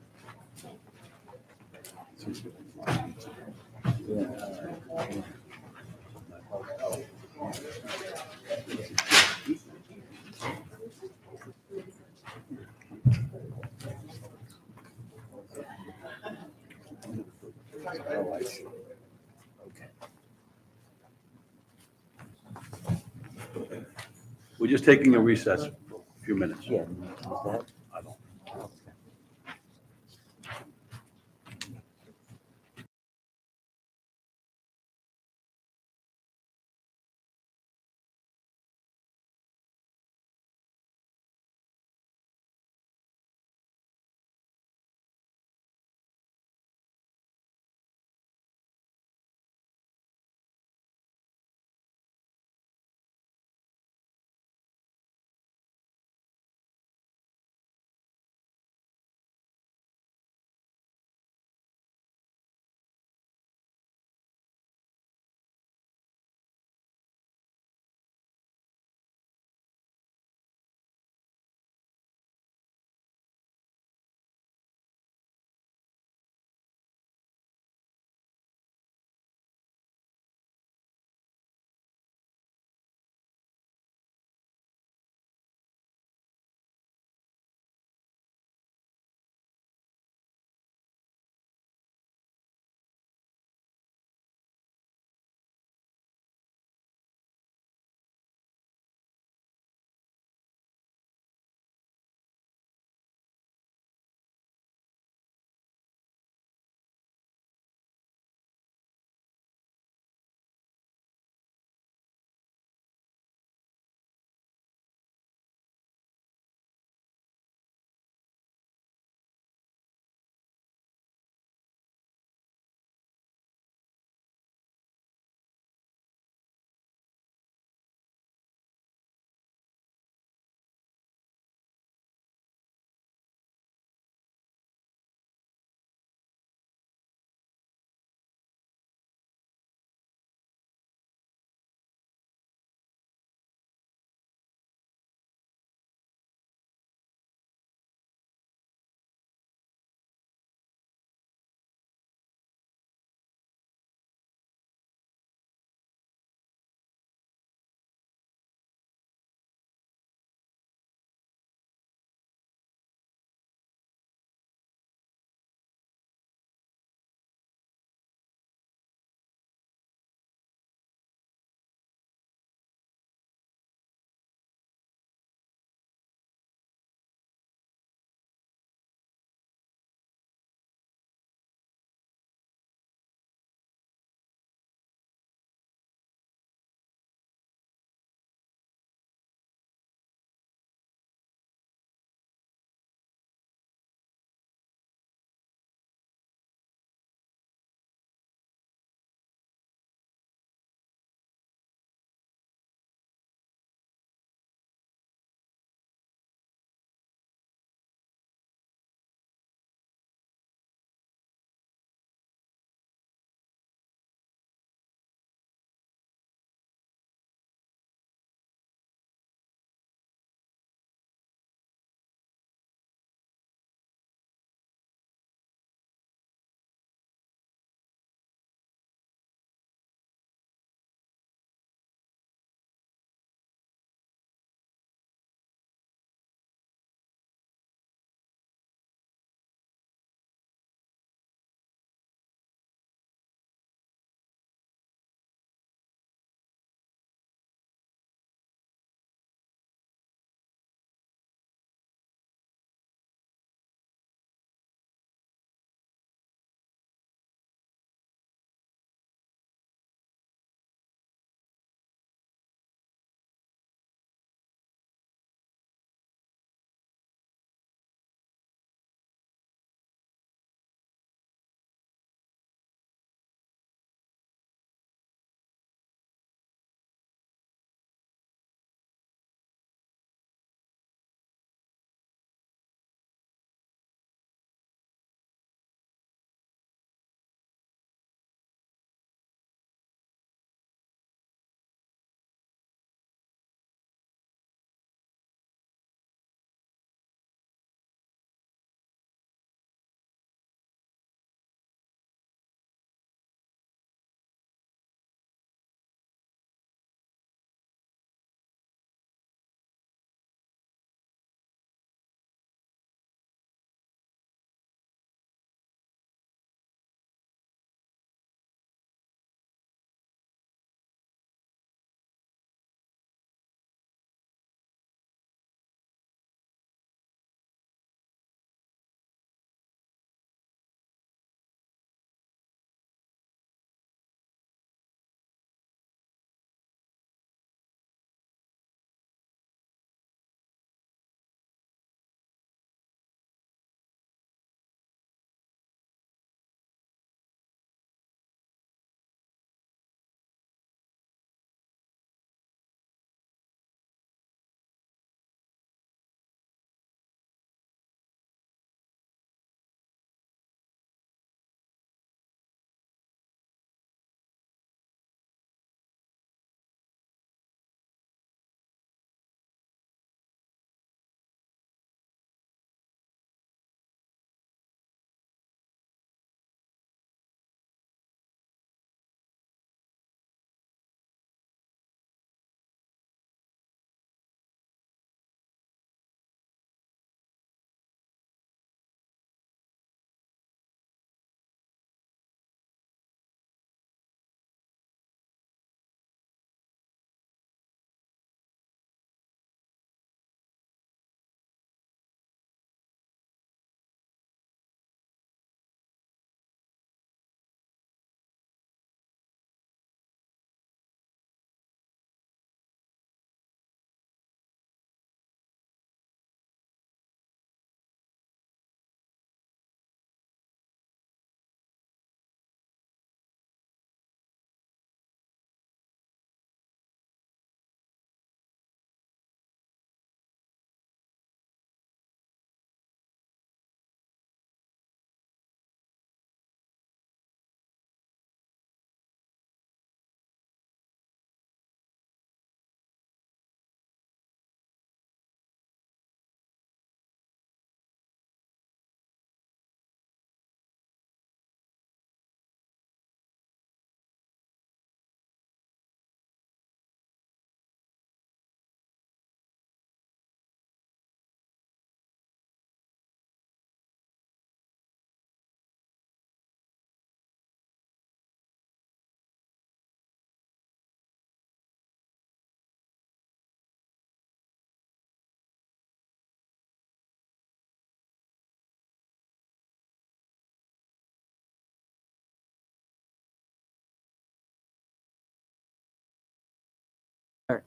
We're just taking a recess for a few minutes. Yeah. I don't.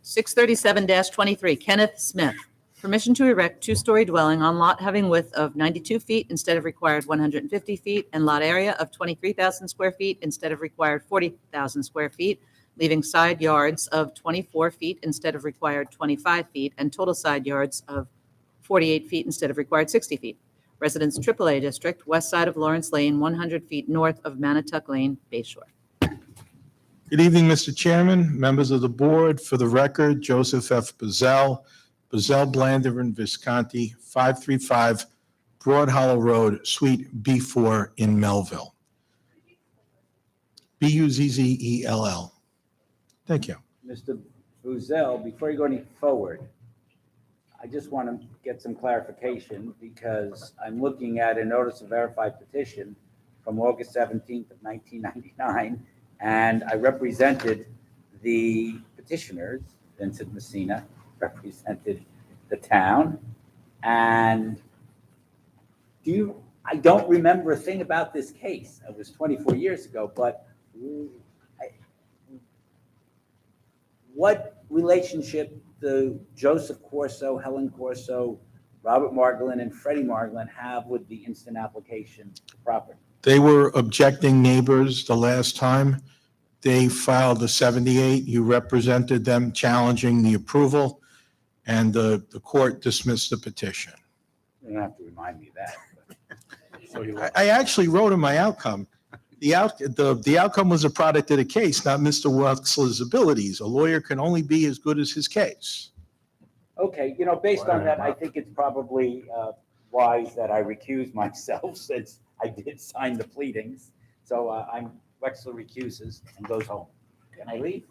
637-23, Kenneth Smith. Permission to erect two-story dwelling on lot having width of 92 feet instead of required 150 feet and lot area of 23,000 square feet instead of required 40,000 square feet, leaving side yards of 24 feet instead of required 25 feet and total side yards of 48 feet instead of required 60 feet. Residence AAA District, west side of Lawrence Lane, 100 feet north of Manatuck Lane, Bay Shore. Good evening, Mr. Chairman, members of the board. For the record, Joseph F. Bazell, Blandiver and Visconti, 535 Broad Hollow Road, Suite B4 in Melville. Buzzell. Thank you. Mr. Buzzell, before you go any forward, I just want to get some clarification because I'm looking at a notice of verified petition from August 17th of 1999, and I represented the petitioners, Vincent Messina represented the town, and I don't remember a thing about this case. It was 24 years ago, but what relationship do Joseph Corso, Helen Corso, Robert Margolin, and Freddie Margolin have with the instant application property? They were objecting neighbors the last time. They filed a 78. You represented them challenging the approval, and the court dismissed the petition. You don't have to remind me of that. I actually wrote in my outcome. The outcome was a product of the case, not Mr. Wexler's abilities. A lawyer can only be as good as his case. Okay, based on that, I think it's probably wise that I recuse myself since I did sign the pleadings. So Wexler recuses and goes home. Can I leave?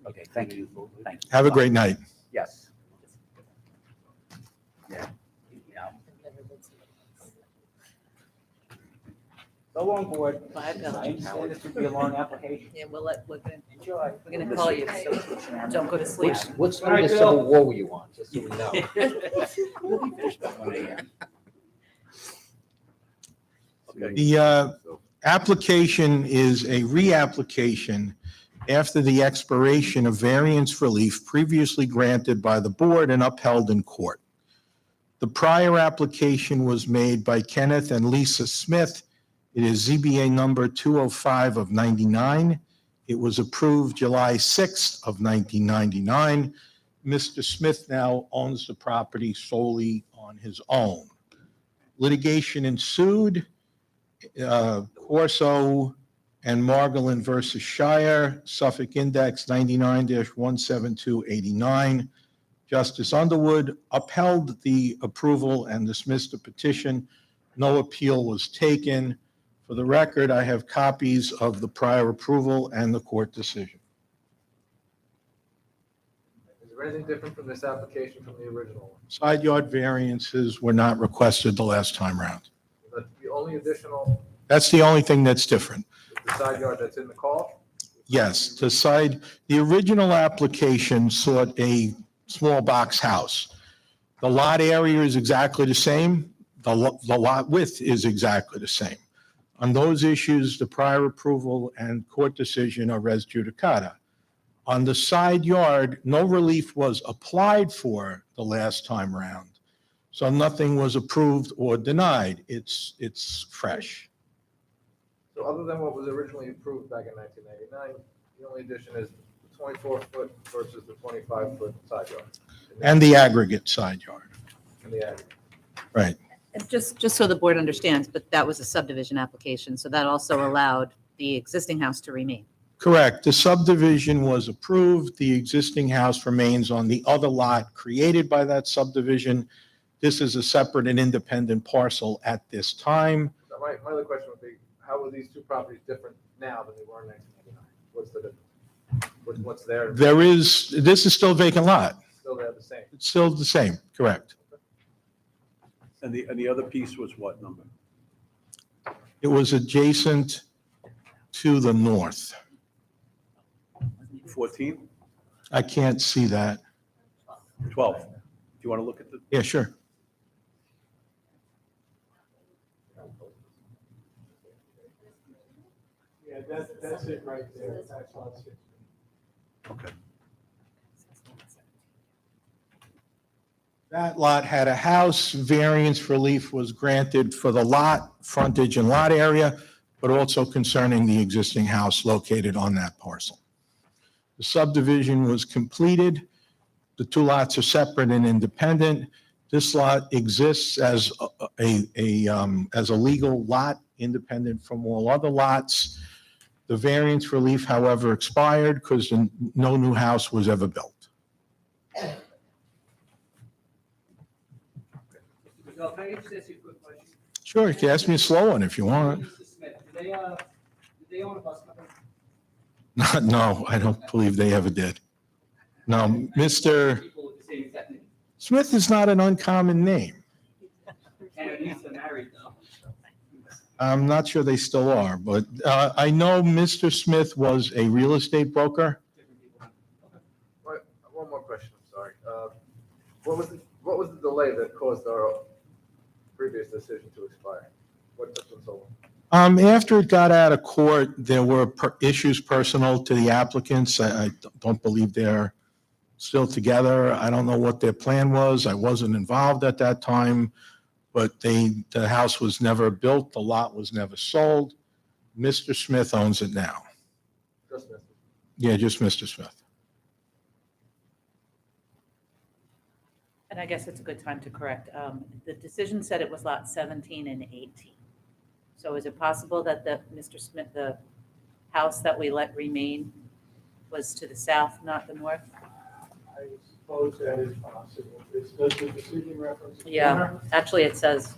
Okay, thank you. Thank you. Have a great night. Yes. Yeah. So long, board. I understand this would be a long application. Yeah, we're gonna Enjoy. call you, so don't go to sleep. What side of the Civil War were you on, just so we know? We'll be finished by 1 a.m. The application is a reapplication after the expiration of variance relief previously granted by the board and upheld in court. The prior application was made by Kenneth and Lisa Smith. It is ZBA number 205 of 99. It was approved July 6th of 1999. Mr. Smith now owns the property solely on his own. Litigation ensued. Corso and Margolin versus Shire, Suffolk Index 99-17289. Justice Underwood upheld the approval and dismissed the petition. No appeal was taken. For the record, I have copies of the prior approval and the court decision. Is there anything different from this application from the original one? Side yard variances were not requested the last time round. The only additional, That's the only thing that's different. the side yard that's in the call? Yes, the original application sought a small box house. The lot area is exactly the same. The lot width is exactly the same. On those issues, the prior approval and court decision are res judicata. On the side yard, no relief was applied for the last time round. So nothing was approved or denied. It's fresh. So other than what was originally approved back in 1999, the only addition is the 24-foot versus the 25-foot side yard. And the aggregate side yard, And the aggregate. right. And just so the board understands, but that was a subdivision application, so that also allowed the existing house to remain. Correct. The subdivision was approved. The existing house remains on the other lot created by that subdivision. This is a separate and independent parcel at this time. So my other question would be, how are these two properties different now than they were in 1999? What's the difference? What's there? This is still a vacant lot. Still they're the same? It's still the same, correct. And the other piece was what number? It was adjacent to the north. 14? I can't see that. 12? Do you want to look at the? Yeah, sure. Yeah, that's it right there. Okay. That lot had a house. Variance relief was granted for the lot, frontage and lot area, but also concerning the existing house located on that parcel. The subdivision was completed. The two lots are separate and independent. This lot exists as as a legal lot, independent from all other lots. The variance relief, however, expired because no new house was ever built. Mr. can I just ask you a quick question? Sure, you can ask me a slow one if you want. Mr. Smith, do they own a bus company? No, I don't believe they ever did. No, Mr. People with the same exact name. Smith is not an uncommon name. And at least they're married though. I'm not sure they still are, but I know Mr. Smith was a real estate broker. One more question, I'm sorry. What was the delay that caused our previous decision to expire? What took them so long? After it got out of court, there were issues personal to the applicants. I don't believe they're still together. I don't know what their plan was. I wasn't involved at that time, but the house was never built. The lot was never sold. Mr. Smith owns it now. Just missed it. Yeah, just Mr. Smith. And I guess it's a good time to correct. The decision said it was lot 17 and 18. So is it possible that Mr. Smith, the house that we let remain was to the south, not the north? I suppose that is possible. Does the decision reference? Yeah, actually it says,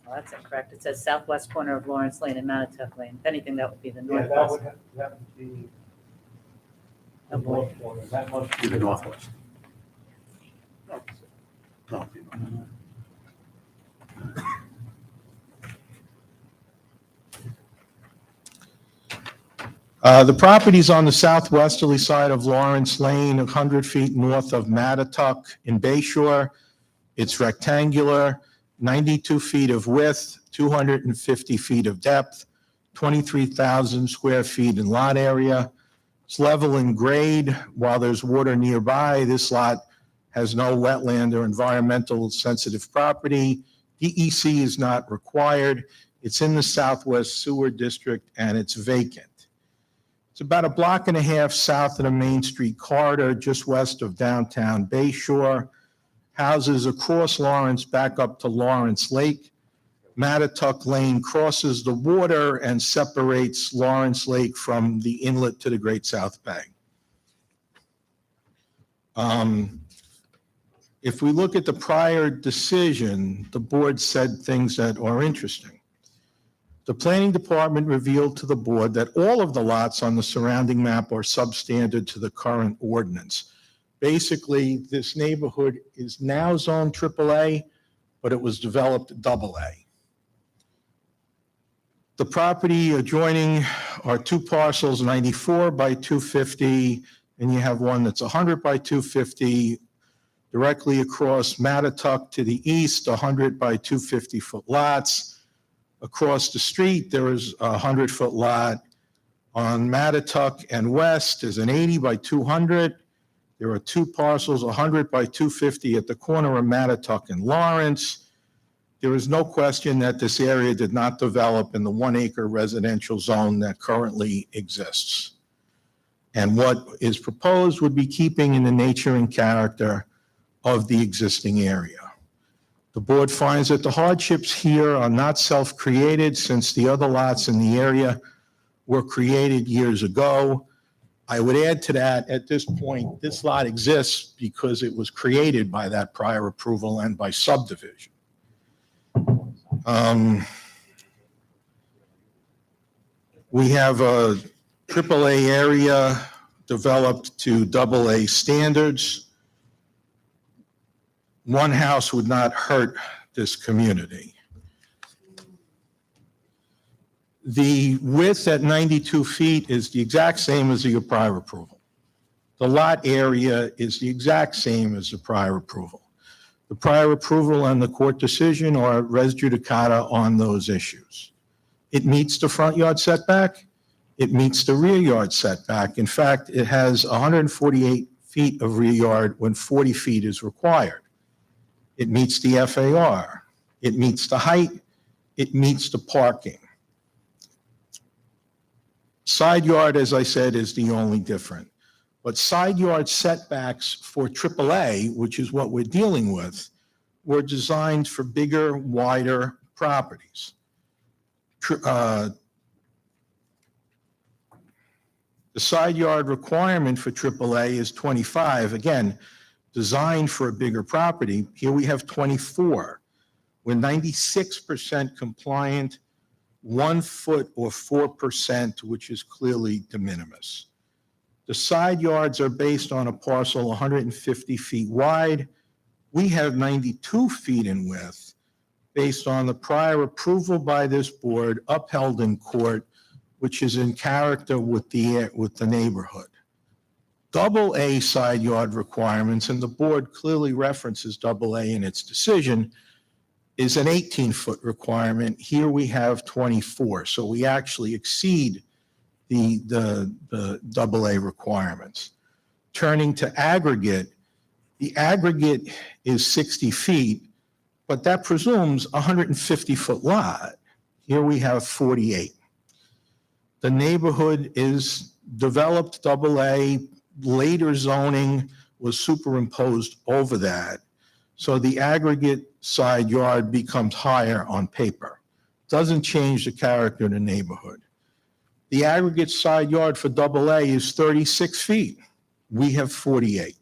well, that's incorrect. It says southwest corner of Lawrence Lane and Manatuck Lane. If anything, that would be the Yeah, northwest. that would be Oh, boy. north corner. That must To the northwest. No. The property's on the southwesterly side of Lawrence Lane, 100 feet north of Matatuck in Bay Shore. It's rectangular, 92 feet of width, 250 feet of depth, 23,000 square feet in lot area. It's level in grade. While there's water nearby, this lot has no wetland or environmental sensitive property. DEC is not required. It's in the Southwest Sewer District and it's vacant. It's about a block and a half south of the Main Street corridor, just west of downtown Bay Shore. Houses across Lawrence back up to Lawrence Lake. Matatuck Lane crosses the water and separates Lawrence Lake from the inlet to the Great South Bay. If we look at the prior decision, the board said things that are interesting. The planning department revealed to the board that all of the lots on the surrounding map are substandard to the current ordinance. Basically, this neighborhood is now zoned AAA, but it was developed AA. The property adjoining are two parcels, 94 by 250, and you have one that's 100 by 250 directly across Matatuck to the east, 100 by 250-foot lots. Across the street, there is a 100-foot lot. On Matatuck and west, there's an 80 by 200. There are two parcels, 100 by 250 at the corner of Matatuck and Lawrence. There is no question that this area did not develop in the 1-acre residential zone that currently exists. And what is proposed would be keeping in the nature and character of the existing area. The board finds that the hardships here are not self-created since the other lots in the area were created years ago. I would add to that, at this point, this lot exists because it was created by that prior approval and by subdivision. We have a AAA area developed to AA standards. One house would not hurt this community. The width at 92 feet is the exact same as the prior approval. The lot area is the exact same as the prior approval. The prior approval and the court decision are res judicata on those issues. It meets the front yard setback. It meets the rear yard setback. In fact, it has 148 feet of rear yard when 40 feet is required. It meets the FAR. It meets the height. It meets the parking. Side yard, as I said, is the only different. But side yard setbacks for AAA, which is what we're dealing with, were designed for bigger, wider properties. The side yard requirement for AAA is 25, again, designed for a bigger property. Here we have 24. We're 96% compliant, 1 foot or 4%, which is clearly de minimis. The side yards are based on a parcel 150 feet wide. We have 92 feet in width based on the prior approval by this board upheld in court, which is in character with the neighborhood. Double A side yard requirements, and the board clearly references double A in its decision, is an 18-foot requirement. Here we have 24, so we actually exceed the double A requirements. Turning to aggregate, the aggregate is 60 feet, but that presumes a 150-foot lot. Here we have 48. The neighborhood is developed double A, later zoning was superimposed over that. So the aggregate side yard becomes higher on paper. Doesn't change the character of the neighborhood. The aggregate side yard for double A is 36 feet. We have 48.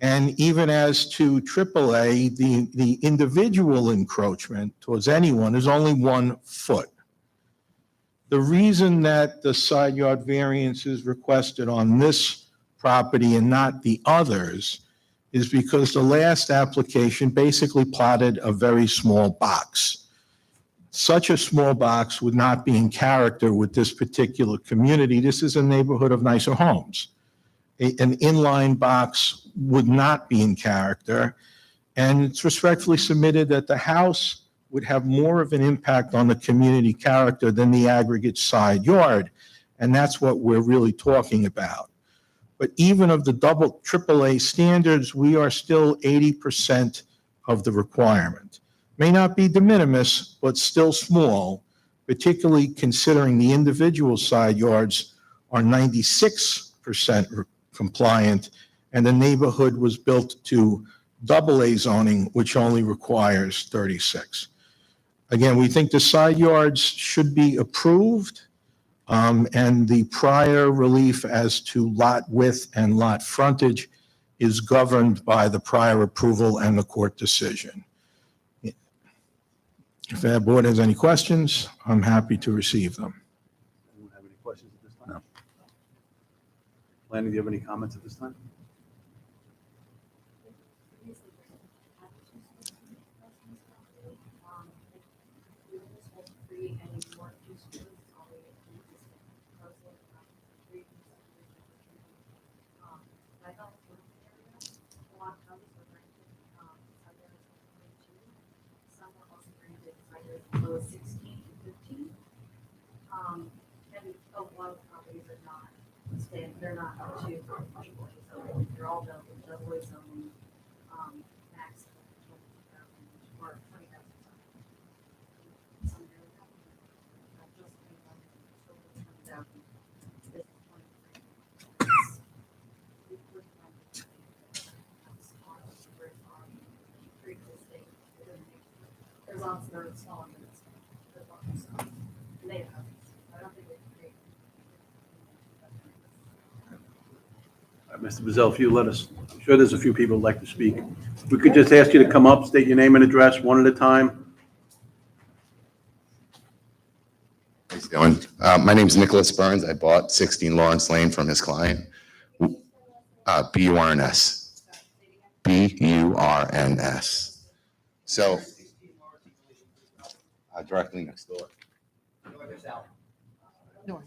And even as to AAA, the individual encroachment towards anyone is only 1 foot. The reason that the side yard variance is requested on this property and not the others is because the last application basically plotted a very small box. Such a small box would not be in character with this particular community. This is a neighborhood of nicer homes. An inline box would not be in character, and it's respectfully submitted that the house would have more of an impact on the community character than the aggregate side yard, and that's what we're really talking about. But even of the double AAA standards, we are still 80% of the requirement. May not be de minimis, but still small, particularly considering the individual side yards are 96% compliant, and the neighborhood was built to double A zoning, which only requires 36. Again, we think the side yards should be approved, and the prior relief as to lot width and lot frontage is governed by the prior approval and the court decision. If the board has any questions, I'm happy to receive them. Anyone have any questions at this time? No. Lanny, do you have any comments at this time? Below 16 and 15. And a lot of properties are not, they're not up to triple A zoning. They're all double A zoning, max 20,000 or 20,000. Some are just 20,000, this is 23. We would like to on three estate. There's lots that are smaller than this one. There's lots of stuff. And they have, I don't think they can create. All right, Mr. Bazell, if you let us, I'm sure there's a few people who'd like to speak. If we could just ask you to come up, state your name and address one at a time. How's it going? My name is Nicholas Burns. I bought 16 Lawrence Lane from his client. B-U-R-N-S. B-U-R-N-S. So, directly next door. North.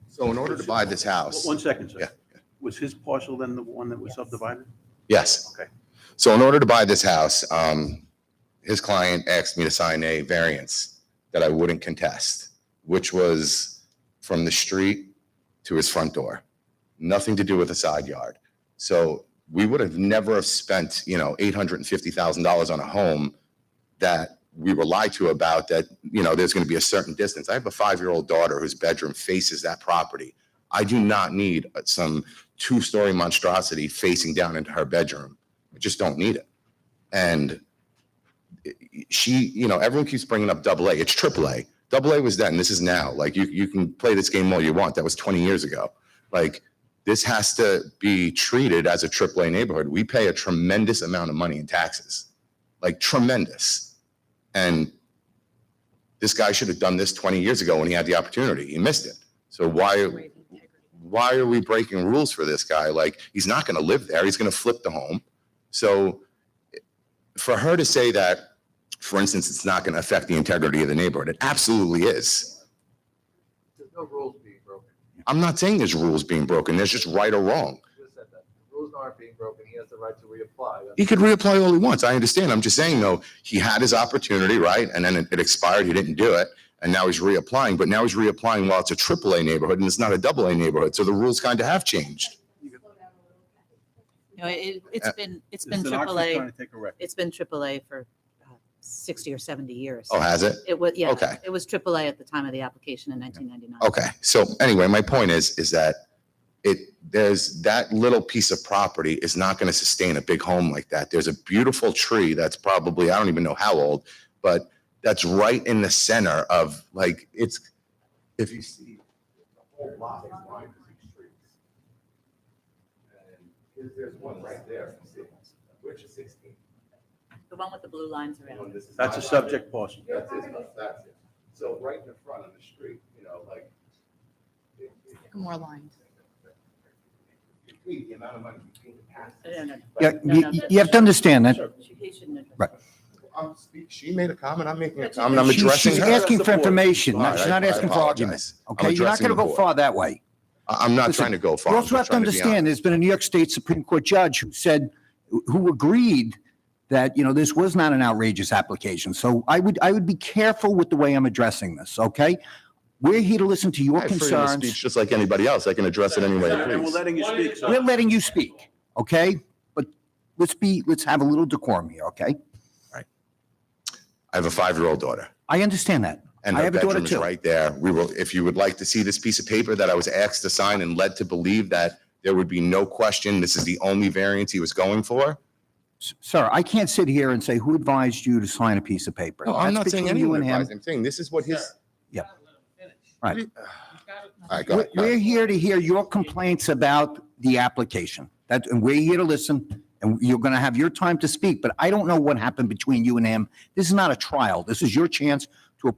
So in order to buy this house. One second, sir. Yeah. Was his parcel then the one that was subdivided? Yes. Okay. So in order to buy this house, his client asked me to sign a variance that I wouldn't contest, which was from the street to his front door. nothing to do with the side yard. So we would have never have spent, you know, $850,000 on a home that we were lied to about, that, you know, there's going to be a certain distance. I have a 5-year-old daughter whose bedroom faces that property. I do not need some 2-story monstrosity facing down into her bedroom. I just don't need it. And she, you know, everyone keeps bringing up AA. It's AAA. AA was then. This is now. Like, you can play this game all you want. That was 20 years ago. Like, this has to be treated as a AAA neighborhood. We pay a tremendous amount of money in taxes, like tremendous. And this guy should have done this 20 years ago when he had the opportunity. He missed it. So why are we breaking rules for this guy? Like, he's not going to live there. He's going to flip the home. So for her to say that, for instance, it's not going to affect the integrity of the neighborhood, it absolutely is. There's no rules being broken. I'm not saying there's rules being broken. There's just right or wrong. You just said that. The rules aren't being broken. He has the right to reapply. He could reapply all he wants. I understand. I'm just saying, though, he had his opportunity, right? And then it expired. He didn't do it. And now he's reapplying. But now he's reapplying while it's a AAA neighborhood and it's not a AA neighborhood. So the rules kind of have changed. You know, it's been This is an Oxford AAA. trying to take a record. It's been AAA for 60 or 70 years. Oh, has it? It was, yeah. Okay. It was AAA at the time of the application in 1999. Okay. So anyway, my point is that there's that little piece of property is not going to sustain a big home like that. There's a beautiful tree that's probably, I don't even know how old, but that's right in the center of, like, it's, if you see, the whole block is lined with these trees. And there's one right there, which is 16. The one with the blue lines around it. That's a subject parcel. That's it. So right in the front of the street, you know, like. More lines. The amount of money between the passes. Yeah, you have to understand that. He shouldn't address Right. She made a comment, I'm making a But comment, I'm addressing She's her. asking for information. All right, She's not I asking for apologize. argument. I'm Okay, you're not addressing going to the go board. far that way. I'm not Listen, trying to go far. You I'm also have just to trying be honest. understand, there's been a New York State Supreme Court judge who agreed that, you know, this was not an outrageous application. So I would be careful with the way I'm addressing this, okay? We're here to listen to your I have freedom of concerns. speech just like anybody else. I can address it any way I And we're please. letting you speak, sir. We're letting you speak, okay? But let's have a little decorum here, okay? I have a 5-year-old daughter. I understand that. And I her have a daughter bedroom is too. right there. We will, if you would like to see this piece of paper that I was asked to sign and led to believe that there would be no question, this is the only variance he was going for. Sir, I can't sit here and say who advised you to sign a piece of paper. No, I'm That's not saying between you anyone and him. advised him. I'm saying this is what his. Yeah. Right. All right, go ahead. We're here to hear your complaints about the application. And we're here to listen, and you're going to have your time to speak, but I don't know what happened between you and him. This is not a trial. This is your chance to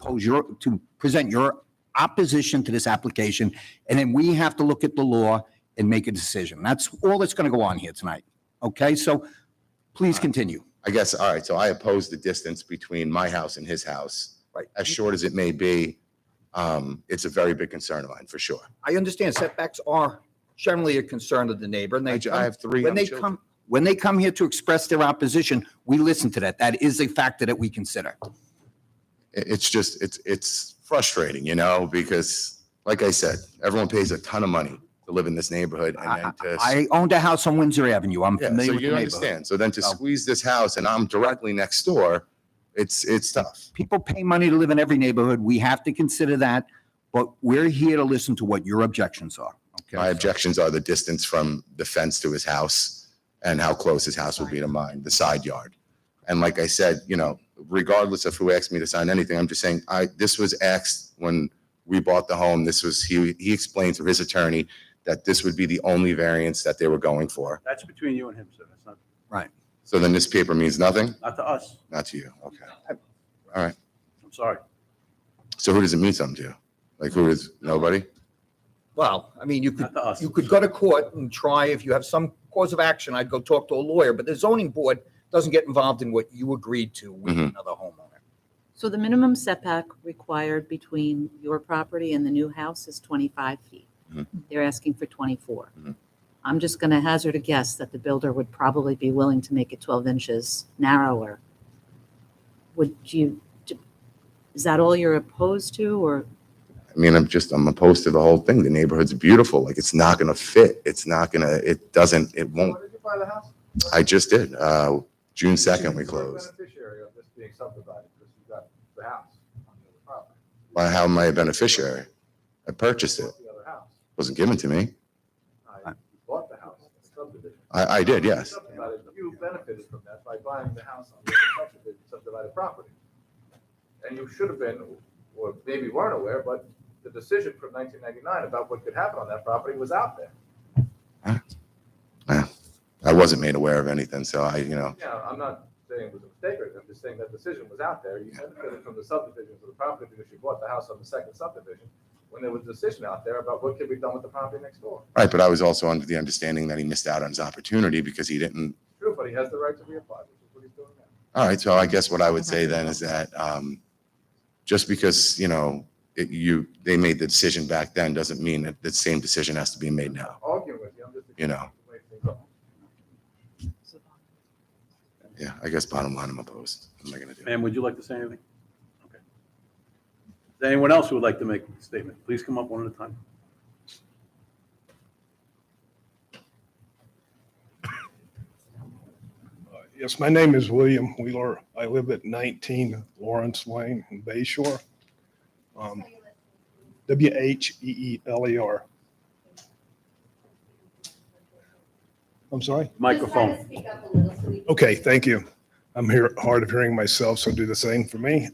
present your opposition to this application, and then we have to look at the law and make a decision. That's all that's going to go on here tonight. Okay, so please continue. I guess, all right, so I oppose the distance between my house and his house. Right. As short as it may be, it's a very big concern of mine, for sure. I understand setbacks are generally a concern of the neighbor, and I have 3 when young they children. when they come here to express their opposition, we listen to that. That is a factor that we consider. It's just, it's frustrating, you know, because like I said, everyone pays a ton of money to live in this neighborhood and then to. I owned a house on Windsor Avenue. I'm Yeah, familiar so with the you neighborhood. understand. So then to So- squeeze this house and I'm directly next door, it's tough. People pay money to live in every neighborhood. We have to consider that, but we're here to listen to what your objections are. Okay. My objections are the distance from the fence to his house and how close his house will be to mine, the side yard. And like I said, you know, regardless of who asked me to sign anything, I'm just saying, this was asked when we bought the home. This was, he explained through his attorney that this would be the only variance that they were going for. That's between you and him, sir. That's not, Right. So then this paper means nothing? not to us. Not to you, okay. All right. I'm sorry. So who does it mean something to? Like who is, nobody? Well, I mean, you could, Not to us. you could go to court and try, if you have some cause of action, I'd go talk to a lawyer, but the zoning board doesn't get involved in what you agreed to with Mhm. another homeowner. So the minimum setback required between your property and the new house is 25 feet. Mhm. They're asking for 24. Mhm. I'm just going to hazard a guess that the builder would probably be willing to make it 12 inches narrower. Would you, is that all you're opposed to, or? I mean, I'm opposed to the whole thing. The neighborhood's beautiful. Like, it's not gonna fit. It's not gonna, it doesn't, it won't. When did you buy the house? I just did. June 2nd, we closed. Beneficiary of this being subdivided, because you got the house on the other property. Why, how am I a beneficiary? I purchased it. The other house. Wasn't given to me. You bought the house, the subdivision. I did, yes. Subdivided, you benefited from that by buying the house on the subdivided property. And you should have been, or maybe weren't aware, but the decision from 1999 about what could happen on that property was out there. I wasn't made aware of anything, so Yeah, I'm not saying it was a mistake or anything, I'm just saying that decision was out there. You benefited from the subdivisions of the property because you bought the house on the second subdivision, when there was a decision out there about what could be done with the property next door. Right, but I was also under the understanding that he missed out on his opportunity because he didn't. True, but he has the right to reapply, which is what he's doing now. All right, so I guess what I would say then is that just because, they made the decision back then doesn't mean that the same decision has to be made now. Arguing with you, I'm just. You know. the way things are. Yeah, I guess bottom line, I'm opposed. What am I gonna do? Ma'am, would you like to say anything? Okay. Is there anyone else who would like to make a statement? Please come up one at a time. Yes, my name is William Wheeler. I live at 19 Lawrence Lane in Bay Shore. Wheeler. I'm sorry? Microphone. Okay, thank you. I'm hard of hearing myself, so do the same for me.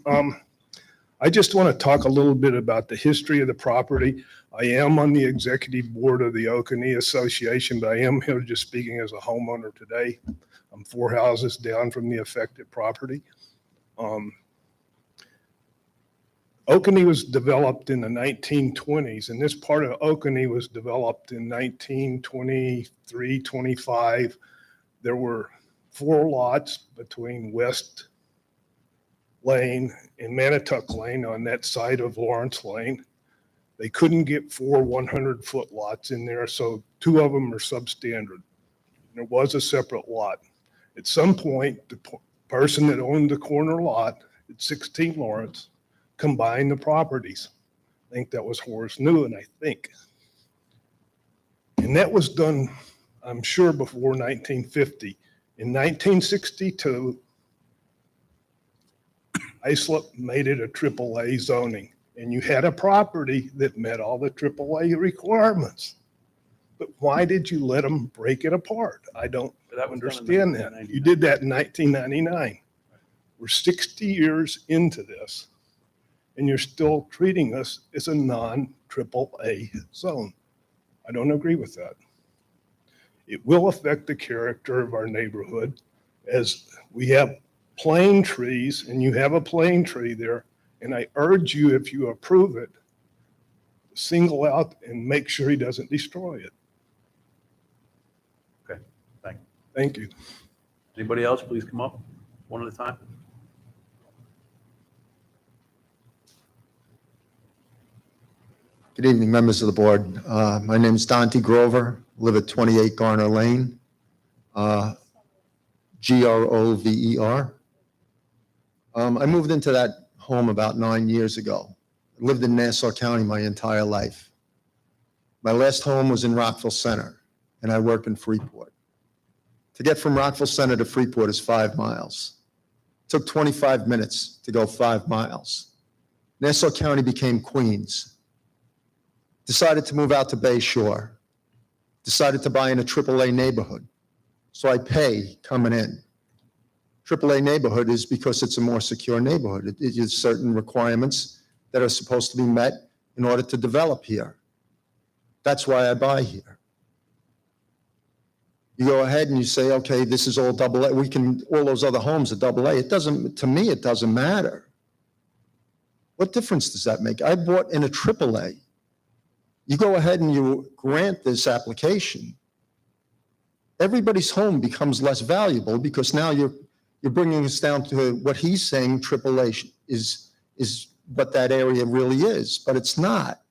I just want to talk a little bit about the history of the property. I am on the executive board of the Oconee Association, but I am here just speaking as a homeowner today. I'm 4 houses down from the affected property. Oconee was developed in the 1920s, and this part of Oconee was developed in 1923, 25. There were 4 lots between West Lane and Manatuck Lane on that side of Lawrence Lane. They couldn't get 4 100-foot lots in there, so 2 of them are substandard. There was a separate lot. At some point, the person that owned the corner lot at 16 Lawrence combined the properties. I think that was Horace Newland, I think. And that was done, I'm sure, before 1950. In 1962, Islip made it a AAA zoning, and you had a property that met all the AAA requirements. But why did you let them break it apart? I don't understand that. You did that in 1999. We're 60 years into this, and you're still treating us as a non-AAA zone. I don't agree with that. It will affect the character of our neighborhood, as we have plane trees, and you have a plane tree there, and I urge you, if you approve it, single out and make sure he doesn't destroy it. Okay, thank you. Thank you. Anybody else, please come up one at a time. Good evening, members of the board. My name is Dante Grover, live at 28 Garner Lane, Grover. I moved into that home about 9 years ago. I lived in Nassau County my entire life. My last home was in Rockville Center, and I work in Freeport. To get from Rockville Center to Freeport is 5 miles. It took 25 minutes to go 5 miles. Nassau County became Queens. Decided to move out to Bay Shore. Decided to buy in a AAA neighborhood. So I pay coming in. AAA neighborhood is because it's a more secure neighborhood. It has certain requirements that are supposed to be met in order to develop here. That's why I buy here. You go ahead and you say, okay, this is all AA. All those other homes are AA. It doesn't, to me, it doesn't matter. What difference does that make? I bought in a AAA. You go ahead and you grant this application. Everybody's home becomes less valuable because now you're bringing us down to what he's saying AAA is what that area really is, but it's not.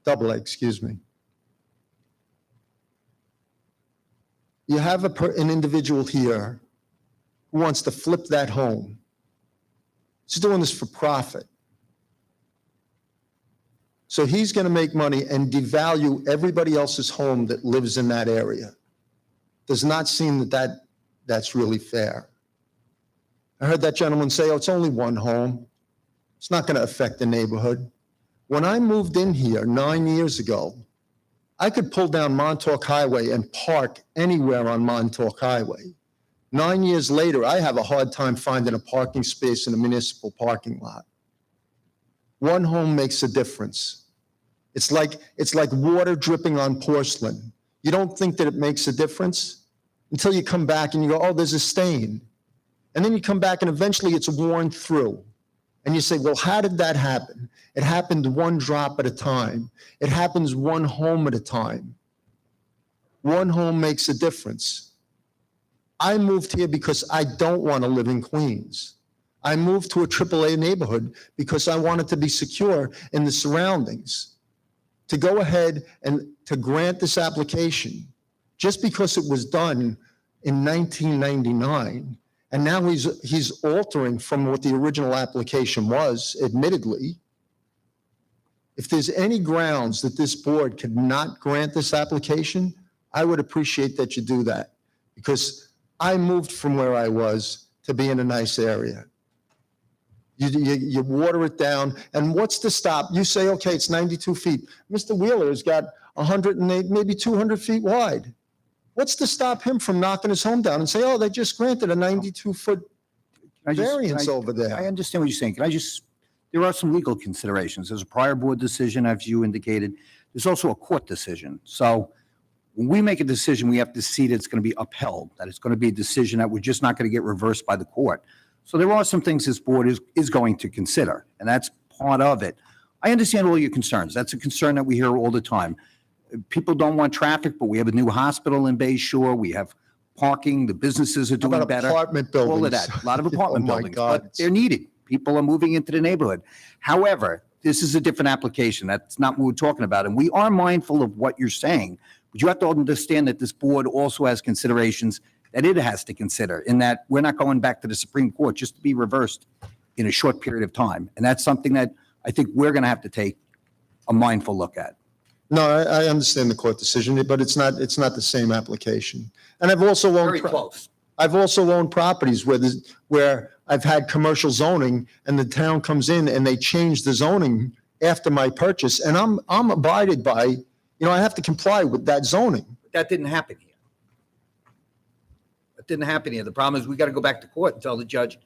AA, excuse me. You have an individual here who wants to flip that home. He's doing this for profit. So he's going to make money and devalue everybody else's home that lives in that area. Does not seem that's really fair. I heard that gentleman say, oh, it's only one home. It's not going to affect the neighborhood. When I moved in here 9 years ago, I could pull down Montauk Highway and park anywhere on Montauk Highway. 9 years later, I have a hard time finding a parking space in a municipal parking lot. One home makes a difference. It's like water dripping on porcelain. You don't think that it makes a difference until you come back and you go, oh, there's a stain. And then you come back and eventually it's worn through. And you say, well, how did that happen? It happened one drop at a time. It happens one home at a time. One home makes a difference. I moved here because I don't want to live in Queens. I moved to a AAA neighborhood because I wanted to be secure in the surroundings. To go ahead and to grant this application, just because it was done in 1999, and now he's altering from what the original application was, admittedly. If there's any grounds that this board could not grant this application, I would appreciate that you do that, because I moved from where I was to be in a nice area. You water it down, and what's to stop? You say, okay, it's 92 feet. Mr. Wheeler has got 108, maybe 200 feet wide. What's to stop him from knocking his home down and say, oh, they just granted a 92-foot variance over there? I understand what you're saying. There are some legal considerations. There's a prior board decision, as you indicated. There's also a court decision. So when we make a decision, we have to see that it's going to be upheld, that it's going to be a decision that we're just not going to get reversed by the court. So there are some things this board is going to consider, and that's part of it. I understand all your concerns. That's a concern that we hear all the time. People don't want traffic, but we have a new hospital in Bay Shore. We have parking. The businesses are How doing about better. apartment buildings? All of that. A lot of apartment Oh, my buildings, God. but they're needed. People are moving into the neighborhood. However, this is a different application. That's not what we're talking about. And we are mindful of what you're saying, but you have to understand that this board also has considerations that it has to consider, in that we're not going back to the Supreme Court just to be reversed in a short period of time. And that's something that I think we're going to have to take a mindful look at. No, I understand the court decision, but it's not the same application. And I've also owned. Very close. I've also owned properties where I've had commercial zoning and the town comes in and they change the zoning after my purchase, and I'm abided by, I have to comply with that zoning. That didn't happen here. That didn't happen here. The problem is we got to go back to court and tell the judge,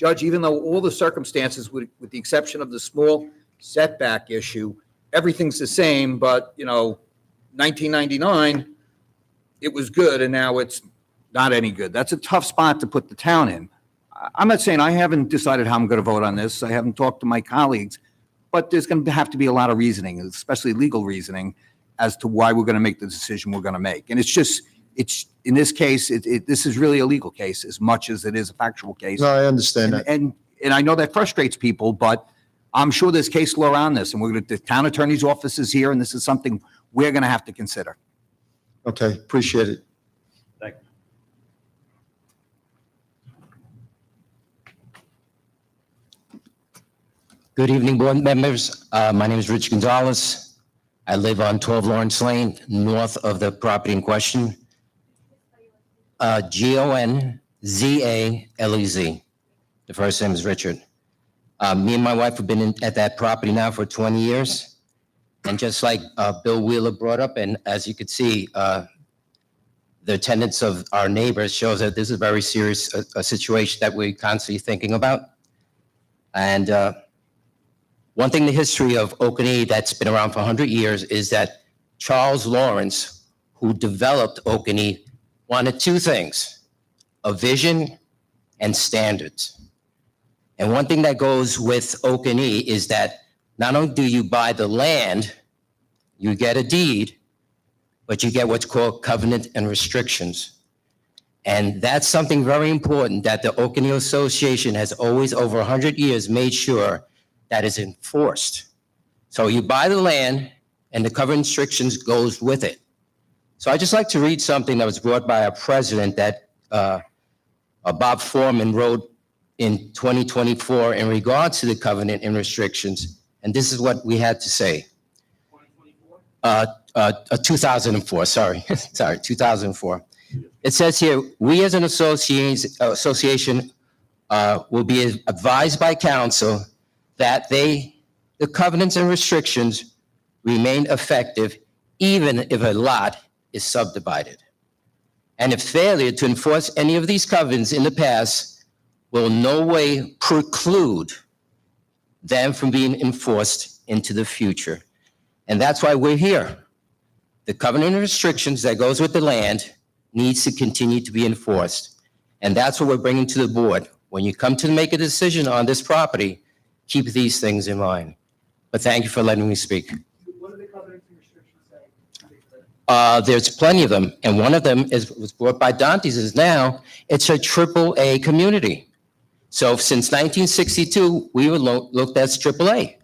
even though all the circumstances, with the exception of the small setback issue, everything's the same, but, 1999, it was good, and now it's not any good. That's a tough spot to put the town in. I'm not saying I haven't decided how I'm going to vote on this. I haven't talked to my colleagues, but there's going to have to be a lot of reasoning, especially legal reasoning, as to why we're going to make the decision we're going to make. And it's in this case, this is really a legal case as much as it is a factual case. No, I understand that. And I know that frustrates people, but I'm sure there's case law around this, and the town attorney's office is here, and this is something we're going to have to consider. Okay, appreciate it. Thank you. Good evening, board members. My name is Rich Gonzalez. I live on 12 Lawrence Lane, north of the property in question. Gonzalez. The first name is Richard. Me and my wife have been at that property now for 20 years. And just like Bill Wheeler brought up, and as you could see, the attendance of our neighbors shows that this is a very serious a situation that we're constantly thinking about. And one thing, the history of Okanee that's been around for 100 years is that Charles Lawrence, who developed Okanee, wanted two things: a vision and standards. And one thing that goes with Okanee is that not only do you buy the land, you get a deed, but you get what's called covenant and restrictions. And that's something very important that the Okanee Association has always, over 100 years, made sure that is enforced. So you buy the land and the covenant restrictions goes with it. So I'd just like to read something that was brought by our president that Bob Foreman wrote in 2024 in regards to the covenant and restrictions. And this is what we had to say. 2004, sorry, sorry, 2004. It says here, we as an association will be advised by council that the covenants and restrictions remain effective even if a lot is subdivided. And if failure to enforce any of these covenants in the past will in no way preclude them from being enforced into the future. And that's why we're here. The covenant and restrictions that goes with the land needs to continue to be enforced. And that's what we're bringing to the board. When you come to make a decision on this property, keep these things in mind. But thank you for letting me speak. What are the covenants and restrictions say? There's plenty of them, and one of them was brought by Dante's, is now, it's a AAA community. So since 1962, we were looked at as AAA,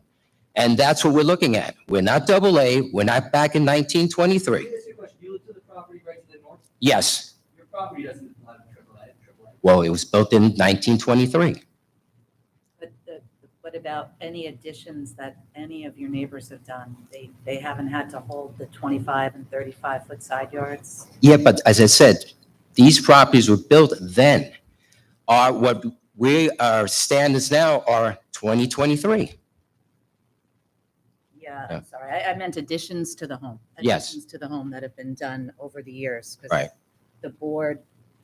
and that's what we're looking at. We're not AA, we're not back in 1923. Let me ask you a question. You live to the property right to the north? Yes, Your property doesn't apply to AAA. well, it was built in 1923. But what about any additions that any of your neighbors have done? They haven't had to hold the 25 and 35-foot side yards? Yeah, but as I said, these properties were built then. What our standards now are 2023. Yeah, Yeah. I'm sorry. I meant additions to the home. Yes. Additions to the home that have been done over the years. 'Cause Right. the board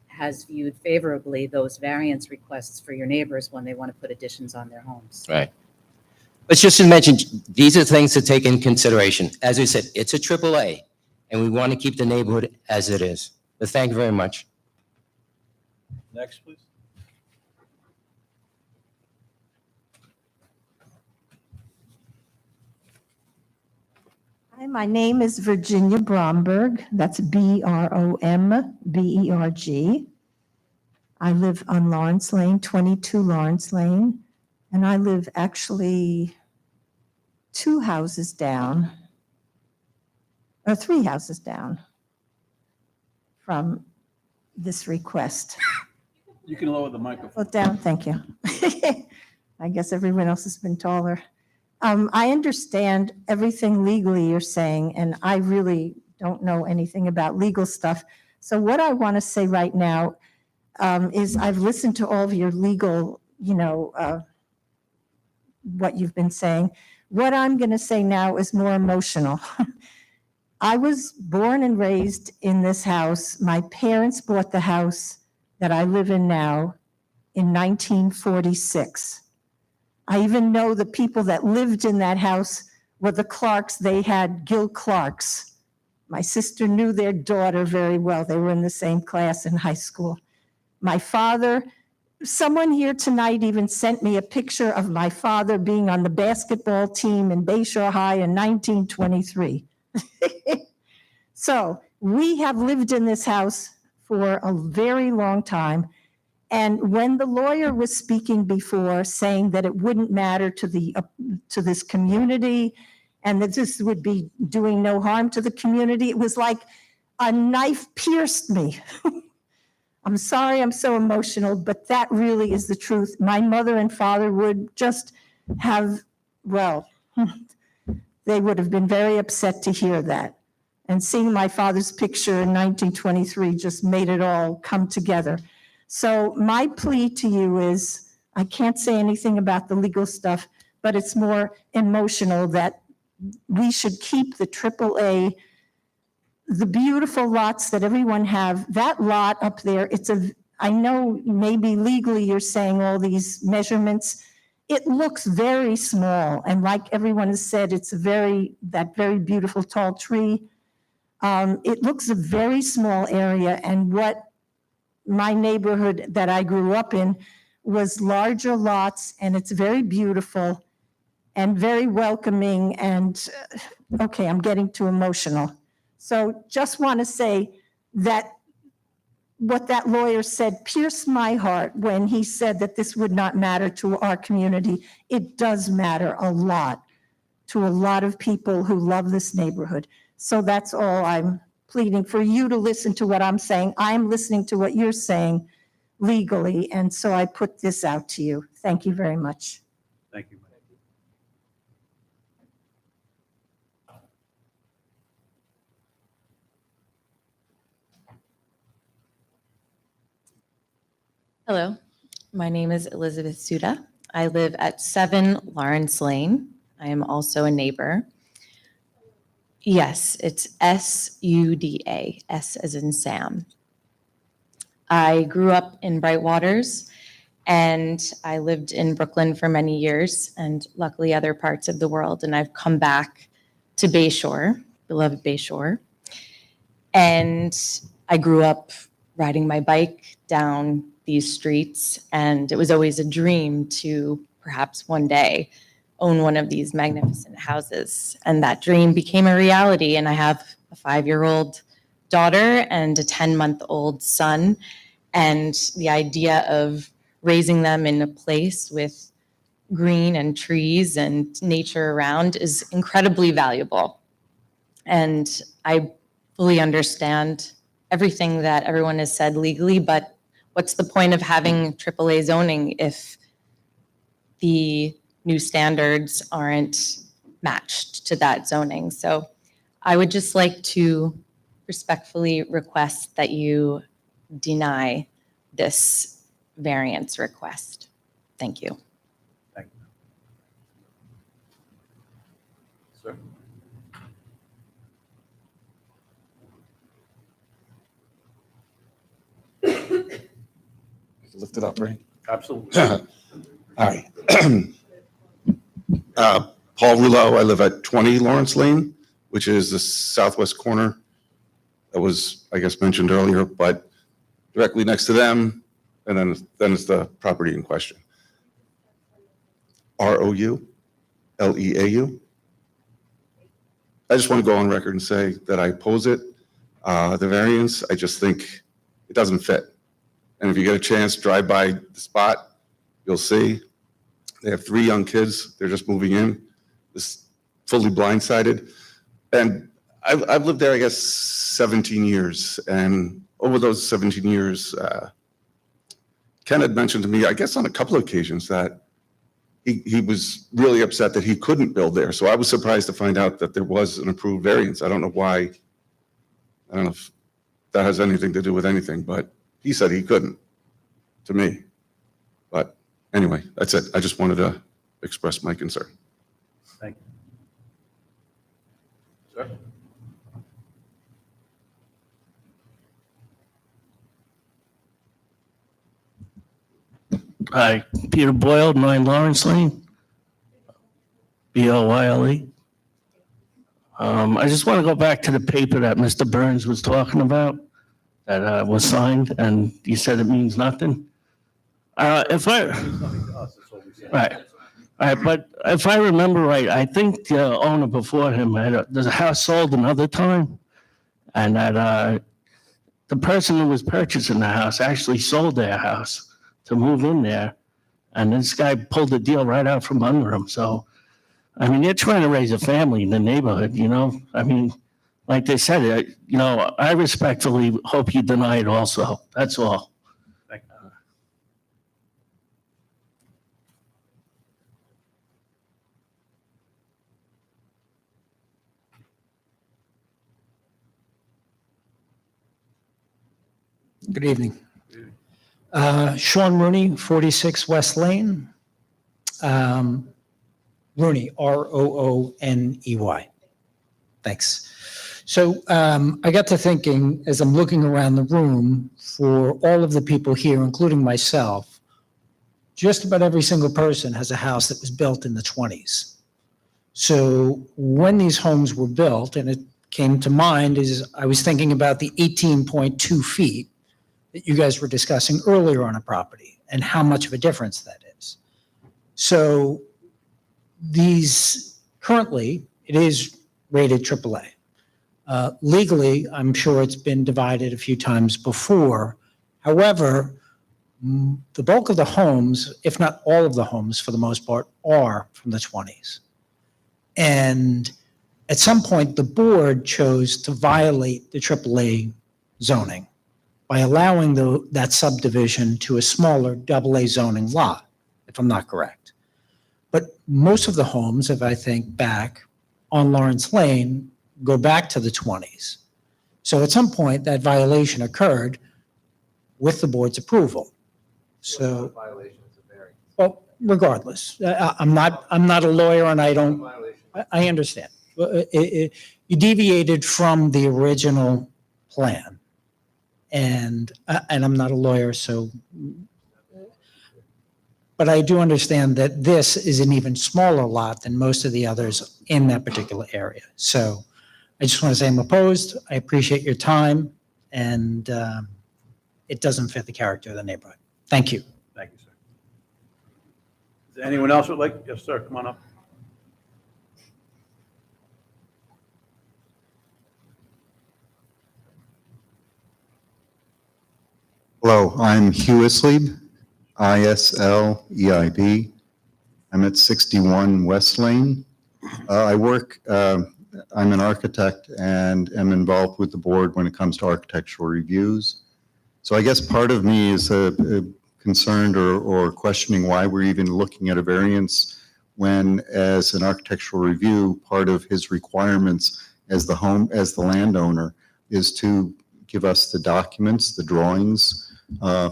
has viewed favorably those variance requests for your neighbors when they want to put additions on their homes. Right. But just to mention, these are things to take in consideration. As we said, it's a AAA, and we want to keep the neighborhood as it is. But thank you very much. Next, please. Hi, my name is Virginia Bromberg. That's Bromberg. I live on Lawrence Lane, 22 Lawrence Lane, and I live actually 2 houses down, or 3 houses down from this request. You can lower the microphone. Oh, down, thank you. I guess everyone else has been taller. I understand everything legally you're saying, and I really don't know anything about legal stuff. So what I want to say right now is I've listened to all of your legal, what you've been saying. What I'm going to say now is more emotional. I was born and raised in this house. My parents bought the house that I live in now in 1946. I even know the people that lived in that house were the Clarks. They had Gil Clarks. My sister knew their daughter very well. They were in the same class in high school. My father, someone here tonight even sent me a picture of my father being on the basketball team in Bayshore High in 1923. So we have lived in this house for a very long time. And when the lawyer was speaking before, saying that it wouldn't matter to this community and that this would be doing no harm to the community, it was like a knife pierced me. I'm sorry I'm so emotional, but that really is the truth. My mother and father would just have, well, they would have been very upset to hear that. And seeing my father's picture in 1923 just made it all come together. So my plea to you is, I can't say anything about the legal stuff, but it's more emotional that we should keep the AAA, the beautiful lots that everyone have. That lot up there, I know maybe legally you're saying all these measurements. It looks very small. And like everyone has said, it's that very beautiful tall tree. It looks a very small area, and what my neighborhood that I grew up in was larger lots, and it's very beautiful and very welcoming. And okay, I'm getting too emotional. So just want to say that what that lawyer said pierced my heart when he said that this would not matter to our community. It does matter a lot to a lot of people who love this neighborhood. So that's all I'm pleading for you to listen to what I'm saying. I'm listening to what you're saying legally, and so I put this out to you. Thank you very much. Thank you. Hello, my name is Elizabeth Suda. I live at 7 Lawrence Lane. I am also a neighbor. Yes, it's SUDA, S as in Sam. I grew up in Brightwaters and I lived in Brooklyn for many years and luckily other parts of the world. And I've come back to Bayshore, beloved Bayshore. And I grew up riding my bike down these streets, and it was always a dream to perhaps one day own one of these magnificent houses. And that dream became a reality, and I have a 5-year-old daughter and a 10-month-old son, and the idea of raising them in a place with green and trees and nature around is incredibly valuable. And I fully understand everything that everyone has said legally, but what's the point of having AAA zoning if the new standards aren't matched to that zoning? So I would just like to respectfully request that you deny this variance request. Thank you. Sir? Lift it up, right? Absolutely. All right. Paul Rouleau, I live at 20 Lawrence Lane, which is the southwest corner that was, I guess, mentioned earlier, but directly next to them, and then it's the property in question. ROULEAU. I just want to go on record and say that I oppose it. The variance, I just think it doesn't fit. And if you get a chance, drive by the spot, you'll see they have 3 young kids. They're just moving in, this fully blindsided. And I've lived there, I guess, 17 years. And over those 17 years, Ken had mentioned to me, I guess on a couple of occasions, that he was really upset that he couldn't build there. So I was surprised to find out that there was an approved variance. I don't know why. I don't know if that has anything to do with anything, but he said he couldn't, to me. But anyway, that's it. I just wanted to express my concern. Thank you. Sir? Hi, Peter Boyle, 9 Lawrence Lane, Boyle. I just want to go back to the paper that Mr. Burns was talking about, that was signed, and you said it means nothing. If I, right, but if I remember right, I think the owner before him had there's a house sold another time, and that the person who was purchasing the house actually sold their house to move in there, and this guy pulled the deal right out from under him. So, I mean, they're trying to raise a family in the neighborhood, you know? I mean, like they said, you know, I respectfully hope you deny it also. That's all. Thank you. Good evening. Sean Rooney, 46 West Lane. Rooney, Rooney. Thanks. So I got to thinking, as I'm looking around the room, for all of the people here, including myself, just about every single person has a house that was built in the 20s. So when these homes were built, and it came to mind, is I was thinking about the 18.2 feet that you guys were discussing earlier on a property and how much of a difference that is. So these, currently, it is rated AAA. Legally, I'm sure it's been divided a few times before. However, the bulk of the homes, if not all of the homes for the most part, are from the 20s. And at some point, the board chose to violate the AAA zoning by allowing that subdivision to a smaller AA zoning lot, if I'm not correct. But most of the homes, if I think back on Lawrence Lane, go back to the 20s. So at some point, that violation occurred with the board's approval. It's So, not a violation, it's a variance. well, regardless, I'm not a lawyer and I It's not a don't, violation. I understand. You deviated from the original plan. And I'm not a lawyer, so, but I do understand that this is an even smaller lot than most of the others in that particular area. So I just want to say I'm opposed. I appreciate your time, and it doesn't fit the character of the neighborhood. Thank you. Thank you, sir. Is there anyone else would like? Yes, sir, come on up. Hello, I'm Hugh Isleib, Isleib. I'm at 61 West Lane. I'm an architect and am involved with the board when it comes to architectural reviews. So I guess part of me is concerned or questioning why we're even looking at a variance when, as an architectural review, part of his requirements as the landowner is to give us the documents, the drawings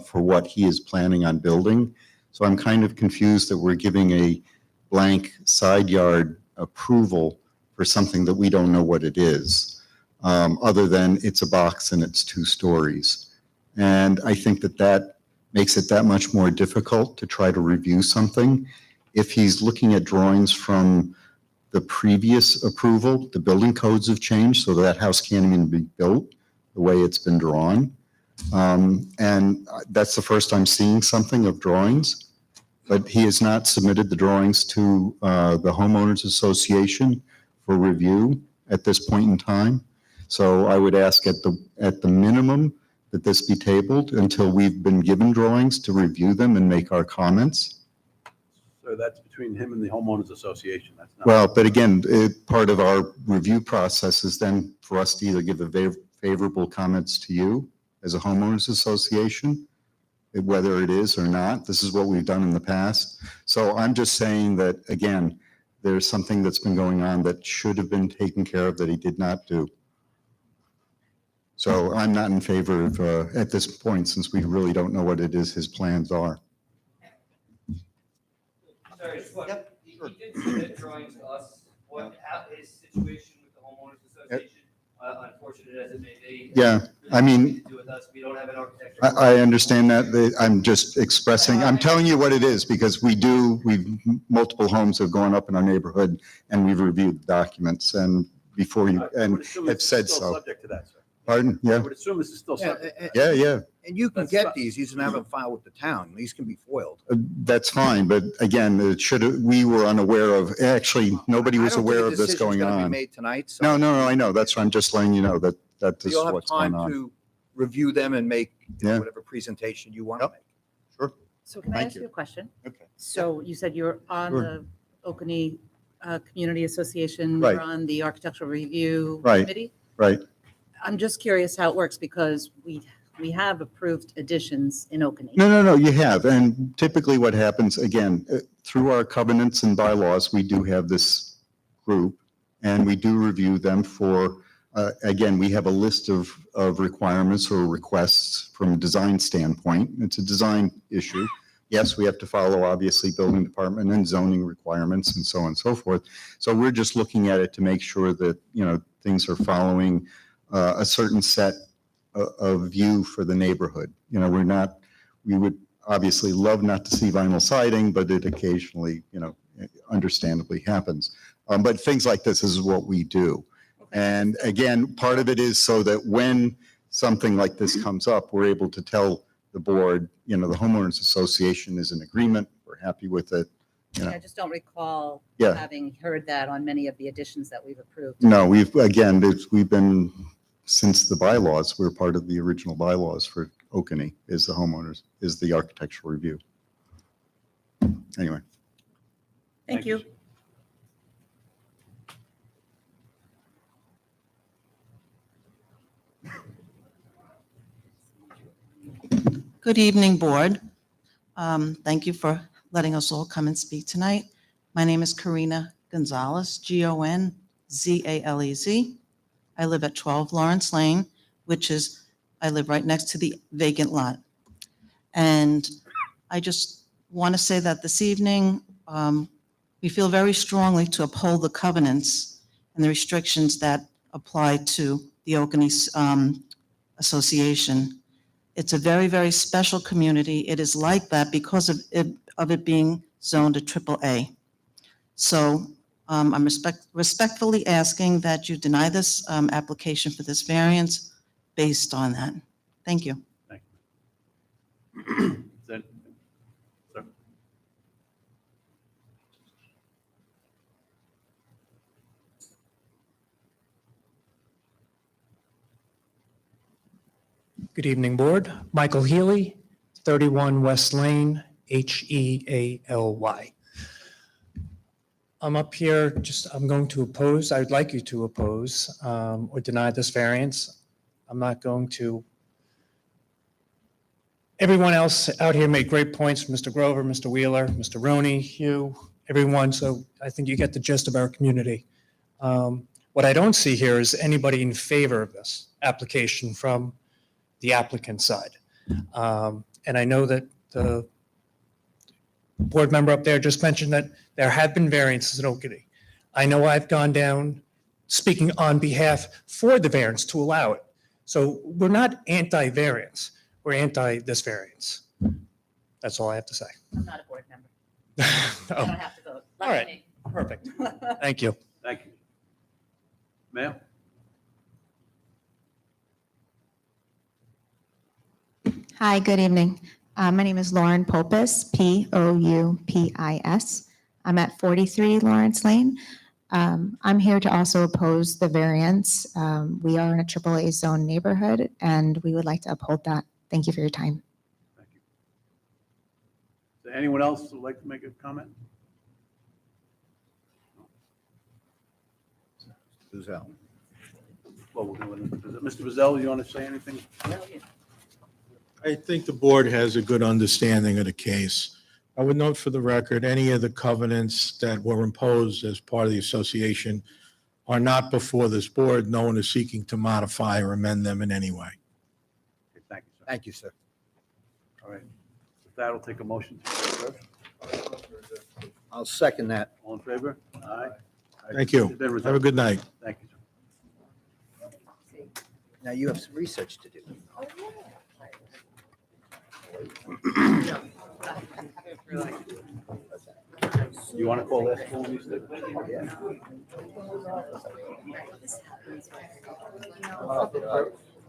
for what he is planning on building. So I'm kind of confused that we're giving a blank side yard approval for something that we don't know what it is, other than it's a box and it's 2 stories. And I think that makes it that much more difficult to try to review something. If he's looking at drawings from the previous approval, the building codes have changed, so that house can't even be built the way it's been drawn. And that's the first I'm seeing something of drawings, but he has not submitted the drawings to the homeowners association for review at this point in time. So I would ask at the minimum that this be tabled until we've been given drawings to review them and make our comments. So that's between him and the homeowners association. That's not. Well, but again, part of our review process is then for us to either give a favorable comments to you as a homeowners association, whether it is or not. This is what we've done in the past. So I'm just saying that, again, there's something that's been going on that should have been taken care of that he did not do. So I'm not in favor of, at this point, since we really don't know what it is his plans are. Sorry, just one, he did submit drawings to us, how his situation with the homeowners association, unfortunate as it may be. Yeah, I mean, Nothing to do with us. We don't have an architecture. I understand that. I'm just expressing, I'm telling you what it is, because multiple homes have gone up in our neighborhood and we've reviewed the documents and before you, and have said Still so. subject to that, sir. Pardon? I Yeah, would assume this is still subject. yeah. And you can That's get fine. these, you just have them filed with the town, these can be foiled. That's fine, but again, we were unaware of, actually, nobody was I don't think aware a of this decision's going gonna be on. made tonight, so No, I know. That's why I'm just letting you know that this is you'll have what's going time on. to review them and make Yeah. whatever presentation you want to Yep. make. Sure. So can I Thank ask you. you a question? Okay. So you said you're on Sure. the Oconee Community Association, Right. you're on the Architectural Review Right. Committee? Right. I'm just curious how it works because we have approved additions in Oconee. No, you have. And typically what happens, again, through our covenants and bylaws, we do have this group and we do review them for, again, we have a list of requirements or requests from a design standpoint. It's a design issue. Yes, we have to follow, obviously, building department and zoning requirements and so on and so forth. So we're just looking at it to make sure that, things are following a certain set of view for the neighborhood. We would obviously love not to see vinyl siding, but it occasionally, understandably happens. But things like this is what we do. And again, part of it is so that when something like this comes up, we're able to tell the board, the homeowners association is in agreement, we're happy with it. I just don't recall Yeah. having heard that on many of the additions that we've approved. No, we've been, since the bylaws, we're part of the original bylaws for Oconee is the architectural review. Anyway. Thank you. Good evening, Board. Thank you for letting us all come and speak tonight. My name is Karina Gonzalez, Gonzalez. I live at 12 Lawrence Lane, I live right next to the vacant lot. And I just want to say that this evening, we feel very strongly to uphold the covenants and the restrictions that apply to the Oconee Association. It's a very, very special community. It is like that because of it being zoned a AAA. So I'm respectfully asking that you deny this application for this variance based on that. Thank you. Is that- sir? Good evening, Board. Michael Healy, 31 West Lane, Healy. I'm up here, I'm going to oppose, I'd like you to oppose or deny this variance. I'm not going to. Everyone else out here made great points, Mr. Grover, Mr. Wheeler, Mr. Roney, Hugh, everyone, so I think you get the gist of our community. What I don't see here is anybody in favor of this application from the applicant side. And I know that the board member up there just mentioned that there have been variances in Oconee. I know I've gone down speaking on behalf for the variance to allow it. So we're not anti-variance, we're anti this variance. That's all I have to say. I'm not a board member. I Oh, don't have to vote. all right, perfect. Thank you. Thank you. Ma'am? Hi, good evening. My name is Lauren Popis, Poupis. I'm at 43 Lawrence Lane. I'm here to also oppose the variance. We are in a AAA zone neighborhood, and we would like to uphold that. Thank you for your time. Thank you. Is there anyone else who would like to make a comment? Brazell. Well, we'll go with Mr. Brazell, you want to say anything? I think the board has a good understanding of the case. I would note for the record, any of the covenants that were imposed as part of the association are not before this board. No one is seeking to modify or amend them in any way. Okay, thank you, sir. Thank you, sir. All right. With that, I'll take a motion to adjourn. I'll second that. All in favor? Aye. Thank you. It's been resolved. Have a good night. Thank you, sir. Now you have some research to do. You want to call that school music?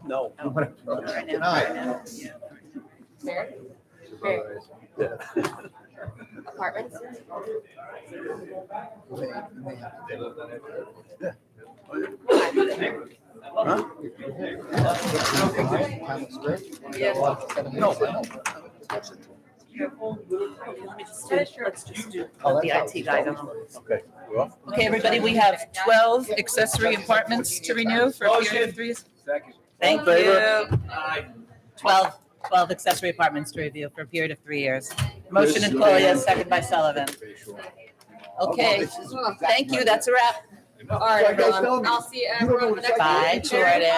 No. Apartments? Huh? No. Let's just do the IT guy go home. Okay. We're off? Okay, everybody, we have 12 accessory apartments to renew for a period of 3 years. Thank you. 12 accessory apartments to review for a period of 3 years. Motion in Colia, second by Sullivan. Okay, thank you, that's a wrap. All right, I'll see everyone next week. Bye, Jordan.